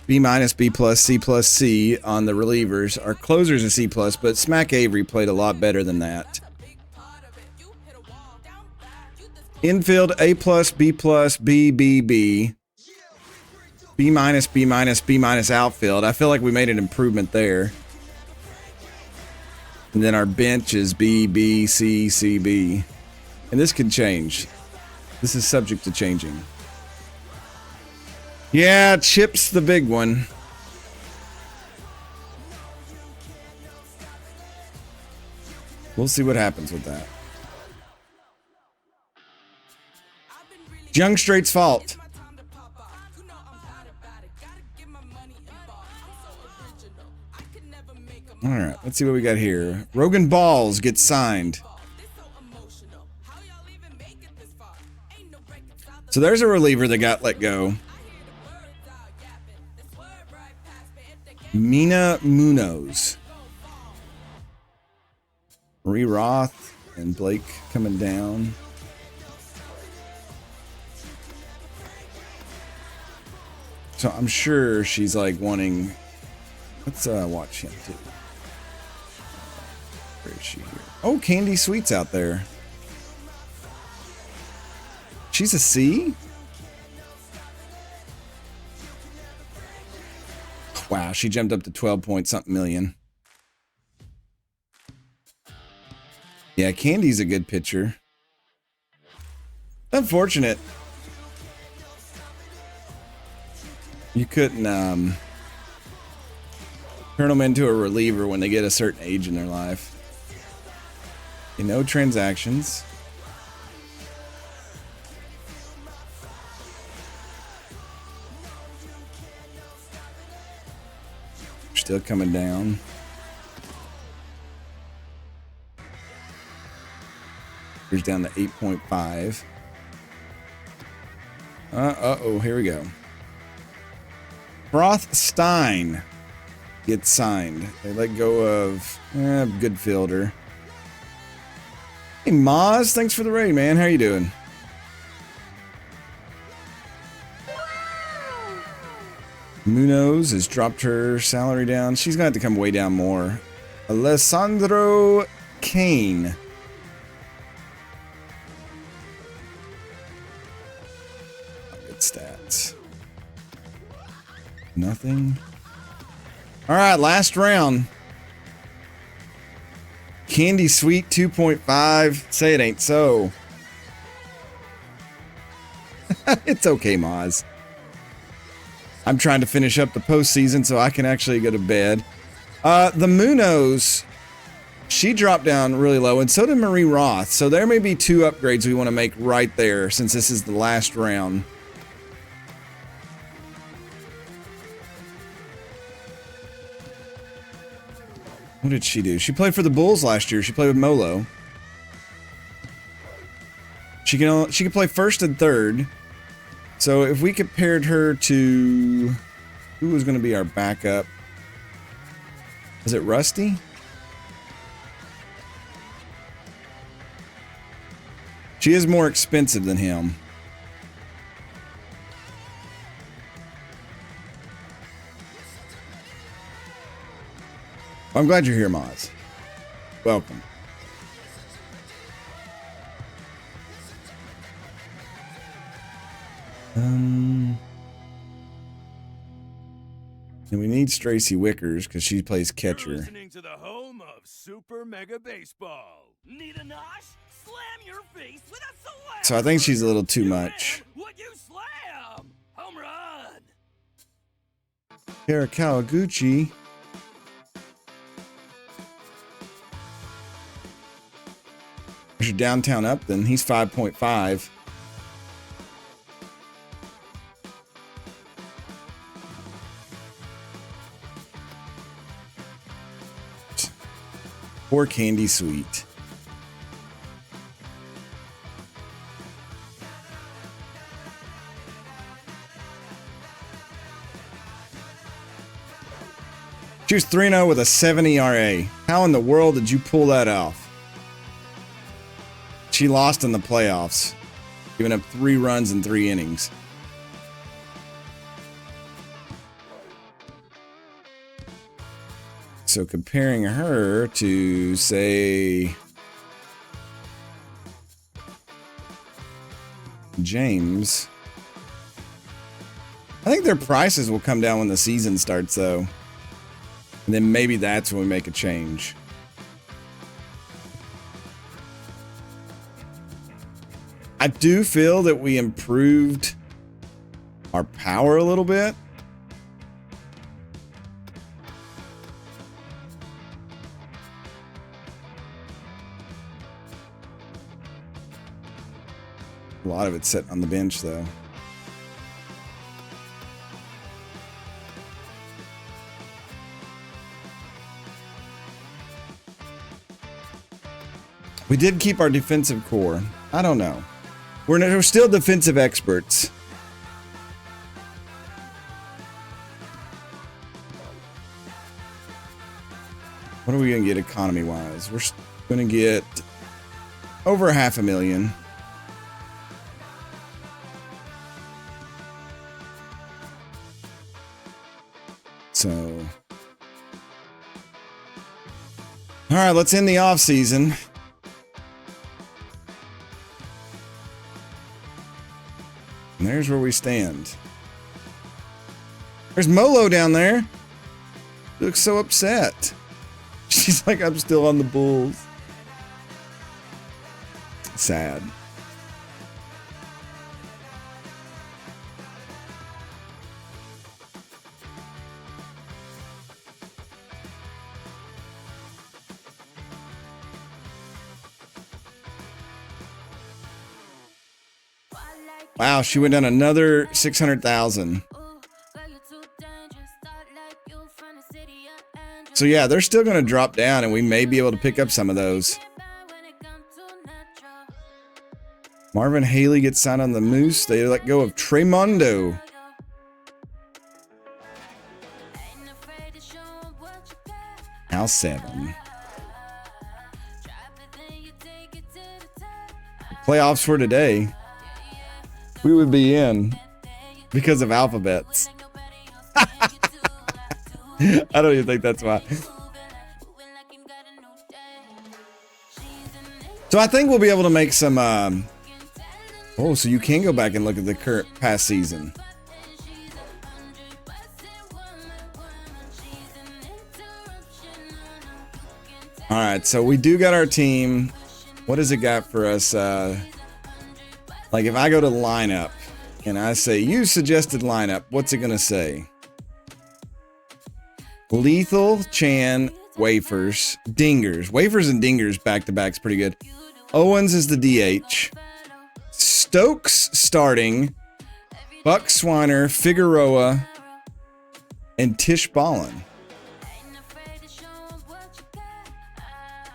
S1: B minus, B plus, C plus, C on the relievers. Our closer's a C plus, but Smack Avery played a lot better than that. Infield A plus, B plus, B, B, B. B minus, B minus, B minus outfield. I feel like we made an improvement there. And then our bench is B, B, C, C, B. And this could change. This is subject to changing. Yeah, Chip's the big one. We'll see what happens with that. Young Straight's fault. All right, let's see what we got here. Rogan Balls gets signed. So there's a reliever that got let go. Mina Munoz. Marie Roth and Blake coming down. So I'm sure she's like wanting. Let's watch him too. Where is she here? Oh, Candy Sweet's out there. She's a C? Wow, she jumped up to 12 point something million. Yeah, Candy's a good pitcher. Unfortunate. You couldn't turn them into a reliever when they get a certain age in their life. No transactions. Still coming down. Here's down to 8.5. Uh-oh, here we go. Rothstein gets signed. They let go of good fielder. Hey, Maz, thanks for the raid, man. How you doing? Munoz has dropped her salary down. She's going to have to come way down more. Alessandro Kane. Good stats. Nothing. All right, last round. Candy Sweet 2.5. Say it ain't so. It's okay, Maz. I'm trying to finish up the postseason so I can actually go to bed. The Munoz, she dropped down really low, and so did Marie Roth. So there may be two upgrades we want to make right there since this is the last round. What did she do? She played for the Bulls last year. She played with Molo. She can play first and third. So if we compared her to who was going to be our backup? Was it Rusty? She is more expensive than him. I'm glad you're here, Maz. Welcome. And we need Stracy Wickers because she plays catcher.
S3: You're listening to the home of Super Mega Baseball. Need a nosh? Slam your face with a slam.
S1: So I think she's a little too much.
S3: Would you slam? Home run.
S1: Kara Kawaguchi. There's your downtown Upton. He's 5.5. Poor Candy Sweet. She was 3-0 with a 7 ERA. How in the world did you pull that off? She lost in the playoffs, giving up 3 runs in 3 innings. so comparing her to, say, James. I think their prices will come down when the season starts, though. And then maybe that's when we make a change. I do feel that we improved our power a little bit. A lot of it's sitting on the bench, though. We did keep our defensive core. I don't know. We're still defensive experts. What are we going to get economy-wise? We're going to get over 500,000. So, all right, let's end the off season. And there's where we stand. There's Molo down there. She looks so upset. She's like, I'm still on the Bulls. Sad. Wow, she went down another 600,000. So yeah, they're still going to drop down, and we may be able to pick up some of those. Marvin Haley gets signed on the Moose. They let go of Tremondo. Now 7. Playoffs for today. We would be in because of alphabets. I don't even think that's why. So I think we'll be able to make some. Oh, so you can go back and look at the current past season. All right, so we do got our team. What does it got for us? Like if I go to lineup and I say, you suggested lineup, what's it going to say? Lethal, Chan, Wafers, Dingers. Wafers and Dingers back-to-back is pretty good. Owens is the DH. Stokes starting. Buck Swiner, Figueroa, and Tish Ballin.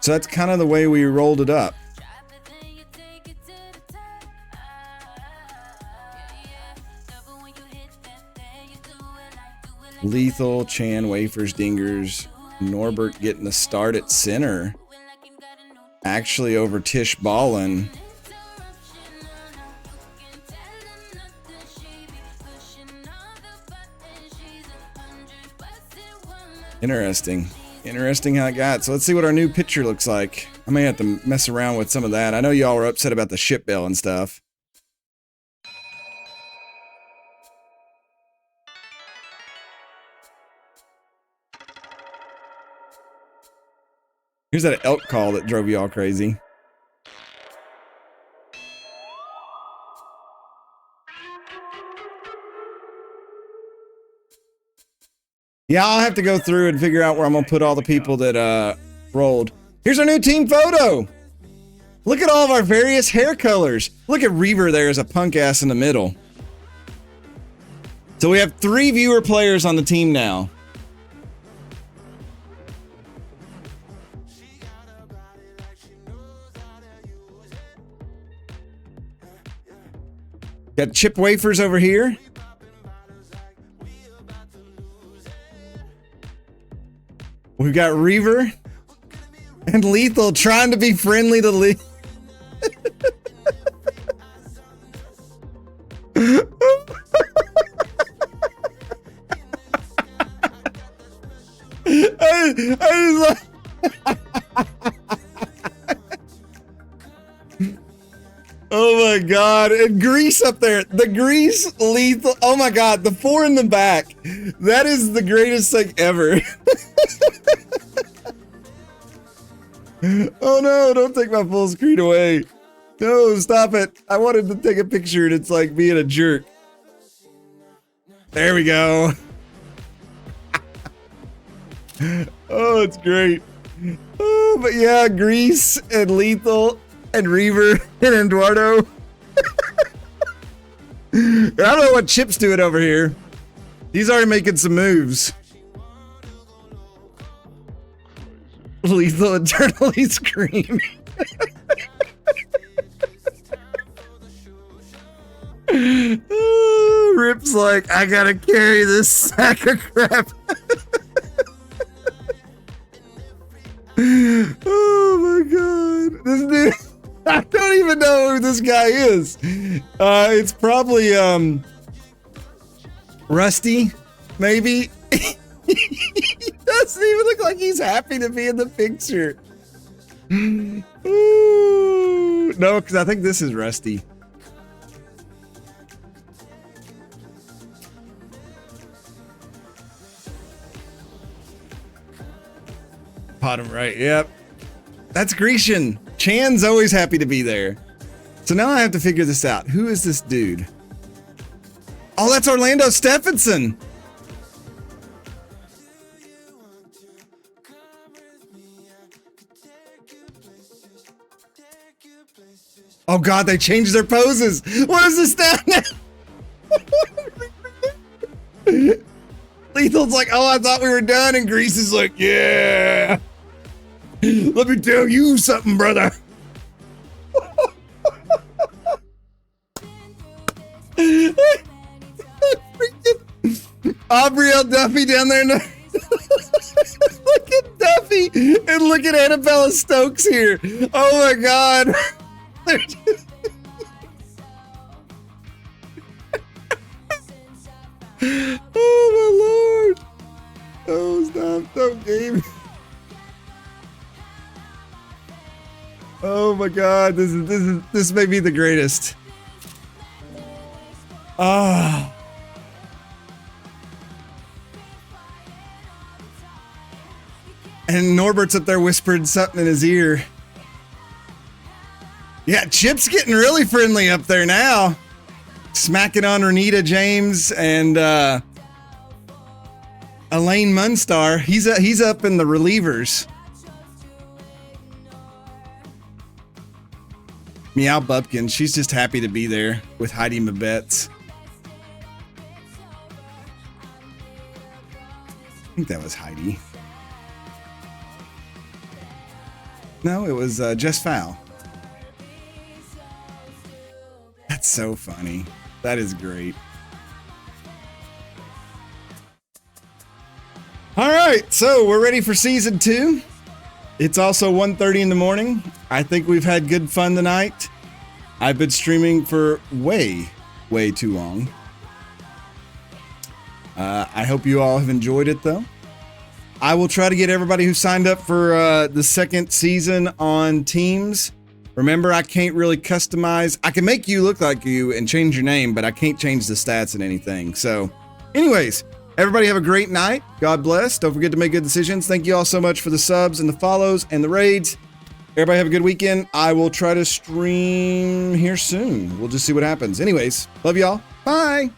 S1: So that's kind of the way we rolled it up. Lethal, Chan, Wafers, Dingers, Norbert getting the start at center. Actually over Tish Ballin. Interesting. Interesting how it got. So let's see what our new picture looks like. I may have to mess around with some of that. I know y'all were upset about the ship bell and stuff. Here's that elk call that drove you all crazy. Yeah, I'll have to go through and figure out where I'm going to put all the people that rolled. Here's our new team photo. Look at all of our various hair colors. Look at Reaver there as a punk ass in the middle. So we have 3 viewer players on the team now. Got Chip Wafers over here. We've got Reaver and Lethal trying to be friendly to Lee. I just oh my god, and Grease up there. The Grease lethal. Oh my god, the 4 in the back. That is the greatest thing ever. Oh no, don't take my full screen away. No, stop it. I wanted to take a picture and it's like being a jerk. There we go. Oh, it's great. Oh, but yeah, Grease and Lethal and Reaver and Eduardo. I don't know what Chip's doing over here. He's already making some moves. Lethal eternally screaming. Rip's like, I gotta carry this sack of crap. Oh my god. This dude, I don't even know who this guy is. It's probably Rusty, maybe. He doesn't even look like he's happy to be in the picture. Ooh. No, because I think this is Rusty. Bottom right, yep. That's Grecian. Chan's always happy to be there. So now I have to figure this out. Who is this dude? Oh, that's Orlando Stephenson. Oh god, they changed their poses. What is this down now? Lethal's like, oh, I thought we were done. And Grease is like, yeah. Let me tell you something, brother. Aubrey L. Duffy down there. Look at Duffy and look at Annabella Stokes here. Oh my god. Oh my lord. Oh, stop. Don't game. Oh my god, this may be the greatest. Ah. And Norbert's up there whispering something in his ear. Yeah, Chip's getting really friendly up there now. Smacking on Renita James and Elaine Munstar. He's up in the relievers. Meow Bupkin, she's just happy to be there with Heidi Mabetz. I think that was Heidi. No, it was Jess Fowl. That's so funny. That is great. All right, so we're ready for season 2. It's also 1:30 in the morning. I think we've had good fun tonight. I've been streaming for way too long. I hope you all have enjoyed it, though. I will try to get everybody who signed up for the second season on Teams. Remember, I can't really customize. I can make you look like you and change your name, but I can't change the stats and anything. So, anyways, everybody have a great night. God bless. Don't forget to make good decisions. Thank you all so much for the subs and the follows and the raids. Everybody have a good weekend. I will try to stream here soon. We'll just see what happens. Anyways, love y'all. Bye.